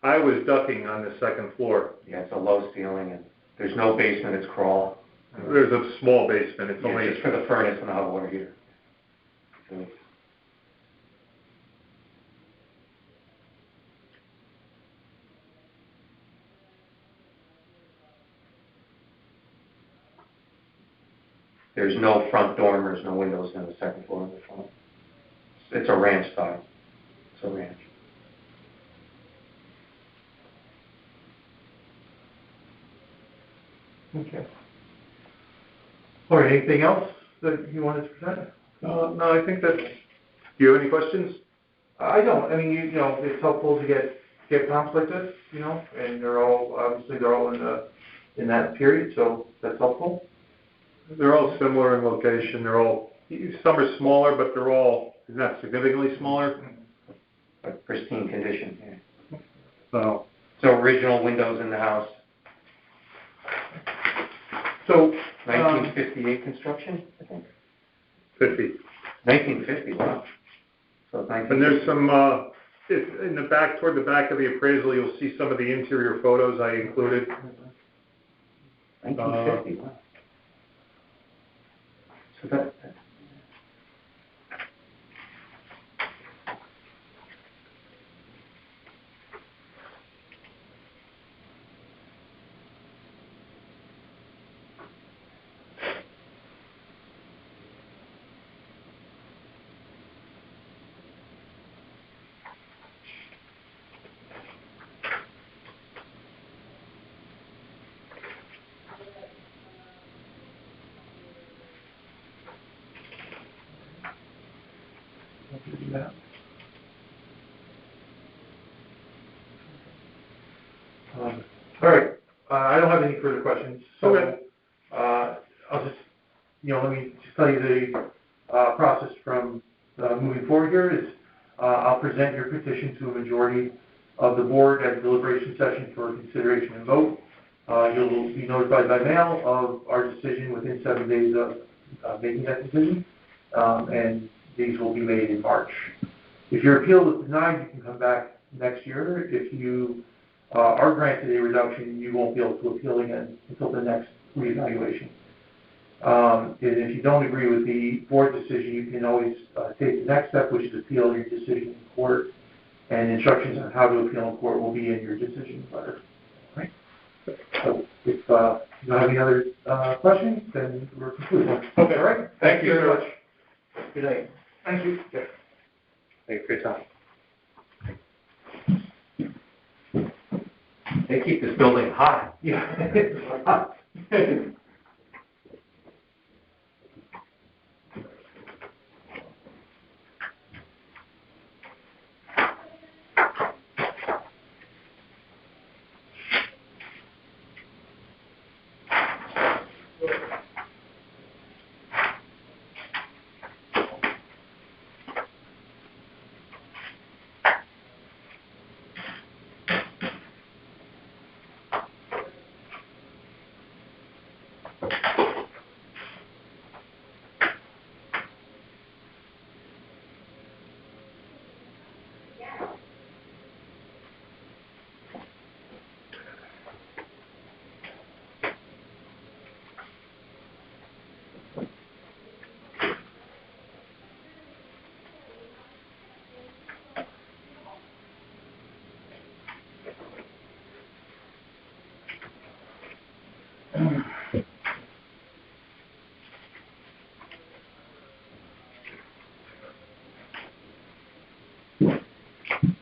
J: I was ducking on the second floor.
I: Yeah, it's a low ceiling, and there's no basement, it's crawl.
J: There's a small basement, it's only
I: just for the furnace and the hot water heater. So there's no front dormers, no windows in the second floor of the front. It's a ranch style. It's a ranch.
A: Okay. All right, anything else that you wanted to present?
J: no, I think that's, do you have any questions?
A: I don't. I mean, you know, it's helpful to get comps like this, you know, and they're all in that period, so that's helpful.
J: They're all similar in location. They're all, some are smaller, but they're all not significantly smaller.
I: But pristine condition, yeah.
J: So
I: So original windows in the house,
A: So,
I: 1958 construction, I think?
J: 50.
I: 1950, wow. So it's 1950.
J: And there's some, in the back, toward the back of the appraisal, you'll see some of the interior photos I included.
I: 1950, wow. So that,
A: all right, I don't have any further questions. So,
J: Okay.
A: I'll just, let me just tell you the process from moving forward here is I'll present your petition to a majority of the board at a deliberation session for consideration and vote. You'll be notified by mail of our decision within 7 days of making that decision, and these will be made in March. If your appeal is denied, you can come back next year. If you are granted a reduction, you won't be able to appeal again until the next reevaluation. And if you don't agree with the board decision, you can always take the next step, which is appeal your decision in court, and instructions on how to appeal in court will be in your decision letter. Right? So if you don't have any other questions, then we're concluded.
J: Okay.
A: All right.
J: Thank you very much.
A: Good night.
C: Thank you.
I: thank you for your time. They keep this building hot.
A: Yeah.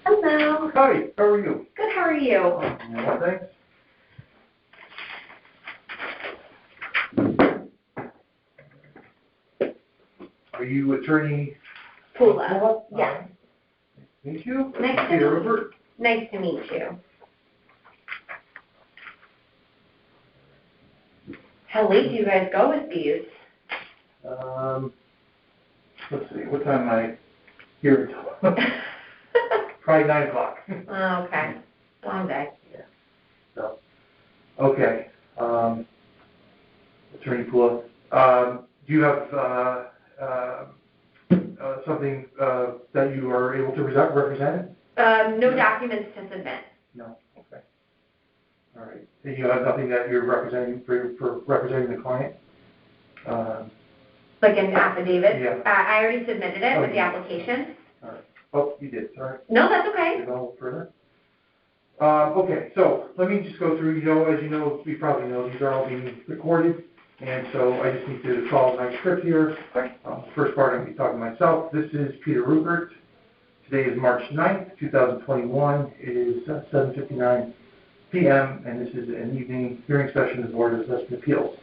K: Hello.
A: Hi, how are you?
K: Good, how are you?
A: Yeah, thanks. Are you attorney?
K: Pula. Yes.
A: Meet you.
K: Nice to
A: Peter
K: meet you.
A: Rupert.
K: Nice to meet you. How late do you guys go with these?
A: Let's see, what time am I here until? Probably 9 o'clock.
K: Oh, okay. Long day.
A: Yeah. So, okay. Attorney Pula, do you have something that you are able to represent?
K: No documents to submit.
A: No. Okay. All right. And you have nothing that you're representing for representing the client?
K: Like an affidavit?
A: Yeah.
K: I already submitted it with
A: Okay.
K: the application.
A: All right. Oh, you did. All right.
K: No, that's okay.
A: To go further. Okay, so let me just go through, as you know, we probably know, these are all being recorded, and so I just need to follow my script here. First part, I'm going to be talking to myself. This is Peter Rupert. Today is March 9th, 2021. It is 7:59 p.m., and this is an evening hearing session of the Board of Assessment Appeals.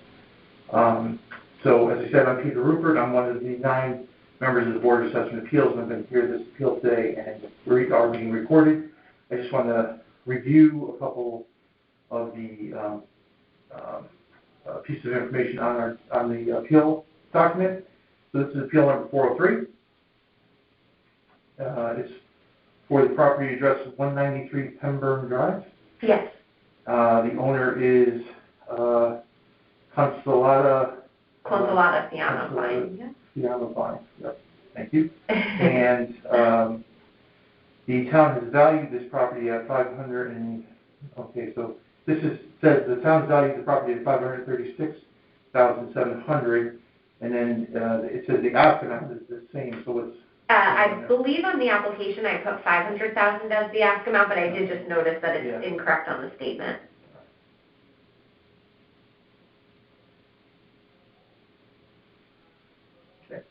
A: So, as I said, I'm Peter Rupert. I'm one of the 9 members of the Board of Assessment Appeals, and I'm going to hear this appeal today, and we are being recorded. I just want to review a couple of the pieces of information on the appeal document. So this is appeal number 403. It's for the property address of 193 Pemburn Drive.
K: Yes.
A: The owner is, Consolata.
K: Consolata Piano Fine.
A: Piano Fine, yep, thank you. And, the town has valued this property at says the town valued the property at $536,700, and then, it says the ask amount is the same, so it's.
K: I believe on the application I put 500,000 as the ask amount, but I did just notice that it's incorrect on the statement.
A: Okay.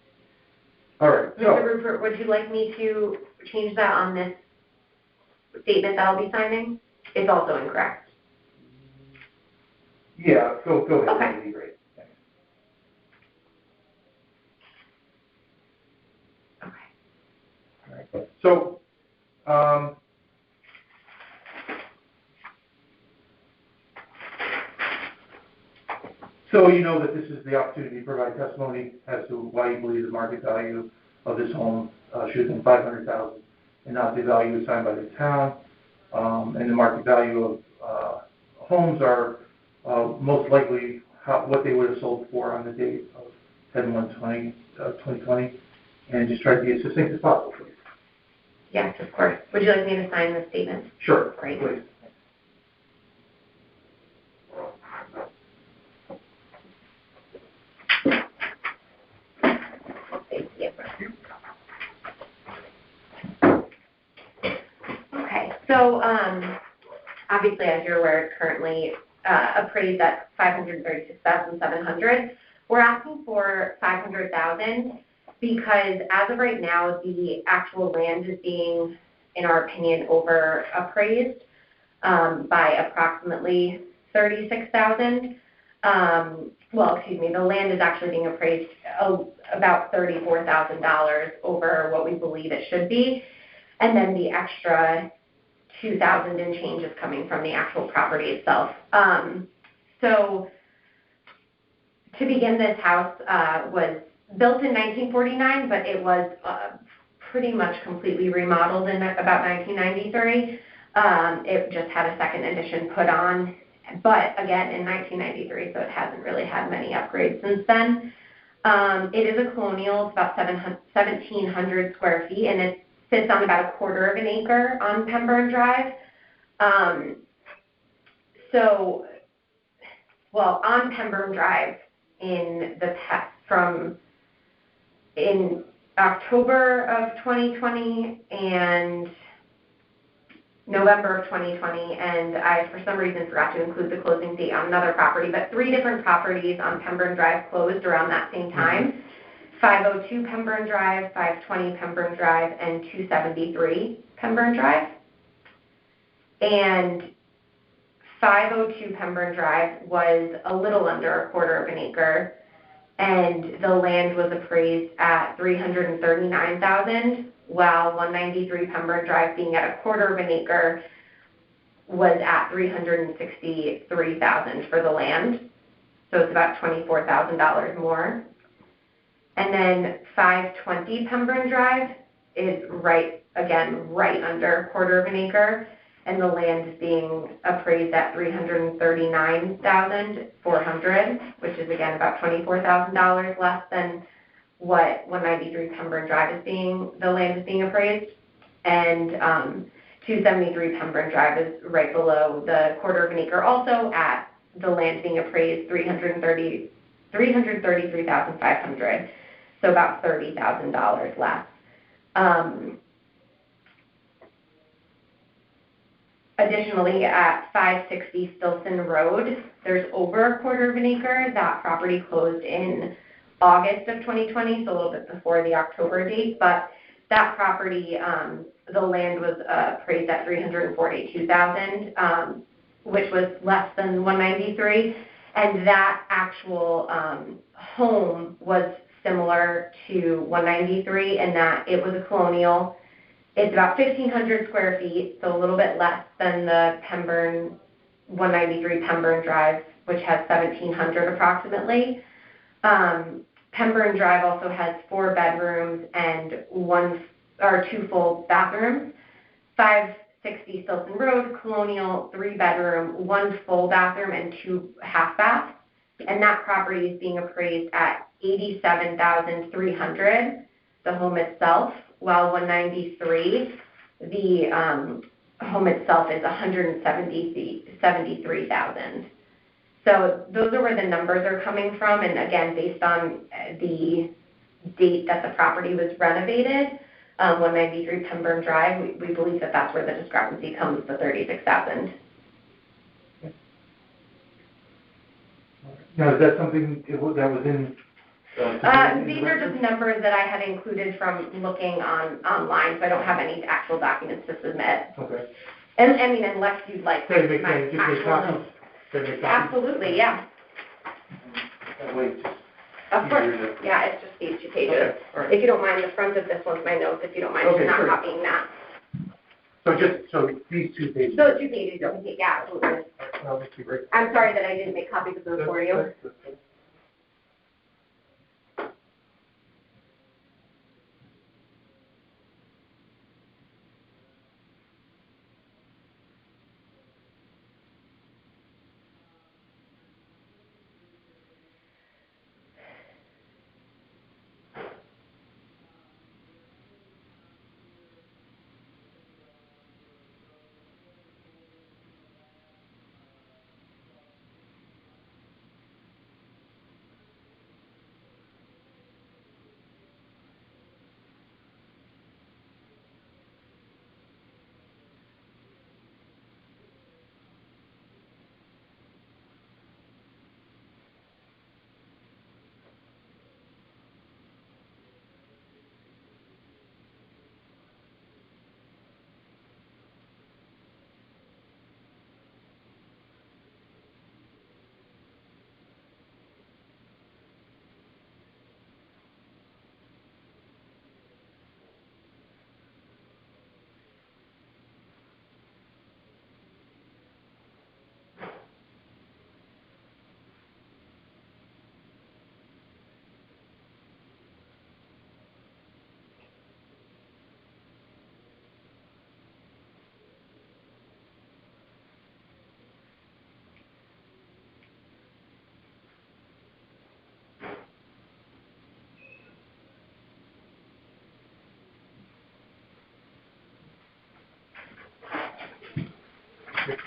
A: All right.
K: Mr. Rupert, would you like me to change that on this statement that I'll be signing? It's also incorrect.
A: Yeah, go ahead.
K: Okay.
A: That'd be great. Thanks.
K: Okay.
A: All right. So, you know that this is the opportunity to provide testimony as to why you believe the market value of this home should have been $500,000 and not the value assigned by the town. And the market value of homes are most likely what they would have sold for on the date of 10/1/2020, and just try to be as succinct as possible, please.
K: Yes, of course. Would you like me to sign the statement?
A: Sure,
K: Great.
A: please.
K: Thank you. Okay, so obviously, as you're aware, it's currently appraised at $536,700. We're asking for $500,000 because as of right now, the actual land is being, in our opinion, over appraised by approximately $36,000. The land is actually being appraised about $34,000 over what we believe it should be, and then the extra $2,000 and change is coming from the actual property itself. So to begin, this house was built in 1949, but it was pretty much completely remodeled in about 1993. It just had a second addition put on, but again in 1993, so it hasn't really had many upgrades since then. It is a colonial. It's about 1,700 square feet, and it sits on about a quarter of an acre on Pemberton Drive. On Pemberton Drive in October of 2020 and November of 2020, and I, for some reason, forgot to include the closing date on another property, but 3 different properties on Pemberton Drive closed around that same time. 502 Pemberton Drive, 520 Pemberton Drive, and 273 Pemberton Drive. And 502 Pemberton Drive was a little under a quarter of an acre, and the land was appraised at $339,000, while 193 Pemberton Drive, being at a quarter of an acre, was at $363,000 for the land. So it's about $24,000 more. And then 520 Pemberton Drive is right under a quarter of an acre, and the land is being appraised at $339,400, which is again about $24,000 less than what 193 Pemberton Drive the land is being appraised. And 273 Pemberton Drive is right below the quarter of an acre, also at the land being appraised $333,500. So about $30,000 less. Additionally, at 560 Stilson Road, there's over a quarter of an acre. That property closed in August of 2020, so a little bit before the October date. But that property, the land was appraised at $342,000, which was less than 193, and that actual home was similar to 193 in that it was a colonial. It's about 1,500 square feet, so a little bit less than the 193 Pemberton Drive, which has 1,700 approximately. Pemberton Drive also has 4 bedrooms and 2 full bathrooms. 60 Stilton Road, Colonial, 3-bedroom, 1 full bathroom and 2 half baths. And that property is being appraised at $87,300, the home itself, while 193, the home itself is $173,000. So those are where the numbers are coming from, and again, based on the date that the property was renovated, 193 Pemburn Drive, we believe that that's where the discrepancy comes, the $36,000.
A: Now, is that something that was in?
K: These are just numbers that I had included from looking online, so I don't have any actual documents to submit.
A: Okay.
K: And I mean, unless you'd like
A: Can you
K: my
A: make
K: actual
A: copies?
K: notes.
A: Can you make copies?
K: Absolutely, yeah.
A: That way it's
K: Of course,
A: easier to-
K: yeah, it's just these 2 pages.
A: Okay, all right.
K: If you don't mind, the front of this one's my notes, if you don't mind
A: Okay,
K: not
A: sure.
K: copying that.
A: So these 2 pages.
K: So 2 pages, you can take, yeah, absolutely.
A: That'll be great.
K: I'm sorry that I didn't make copies of those for you.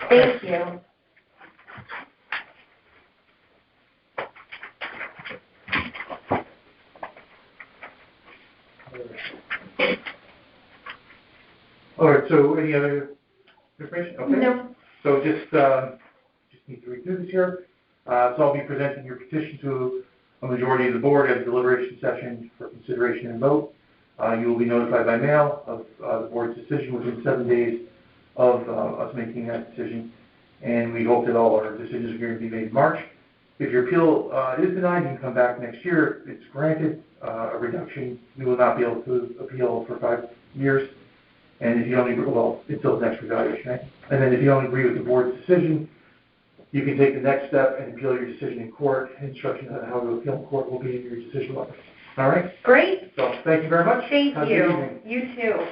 K: Thank you.
A: All right, so any other information? Okay.
K: No.
A: So just need to read through this here. So I'll be presenting your petition to a majority of the board at a deliberation session for consideration and vote. You will be notified by mail of the board's decision within 7 days of us making that decision. And we hope that all our decisions are going to be made in March. If your appeal is denied, you can come back next year. If it's granted a reduction, you will not be able to appeal for 5 years. And if you don't agree, well, until the next evaluation, right? And then if you don't agree with the board's decision, you can take the next step and appeal your decision in court. Instructions on how to appeal in court will be in your decision letter. All right?
K: Great.
A: So thank you very much.
K: Thank
A: Have a good
K: you.
A: evening.
K: You too.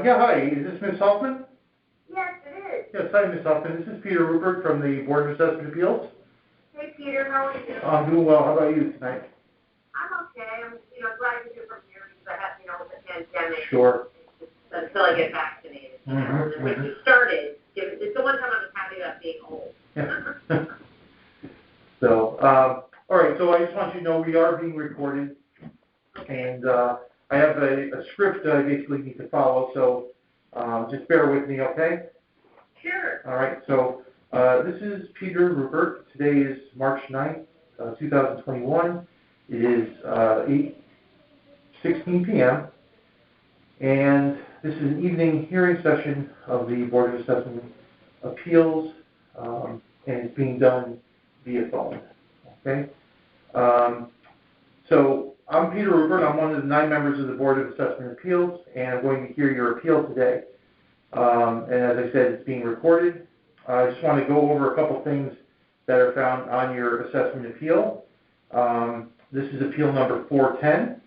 A: Yeah, hi, is this Ms. Hoffman?
L: Yes, it is.
A: Yes, hi, Ms. Hoffman. This is Peter Rupert from the Board of Assessment Appeals.
L: Hey, Peter, how are you?
A: I'm doing well. How about you tonight?
L: I'm okay. I'm, glad to hear from you because I have, with the pandemic.
A: Sure.
L: Until I get vaccinated. And when you started, it's the one time I'm happy about being old.
A: Yeah. So, all right, so I just want you to know we are being recorded. And I have a script I basically need to follow, so just bear with me, okay?
L: Sure.
A: All right, so this is Peter Rupert. Today is March 9th, 2021. It is 8:16 p.m. And this is an evening hearing session of the Board of Assessment Appeals, and it's being done via phone, okay? So I'm Peter Rupert. I'm one of the 9 members of the Board of Assessment Appeals, and I'm going to hear your appeal today. And as I said, it's being recorded. I just want to go over a couple things that are found on your assessment appeal. This is appeal number 410.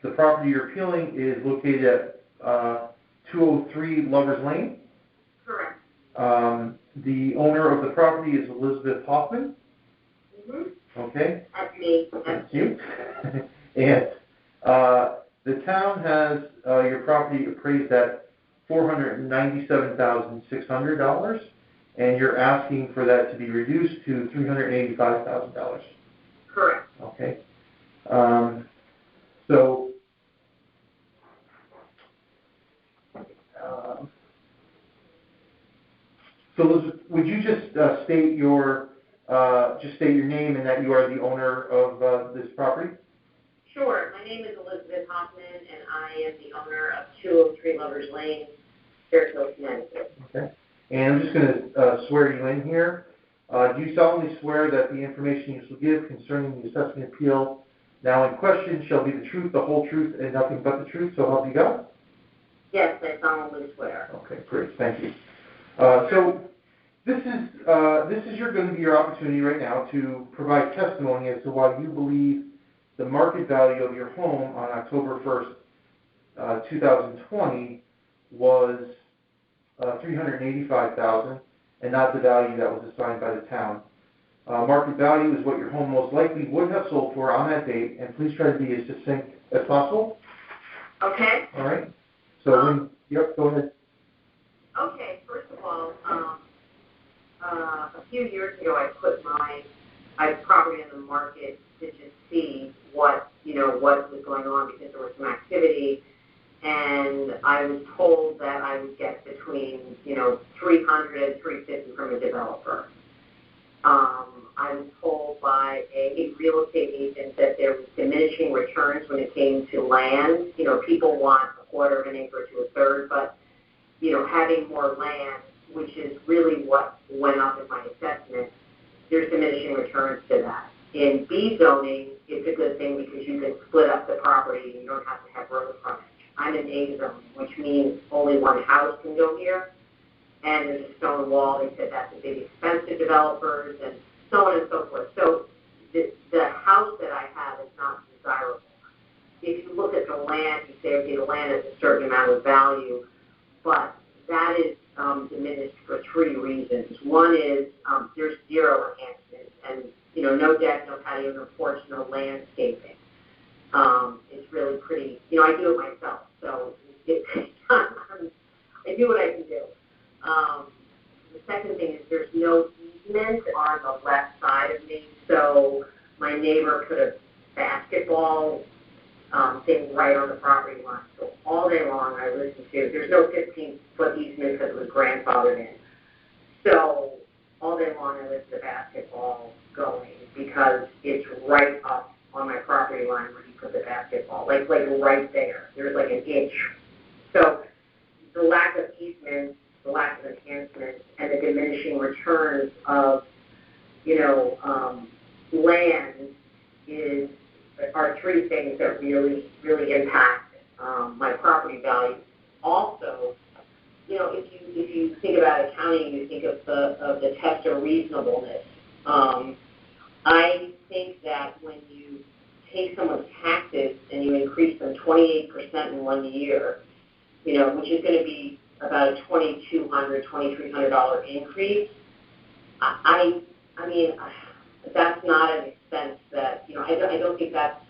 A: The property you're appealing is located at 203 Lovers Lane.
L: Correct.
A: The owner of the property is Elizabeth Hoffman.
L: Mm-hmm.
A: Okay.
L: That's me.
A: That's you. And the town has your property appraised at $497,600, and you're asking for that to be reduced to $385,000.
L: Correct.
A: Okay. So Elizabeth, would you just state your name and that you are the owner of this property?
L: Sure. My name is Elizabeth Hoffman, and I am the owner of 203 Lovers Lane, Fairfield, Connecticut.
A: Okay. And I'm just going to swear you in here. Do you solemnly swear that the information you shall give concerning the assessment appeal now in question shall be the truth, the whole truth, and nothing but the truth, so help you God?
L: Yes, I solemnly swear.
A: Okay, great. Thank you. So this is going to be your opportunity right now to provide testimony as to why you believe the market value of your home on October 1st, 2020 was $385,000 and not the value that was assigned by the town. Market value is what your home most likely would have sold for on that date, and please try to be as succinct as possible.
L: Okay.
A: All right. So yep, go ahead.
L: Okay. First of all, a few years ago, I put my property on the market to just see what was going on because there was some activity, and I was told that I would get between, $300 and $350 from a developer. I was told by a real estate agent that there was diminishing returns when it came to land. People want a quarter of an acre to a third, but, having more land, which is really what went up in my assessment, there's diminishing returns to that. In B zoning, it's a good thing because you can split up the property and you don't have to have road frontage. I'm in A zone, which means only one house can go here, and there's a stone wall. They said that's a big expense to developers, and so on and so forth. So the house that I have is not desirable. If you look at the land, you say, okay, the land has a certain amount of value, but that is diminished for three reasons. One is there's zero enhancements, and no deck, no patio, no porch, no landscaping. It's really pretty. I do it myself, so I do what I can do. The second thing is there's no easement on the left side of me, so my neighbor put a basketball thing right on the property line. So all day long I listen to, there's no 15-foot easement because it was grandfathered in. So all day long I listen to basketball going because it's right up on my property line where you put the basketball, like right there. There's like an inch. So the lack of easement, the lack of enhancement, and the diminishing returns of, land are three things that really, really impact my property value. Also, if you think about accounting, you think of the test of reasonableness. I think that when you take someone's taxes and you increase them 28% in 1 year, which is going to be about a $2,200, $2,300 increase, I mean, that's not an expense that, I don't think that's,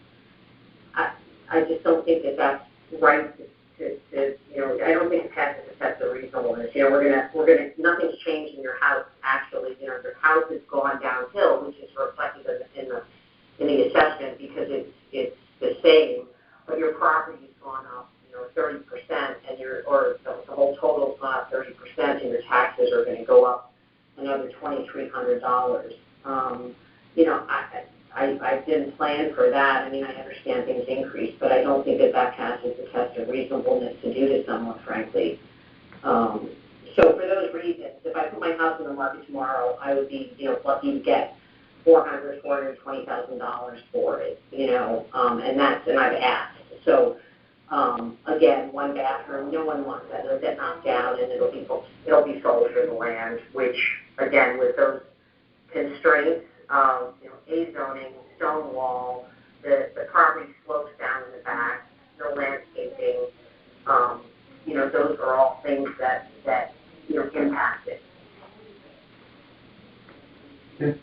L: I just don't think that that's right to I don't think it passes the test of reasonableness. Nothing's changed in your house, actually. Your house has gone downhill, which is reflected in the assessment because it's the same, but your property's gone up, 30%, and the whole total's gone up 30%, and your taxes are going to go up another $2,300. I didn't plan for that. I mean, I understand things increase, but I don't think that passes the test of reasonableness to do to someone, frankly. So for those reasons, if I put my house on the market tomorrow, I would be, lucky to get $420,000 for it, and I've asked. So, again, one bathroom, no one wants that. It'll get knocked down, and it'll be sold for the land, which, again, with those constraints of, A zoning, stone wall, the property slopes down in the back, no landscaping, those are all things that impact it.
A: Okay.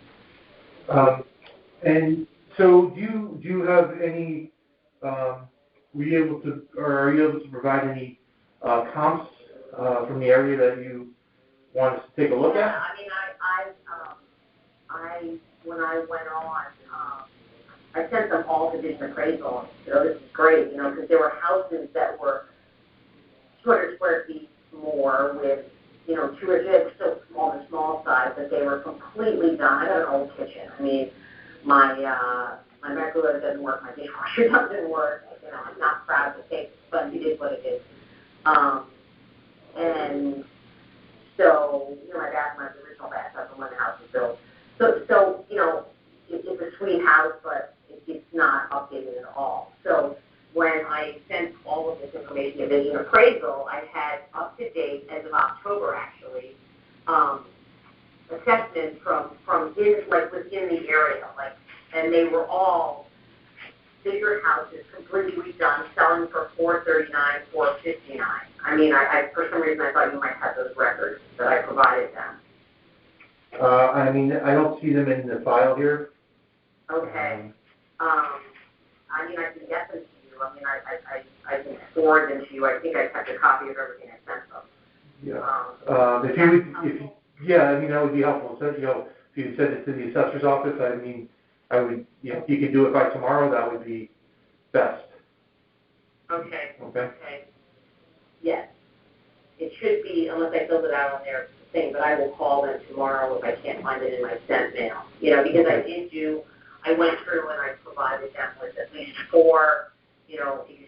A: And so do you have any, are you able to provide any comps from the area that you want us to take a look at?
L: Yeah, I mean, when I went on, I sent them all to division appraisal. This is great, because there were houses that were 200 square feet more with, they were still on the small side, but they were completely done. I got an old kitchen. I mean, my microwave doesn't work, my dishwasher doesn't work. I'm not proud to say, but it is what it is. And so, my original bathtub from when the house was built. So it's a sweet house, but it's not updated at all. So when I sent all of this information to Division Appraisal, I had up to date, as of October actually, assessments from within the area, and they were all bigger houses, completely redone, selling for $439, $459. I mean, I for some reason I thought you might have those records that I provided them.
A: I mean, I don't see them in the file here.
L: Okay. I mean, I can get them to you. I mean, I can forward them to you. I think I kept a copy of everything I sent them.
A: Yeah. I mean, that would be helpful. So, if you send it to the assessor's office, I mean, I would, if you could do it by tomorrow, that would be best.
L: Okay.
A: Okay.
L: yet. It should be, unless I filled it out on their thing, but I will call them tomorrow if I can't find it in my sent mail. You know, because I went through and I provided them with at least 4,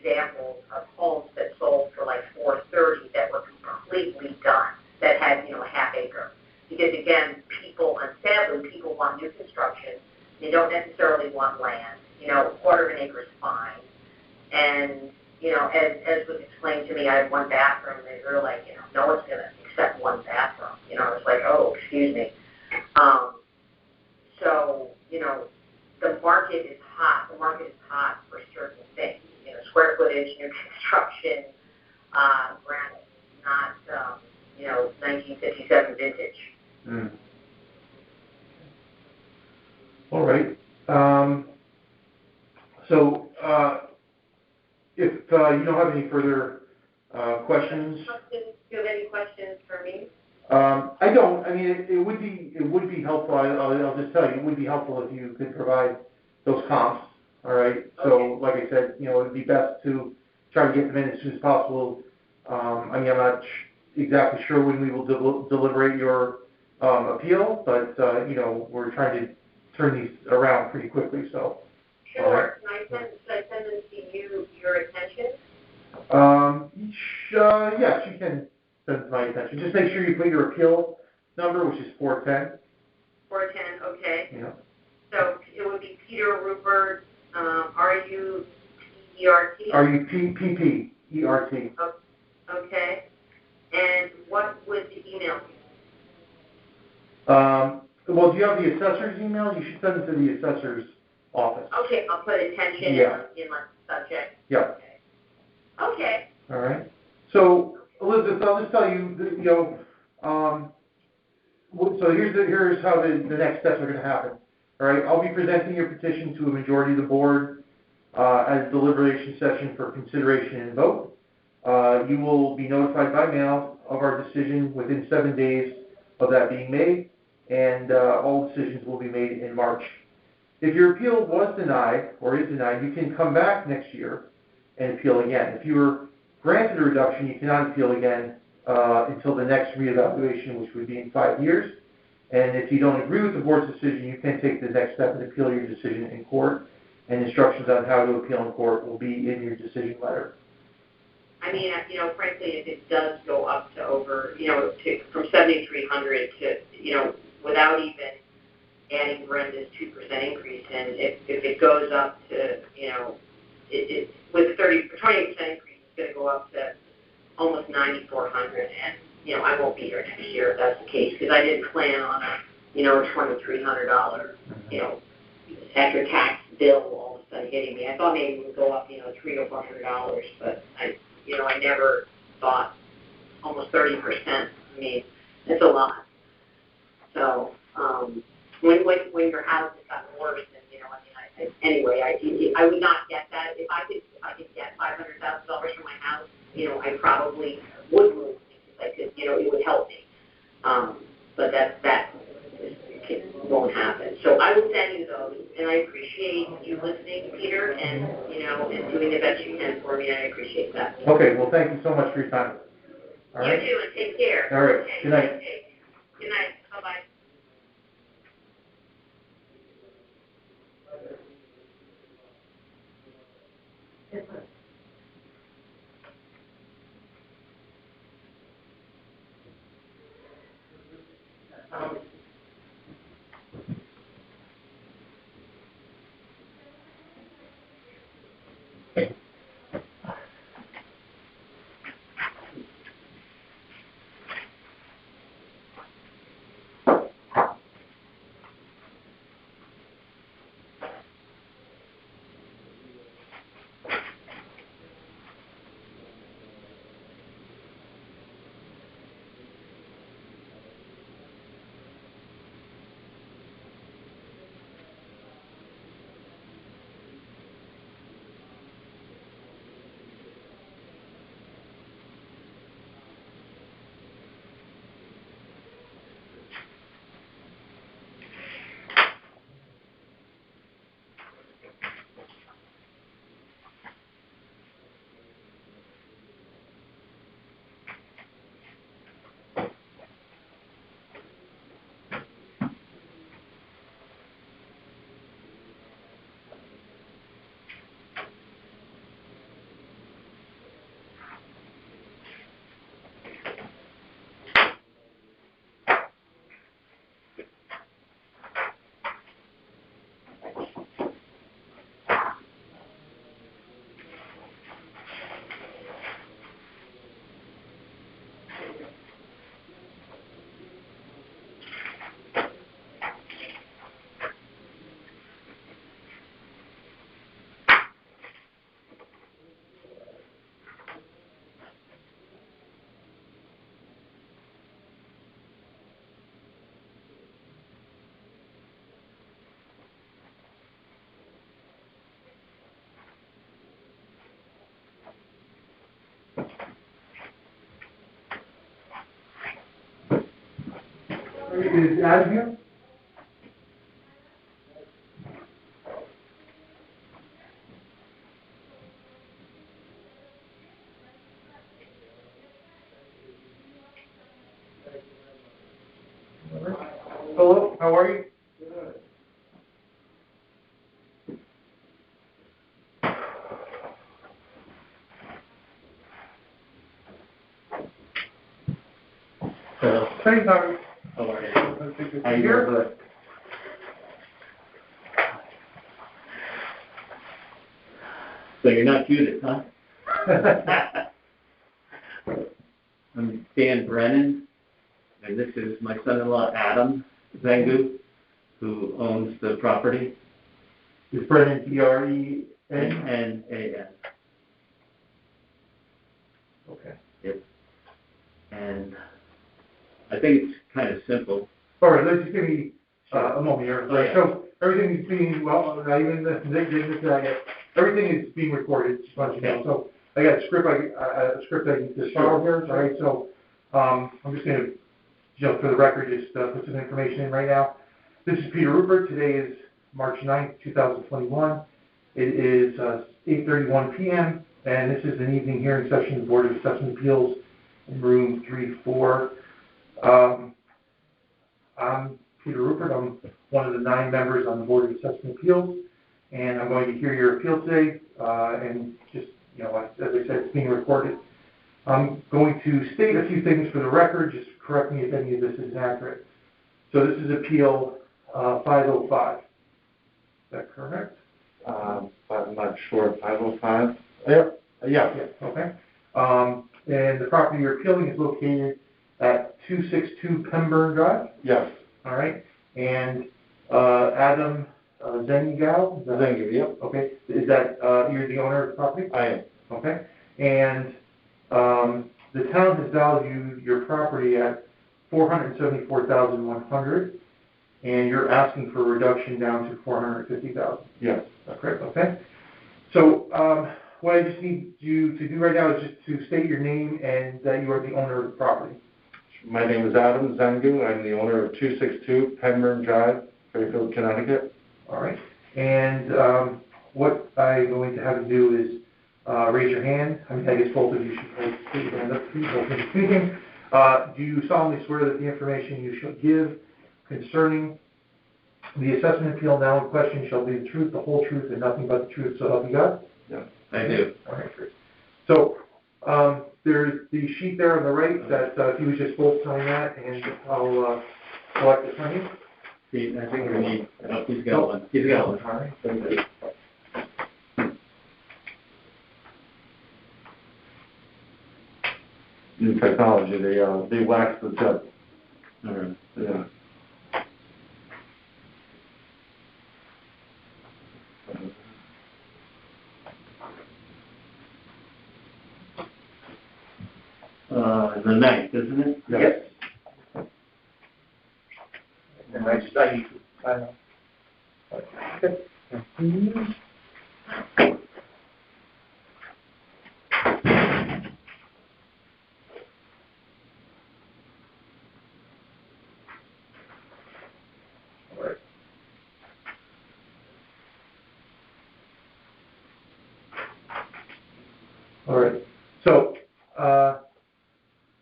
L: examples of homes that sold for like $430 that were completely done, that had, a half acre. Because again, sadly, people want new construction. They don't necessarily want land. Quarter of an acre is fine. And, as was explained to me, I had 1 bathroom, and they were like, no one's going to accept 1 bathroom. I was like, oh, excuse me. So, the market is hot. The market is hot for certain things. Square footage, new construction, granted, not, 1957 vintage.
A: Mm. All right. So, if you don't have any further questions.
L: Do you have any questions for me?
A: I don't. I mean, it would be helpful. I'll just tell you, it would be helpful if you could provide those comps. All right. Okay. So, like I said, it would be best to try to get them in as soon as possible. I mean, I'm not exactly sure when we will deliberate your appeal, but we're trying to turn these around pretty quickly. So.
L: Sure. Should I send them to you, your attention?
A: Yes, you can send it to my attention. Just make sure you put your appeal number, which is 410.
L: 410, okay.
A: Yeah.
L: So it would be Peter Rupert, R-U-P-E-R-T?
A: R-U-P-P-E-R-T.
L: Okay. And what would the email be?
A: Well, do you have the assessor's email? You should send it to the assessor's office.
L: Okay, I'll put attention in my subject.
A: Yeah.
L: Okay.
A: All right. So, Elizabeth, I'll just tell you, so here's how the next steps are going to happen. All right. I'll be presenting your petition to a majority of the board as a deliberation session for consideration and vote. You will be notified by mail of our decision within 7 days of that being made, and all decisions will be made in March. If your appeal was denied or is denied, you can come back next year and appeal again. If you were granted a reduction, you cannot appeal again until the next reevaluation, which would be in 5 years. And if you don't agree with the board's decision, you can take the next step and appeal your decision in court. And instructions on how to appeal in court will be in your decision letter.
L: I mean, frankly, if it does go up to over, from 7,300 to, without even adding Brenda's 2% increase, and if it goes up to, with the 28% increase, it's going to go up to almost 9,400, and I won't be here next year if that's the case, because I didn't plan on a $2,300, after tax bill all of a sudden hitting me. I thought maybe it would go up, $300 or $400, but I never thought almost 30%. I mean, it's a lot. So, when your house has gotten worse, and anyway, I would not get that. If I could get $500,000 from my house, I probably would move because I could, it would help me. But that won't happen. So I will send you those, and I appreciate you listening, Peter, and and doing the best you can for me. I appreciate that.
A: Okay. Well, thank you so much for your time. All right.
L: You too, and take care.
A: All right.
L: Okay.
A: Good night.
L: Okay. Good night. Bye-bye.
A: Is Adam here? Hello, how are you? Hey, Harvey.
M: How are you?
A: Are you here?
M: So you're not Judith, huh? I'm Dan Brennan, and this is my son-in-law Adam Zengu, who owns the property.
A: Is Brennan B-R-E-N?
M: N-A-N.
A: Okay.
M: Yep. And I think it's kind of simple.
A: All right, let's just give me a moment here.
M: Oh, yeah.
A: So everything is being, well, not even this yet. Everything is being recorded, just want you to know. So I got a script I need to follow here, all right? So I'm just going to, for the record, just put some information in right now. This is Peter Rupert. Today is March 9th, 2021. It is 8:31 p.m. and this is an evening hearing session of the Board of Assessment Appeals in room 3-4. I'm Peter Rupert. I'm one of the 9 members on the Board of Assessment Appeals, and I'm going to hear your appeal today. And just, as I said, it's being recorded. I'm going to state a few things for the record. Just correct me if any of this is inaccurate. So this is Appeal 505. Is that correct?
I: I'm not sure, 505?
A: Yeah, okay. And the property you're appealing is located at 262 Pemberton Drive?
I: Yes.
A: All right. And Adam Zengu?
I: Zengu, yep.
A: Okay. Is that, you're the owner of the property?
I: I am.
A: Okay. And the town has valued your property at $474,100, and you're asking for a reduction down to $450,000.
I: Yes.
A: Is that correct? Okay. So what I just need you to do right now is just to state your name and that you are the owner of the property.
I: My name is Adam Zengu. I'm the owner of 262 Pemberton Drive, Fairfield, Connecticut.
A: All right. And what I'm going to have you do is raise your hand. I guess both of you should put your hand up, please, both of you speaking. Do you solemnly swear that the information you shall give concerning the assessment appeal now in question shall be the truth, the whole truth, and nothing but the truth, so help you God?
I: Yes.
M: I do.
A: All right, great. So there's the sheet there on the right that if you would just both sign that, and I'll collect it from you.
M: See, I think we need, he's got one. He's got one.
A: All right.
M: Thank you.
I: New technology, they wax the tip.
M: All right.
I: Yeah.
M: The 9th, isn't it?
A: Yes. And I just need to sign off. Okay. All right. So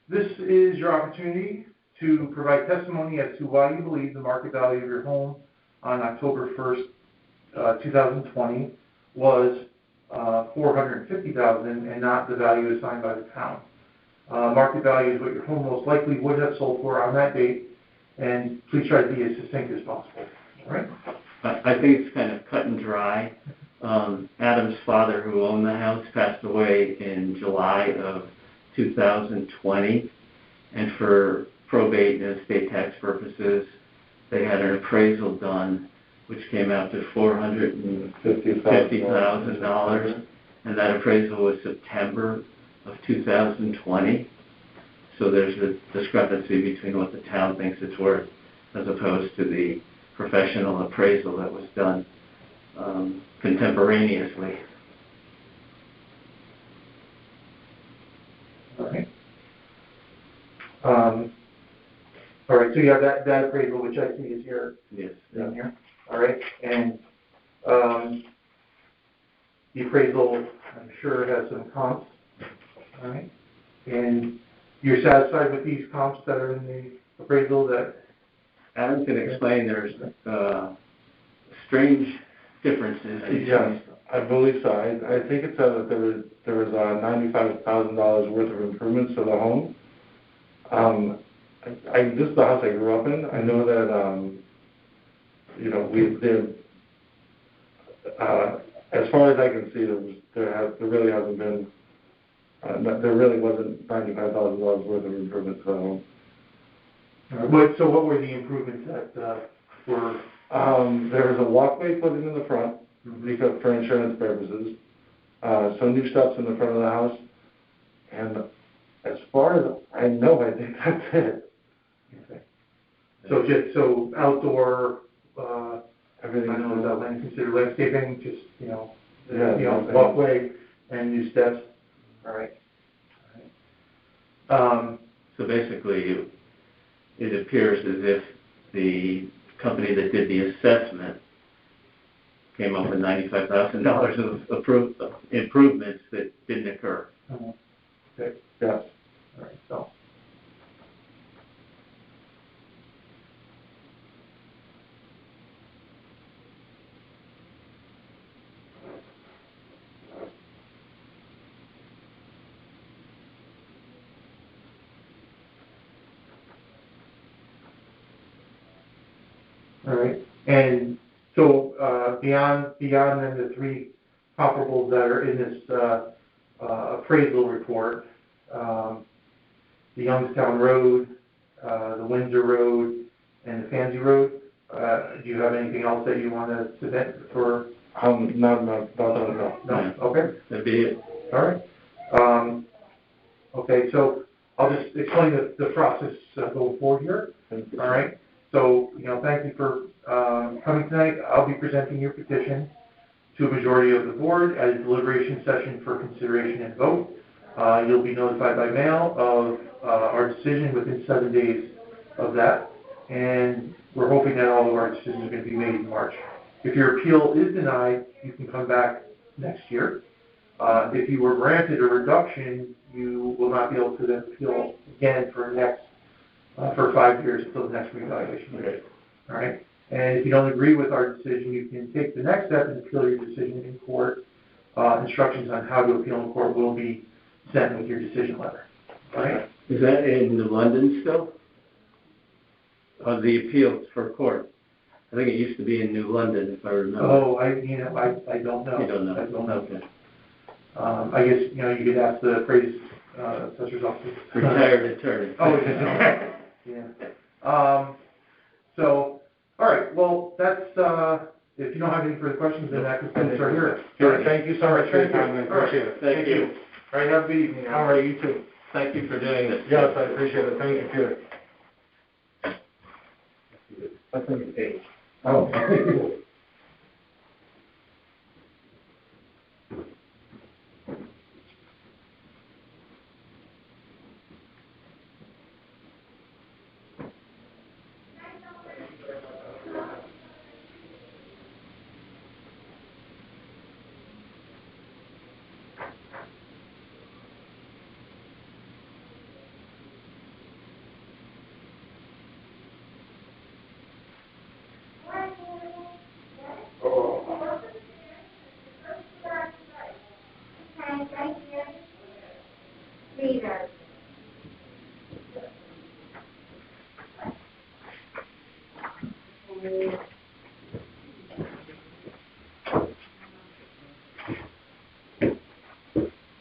A: this is your opportunity to provide testimony as to why you believe the market value of your home on October 1st, 2020 was $450,000 and not the value assigned by the town. Market value is what your home most likely would have sold for on that date, and please try to be as succinct as possible. All right?
M: I think it's kind of cut and dry. Adam's father, who owned the house, passed away in July of 2020, and for probate and estate tax purposes, they had an appraisal done, which came out to $450,000, and that appraisal was September of 2020. So there's a discrepancy between what the town thinks it's worth as opposed to the professional appraisal that was done contemporaneously.
A: All right. All right, so so you have that appraisal, which I see is here,
M: Yes.
A: down here, all right? And, the appraisal, I'm sure, has some comps, all right? And you're satisfied with these comps that are in the appraisal that?
M: Adam's gonna explain there's, strange differences.
N: Yes, I believe so. I think it said that there was $95,000 worth of improvements to the home. This is the house I grew up in. I know that, we did, as far as I can see, there really hasn't been, there really wasn't $95,000 worth of improvements to the home.
A: So what were the improvements that were?
N: There was a walkway put in the front, because for insurance purposes, some new steps in the front of the house, and as far as I know, I think that's it.
A: Okay. So outdoor,
N: Everything.
A: I don't know, is that land considered landscaping, just,
N: Yeah,
A: walkway and new steps, all right.
M: So basically, it appears as if the company that did the assessment came up with $95,000 of approved improvements that didn't occur.
A: Okay,
N: Yes.
A: all right, so. All right, and so beyond then the three comparables that are in this appraisal report, the Youngstown Road, the Windsor Road, and the Fancy Road, do you have anything else that you want to submit for?
N: No.
A: No? Okay.
M: That'd be it.
A: All right. Okay, so I'll just explain the process going forward here. All right. So, thank you for coming tonight. I'll be presenting your petition to a majority of the board at a deliberation session for consideration and vote. You'll be notified by mail of our decision within 7 days of that, and we're hoping that all of our decisions are going to be made in March. If your appeal is denied, you can come back next year. If you were granted a reduction, you will not be able to then appeal again for 5 years until the next reevaluation period. All right? And if you don't agree with our decision, you can take the next step and appeal your decision in court. Instructions on how to appeal in court will be sent with your decision letter. All right?
M: Is that in New London still? The appeals for court? I think it used to be in New London, if I remember.
A: Oh, I don't know.
M: You don't know?
A: I don't know.
M: Okay.
A: I guess, you could ask the appraised assessor's office.
M: Retired attorney.
A: Oh, yeah. So, all right, well, that's, if you don't have any further questions, then that can start here.
N: Sure, thank you so much for your time, I appreciate it.
M: Thank you.
N: All right, have a good evening. All right, you too.
M: Thank you for doing this.
N: Yes, I appreciate it, thank you, Peter. I think it's 8. Oh.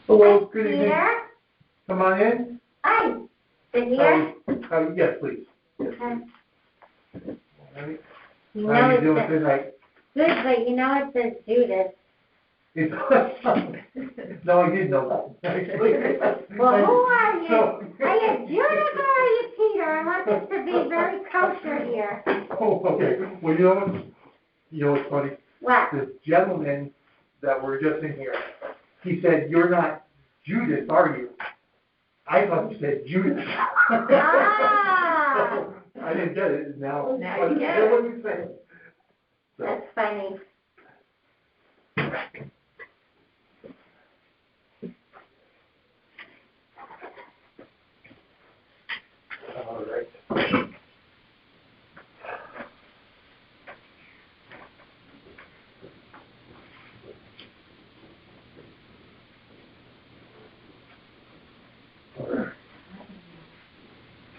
A: Hello, good evening.
K: Peter?
A: Come on in.
K: Hi. Is here?
A: Yes, please.
K: Okay.
A: All right.
K: You
A: How
K: know
A: are you
K: it
A: doing
K: says,
A: tonight?
K: good, but you know it says Judith.
A: No, I didn't know that, actually.
K: Well, who are you?
A: So-
K: Are you Judith or are you Peter? I want this to be very kosher here.
A: Oh, okay. Well, you know what's funny?
K: What?
A: This gentleman that we're just in here, he said, "You're not Judith, are you?" I thought you said Judith.
K: Ah.
A: I didn't get it, now.
K: Now you get
A: I
K: it.
A: what you saying. So,
K: That's funny.
A: all right.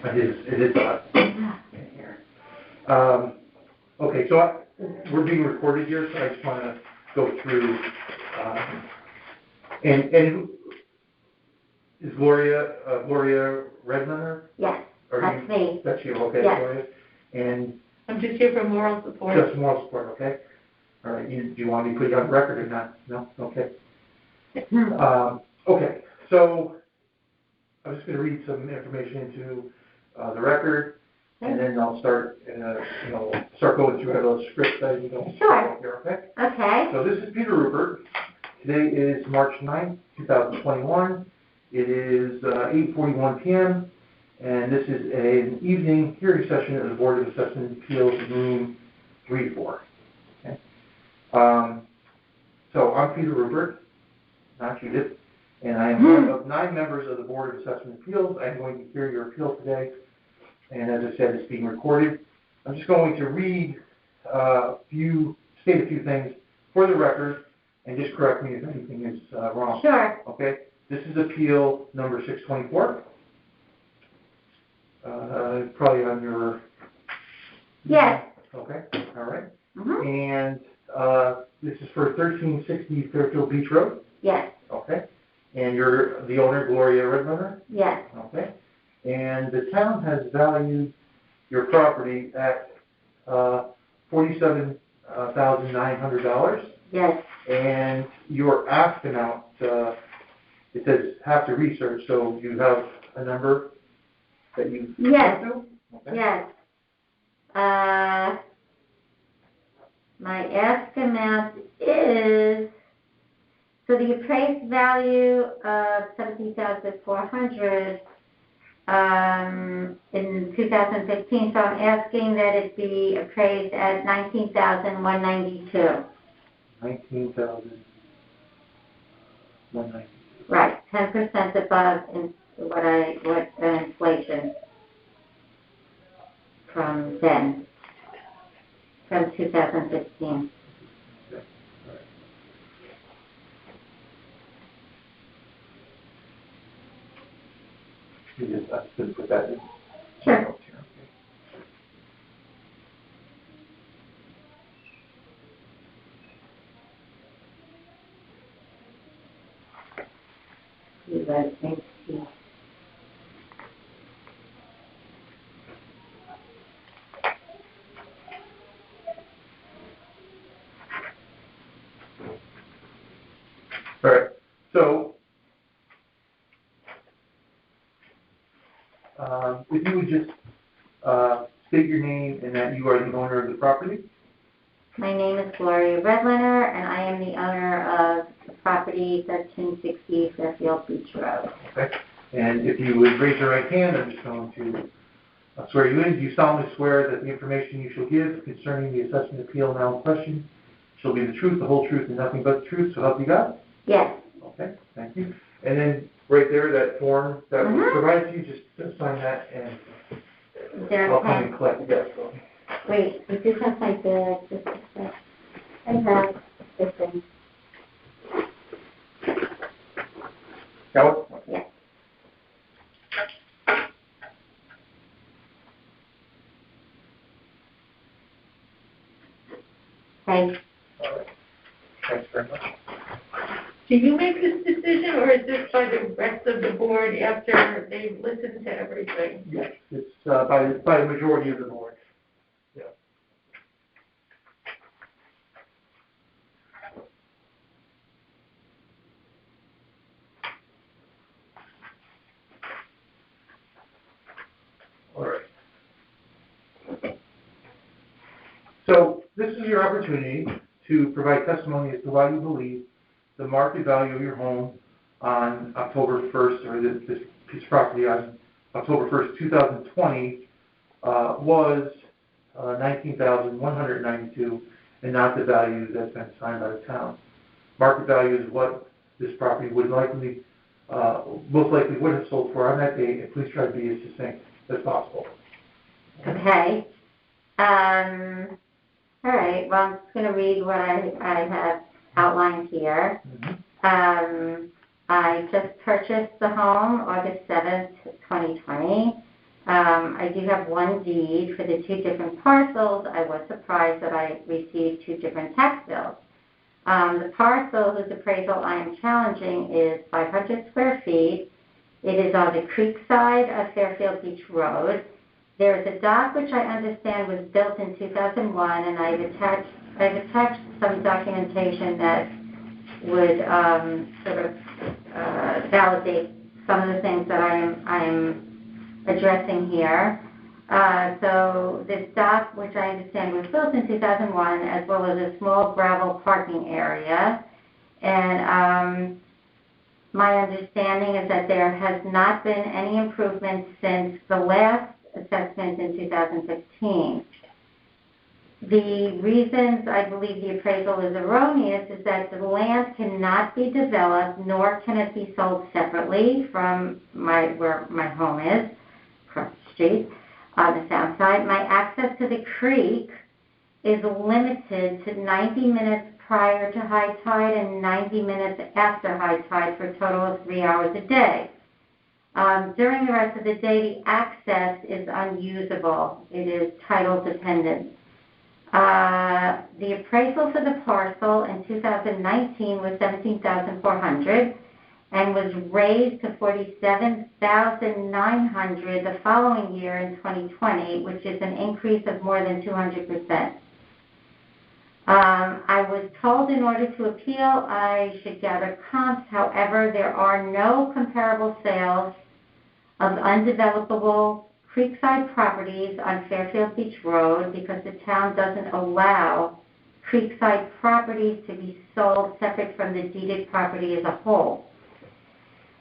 A: It is hot in here. Okay, so we're being recorded here, so I just want to go through, and is Gloria Redlander?
K: Yes,
A: Are
K: that's
A: you-
K: me.
A: That's you, okay,
K: Yes.
A: Gloria? And
O: I'm just here for moral support.
A: just moral support, okay? All right, do you want me to put you on record or not? No? Okay. Okay, so I'm just going to read some information into the record, and then I'll start going through a little script that you don't
K: Sure.
A: here, okay?
K: Okay.
A: So this is Peter Rupert. Today is March 9th, 2021. It is 8:41 p.m., and this is an evening hearing session of the Board of Assessment Appeals, room 3-4. Okay? So I'm Peter Rupert, not Judith, and I am one of 9 members of the Board of Assessment Appeals. I'm going to hear your appeal today, and as I said, it's being recorded. I'm just going to state a few things for the record, and just correct me if anything is wrong.
K: Sure.
A: Okay? This is appeal number 624. Probably on your...
K: Yes.
A: Okay, all right.
K: Mm-hmm.
A: And this is for 1360 Fairfield Beach Road?
K: Yes.
A: Okay. And you're the owner, Gloria Redlander?
K: Yes.
A: Okay. And the town has valued your property at $47,900.
K: Yes.
A: And your ask amount, it says have to research, so you have a number that you
K: Yes.
A: to? Okay.
K: Yes. My ask amount is, so the appraised value of $17,400 in 2015, so I'm asking that it be appraised at $19,192.
A: $19,190.
K: Right, 10% above what inflation from then, from 2015.
A: Okay. All right. You just have to put that in.
K: Sure.
A: Okay.
K: You guys think he-
A: All right. So, if you would just state your name and that you are the owner of the property.
K: My name is Gloria Redlander, and I am the owner of the property 1360 Fairfield Beach Road.
A: Okay. And if you would raise your right hand, I'm just going to swear you in. Do you solemnly swear that the information you shall give concerning the assessment appeal now in question shall be the truth, the whole truth, and nothing but the truth, so help you God?
K: Yes.
A: Okay, thank you. And then right there, that form that was provided to you, just sign that, and
K: Is there
A: I'll
K: a
A: come
K: pen?
A: and collect it. Yes.
K: Wait, I do have my bag. Just a sec. I have this thing.
A: Got it?
K: Yes. Thanks.
A: All right. Thanks very much.
O: Do you make this decision, or is this by the rest of the board after they've listened to everything?
A: Yes, it's by the majority of the board. Yeah. All right. So this is your opportunity to provide testimony as to why you believe the market value of your home on October 1st, or this piece of property on October 1st, 2020, was $19,192 and not the value that's been assigned by the town. Market value is what this property would likely, most likely would have sold for on that day, and please try to be as succinct as possible.
P: Okay. All right, well, I'm just going to read what I have outlined here. I just purchased the home August 7th, 2020. I do have one deed for the two different parcels. I was surprised that I received two different tax bills. The parcel whose appraisal I am challenging is 500 square feet. It is on the creek side of Fairfield Beach Road. There is a dock which I understand was built in 2001, and I've attached some documentation that would sort of validate some of the things that I am addressing here. So this dock, which I understand was built in 2001, as well as a small gravel parking area. And my understanding is that there has not been any improvement since the last assessment in 2015. The reasons I believe the appraisal is erroneous is that the land cannot be developed, nor can it be sold separately from where my home is, across the street, on the south side. My access to the creek is limited to 90 minutes prior to high tide and 90 minutes after high tide for a total of 3 hours a day. During the rest of the day, the access is unusable. It is title dependent. The appraisal for the parcel in 2019 was $17,400 and was raised to $47,900 the following year in 2020, which is an increase of more than 200%. I was told in order to appeal I should gather comps. However, there are no comparable sales of undevelopable creekside properties on Fairfield Beach Road because the town doesn't allow creekside properties to be sold separate from the deeded property as a whole.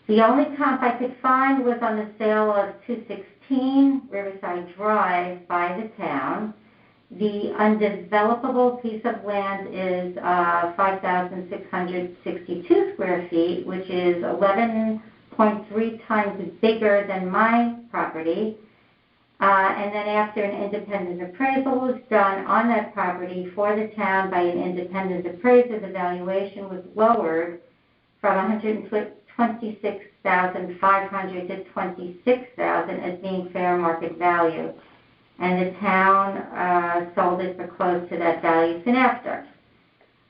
P: The only comp I could find was on the sale of 216 Riverside Drive by the town. The undevelopable piece of land is 5,662 square feet, which is 11.3 times bigger than my property. And then after an independent appraisal was done on that property for the town by an independent appraiser, the valuation was lowered from $126,500 to $26,000 as being fair market value. And the town sold it for close to that value soon after.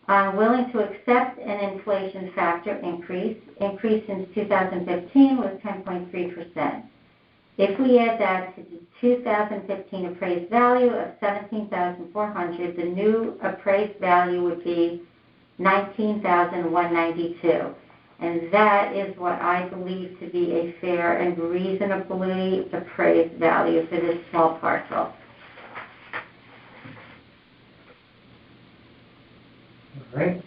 P: I'm willing to accept an inflation factor increase. Increase since 2015 was 10.3%. If we add that to the 2015 appraised value of $17,400, the new appraised value would be $19,192. And that is what I believe to be a fair and reasonably appraised value for this small parcel.
A: All right.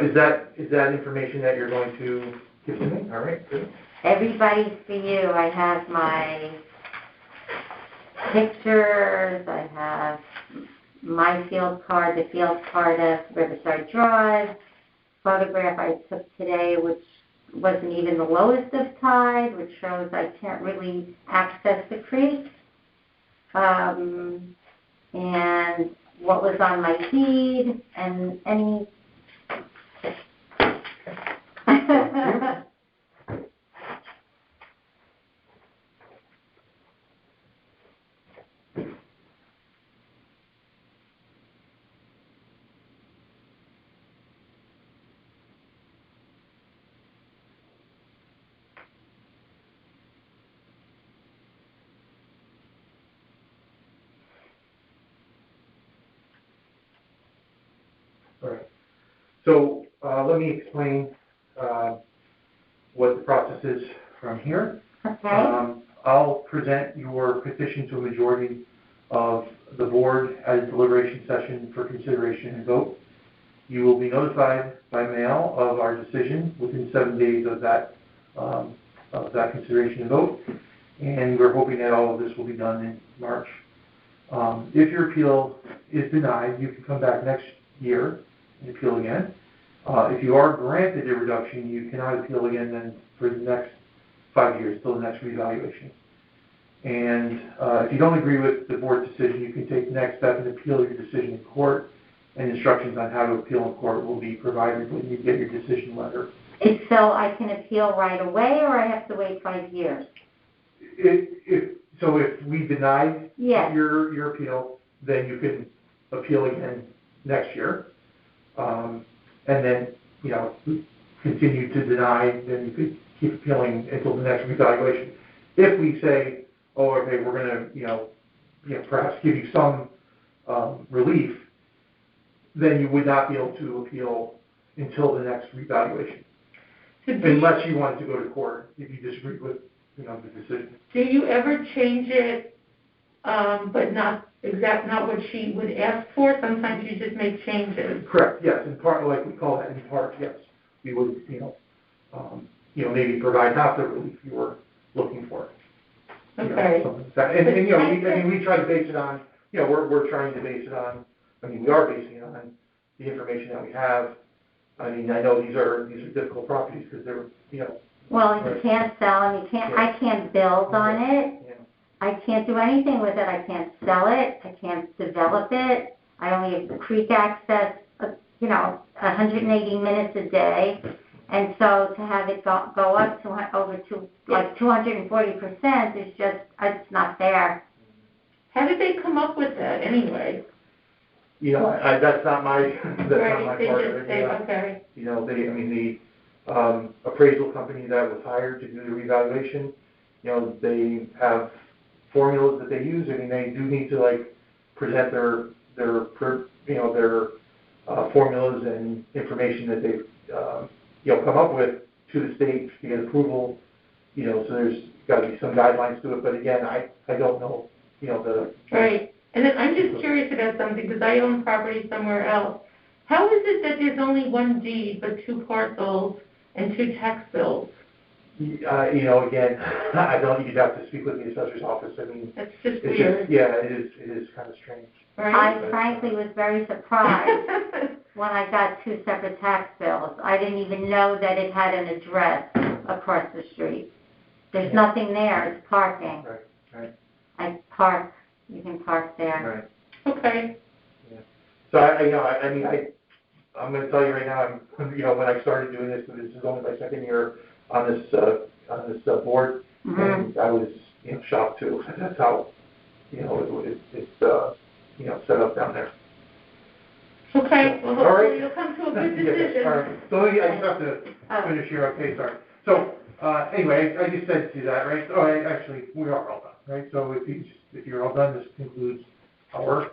A: Is that information that you're going to give to me? All right, good.
P: Everybody's for you. I have my pictures. I have my field card, the field card of Riverside Drive, photograph I took today, which wasn't even the lowest of tide, which shows I can't really access the creek. And what was on my deed, and any...
A: All right. So let me explain what the process is from here.
P: Okay.
A: I'll present your petition to a majority of the board at a deliberation session for consideration and vote. You will be notified by mail of our decision within 7 days of that that consideration and vote. And we're hoping that all of this will be done in March. If your appeal is denied, you can come back next year and appeal again. If you are granted a reduction, you cannot appeal again then for the next 5 years, till the next revaluation. And if you don't agree with the board's decision, you can take the next step and appeal your decision in court, and instructions on how to appeal in court will be provided when you get your decision letter.
P: So I can appeal right away, or I have to wait 5 years?
A: If we deny
P: Yes.
A: your appeal, then you can appeal again next year. And then, continue to deny, then you could keep appealing until the next revaluation. If we say, oh, okay, we're gonna, perhaps give you some relief, then you would not be able to appeal until the next revaluation. Unless you wanted to go to court, if you disagreed with, the decision.
O: Do you ever change it, but not what she would ask for? Sometimes you just make changes.
A: Correct, yes, in part, like we call that in part, yes. We would, maybe provide half the relief you were looking for.
O: Okay.
A: Something like that. And we try to base it on, we're trying to base it on, we are basing it on the information that we have. I know these are difficult properties because they're,
P: Well, you can't sell and I can't build on it.
A: Yeah.
P: I can't do anything with it. I can't sell it. I can't develop it. I only have creek access, 180 minutes a day. And so to have it go up to over to like 240% is just, it's not fair.
O: How did they come up with that anyway?
A: That's not my part of it.
O: Okay.
A: The appraisal company that was hired to do the revaluation, they have formulas that they use. They do need to present their formulas and information that they've come up with to the state to get approval. So there's got to be some guidelines to it. But again, I don't know.
O: Right. And then I'm just curious about something because I own property somewhere else. How is it that there's only one deed but 2 parcels and 2 tax bills?
A: Again, I don't. You'd have to speak with the assessor's office.
O: That's just weird.
A: It is kind of strange.
O: Right?
P: I frankly was very surprised when I got 2 separate tax bills. I didn't even know that it had an address across the street. There's nothing there. It's parking.
A: Right.
P: I park. You can park there.
A: Right.
O: Okay.
A: Yeah. So I'm going to tell you right now. When I started doing this is only my 2nd year on this board, and I was shocked too. That's how it's set up down there.
O: Okay. Well, hopefully
A: right.
O: you'll come to a good decision.
A: Yes, all right. So I just have to finish here. Okay, sorry. So anyway, I just said to that, right? So actually, we are all done, right? So if you're all done, this concludes our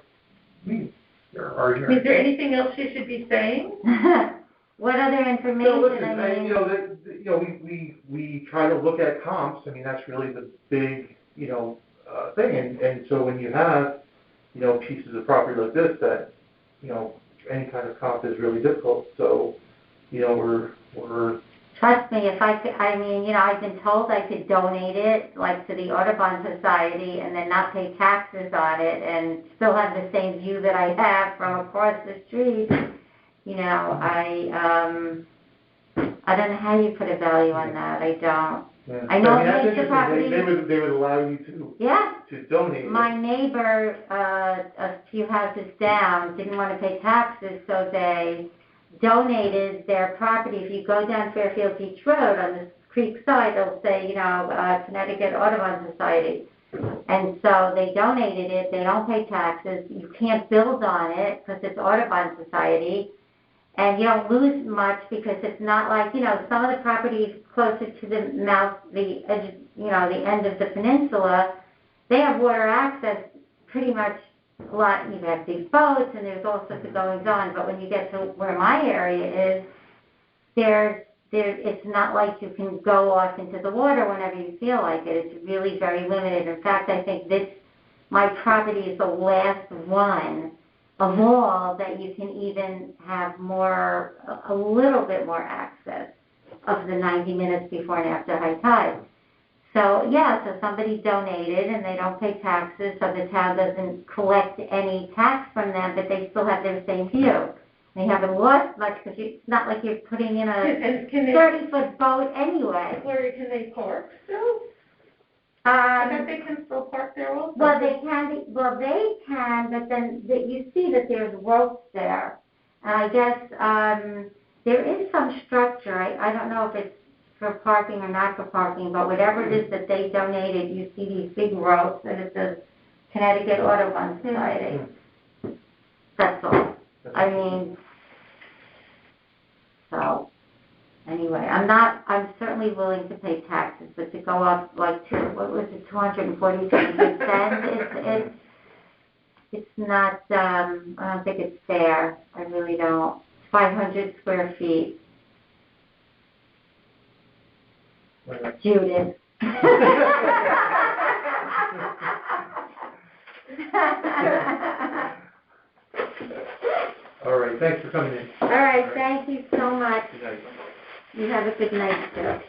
A: meeting.
O: Is there anything else you should be saying?
P: What other information?
A: So listen, we try to look at comps. That's really the big, thing. And so when you have, pieces of property like this that, any kind of comp is really difficult. So, we're.
P: Trust me, if I could, I've been told I could donate it, to the Audubon Society, and then not pay taxes on it, and still have the same view that I have from across the street. I don't know how you put a value on that. I don't.
A: Yeah.
P: I know it makes the property.
A: They would allow you to donate.
P: My neighbor, a few houses down, didn't want to pay taxes, so they donated their property. If you go down Fairfield Beach Road on the creek side, they'll say, Connecticut Audubon Society. And so they donated it. They don't pay taxes. You can't build on it because it's Audubon Society. And you don't lose much because it's not like, some of the properties closer to the mouth, the edge, the end of the peninsula, they have water access pretty much a lot. You have big boats and there's all sorts of goings on. But when you get to where my area is, it's not like you can go off into the water whenever you feel like it. It's really very limited. In fact, I think my property is the last one of all that you can even have a little bit more access. of the 90 minutes before and after high tide. So, yeah, so somebody donated and they don't pay taxes, so the town doesn't collect any tax from them, but they still have their same view. They haven't lost much because it's not like you're putting in a 30-foot boat anyway.
O: Gloria, can they park still? I bet they can still park there also.
P: Well, they can, but then you see that there's ropes there. And I guess there is some structure. I don't know if it's for parking or not for parking, but whatever it is that they donated, you see these big ropes, and it says Connecticut Audubon Society. That's all. I mean, so, anyway, I'm certainly willing to pay taxes, but to go up like $247, it's not, I don't think it's fair. I really don't. 500 square feet. Judith.
A: All right, thanks for coming in.
P: All right, thank you so much.
A: Good night.
P: You have a good night, too.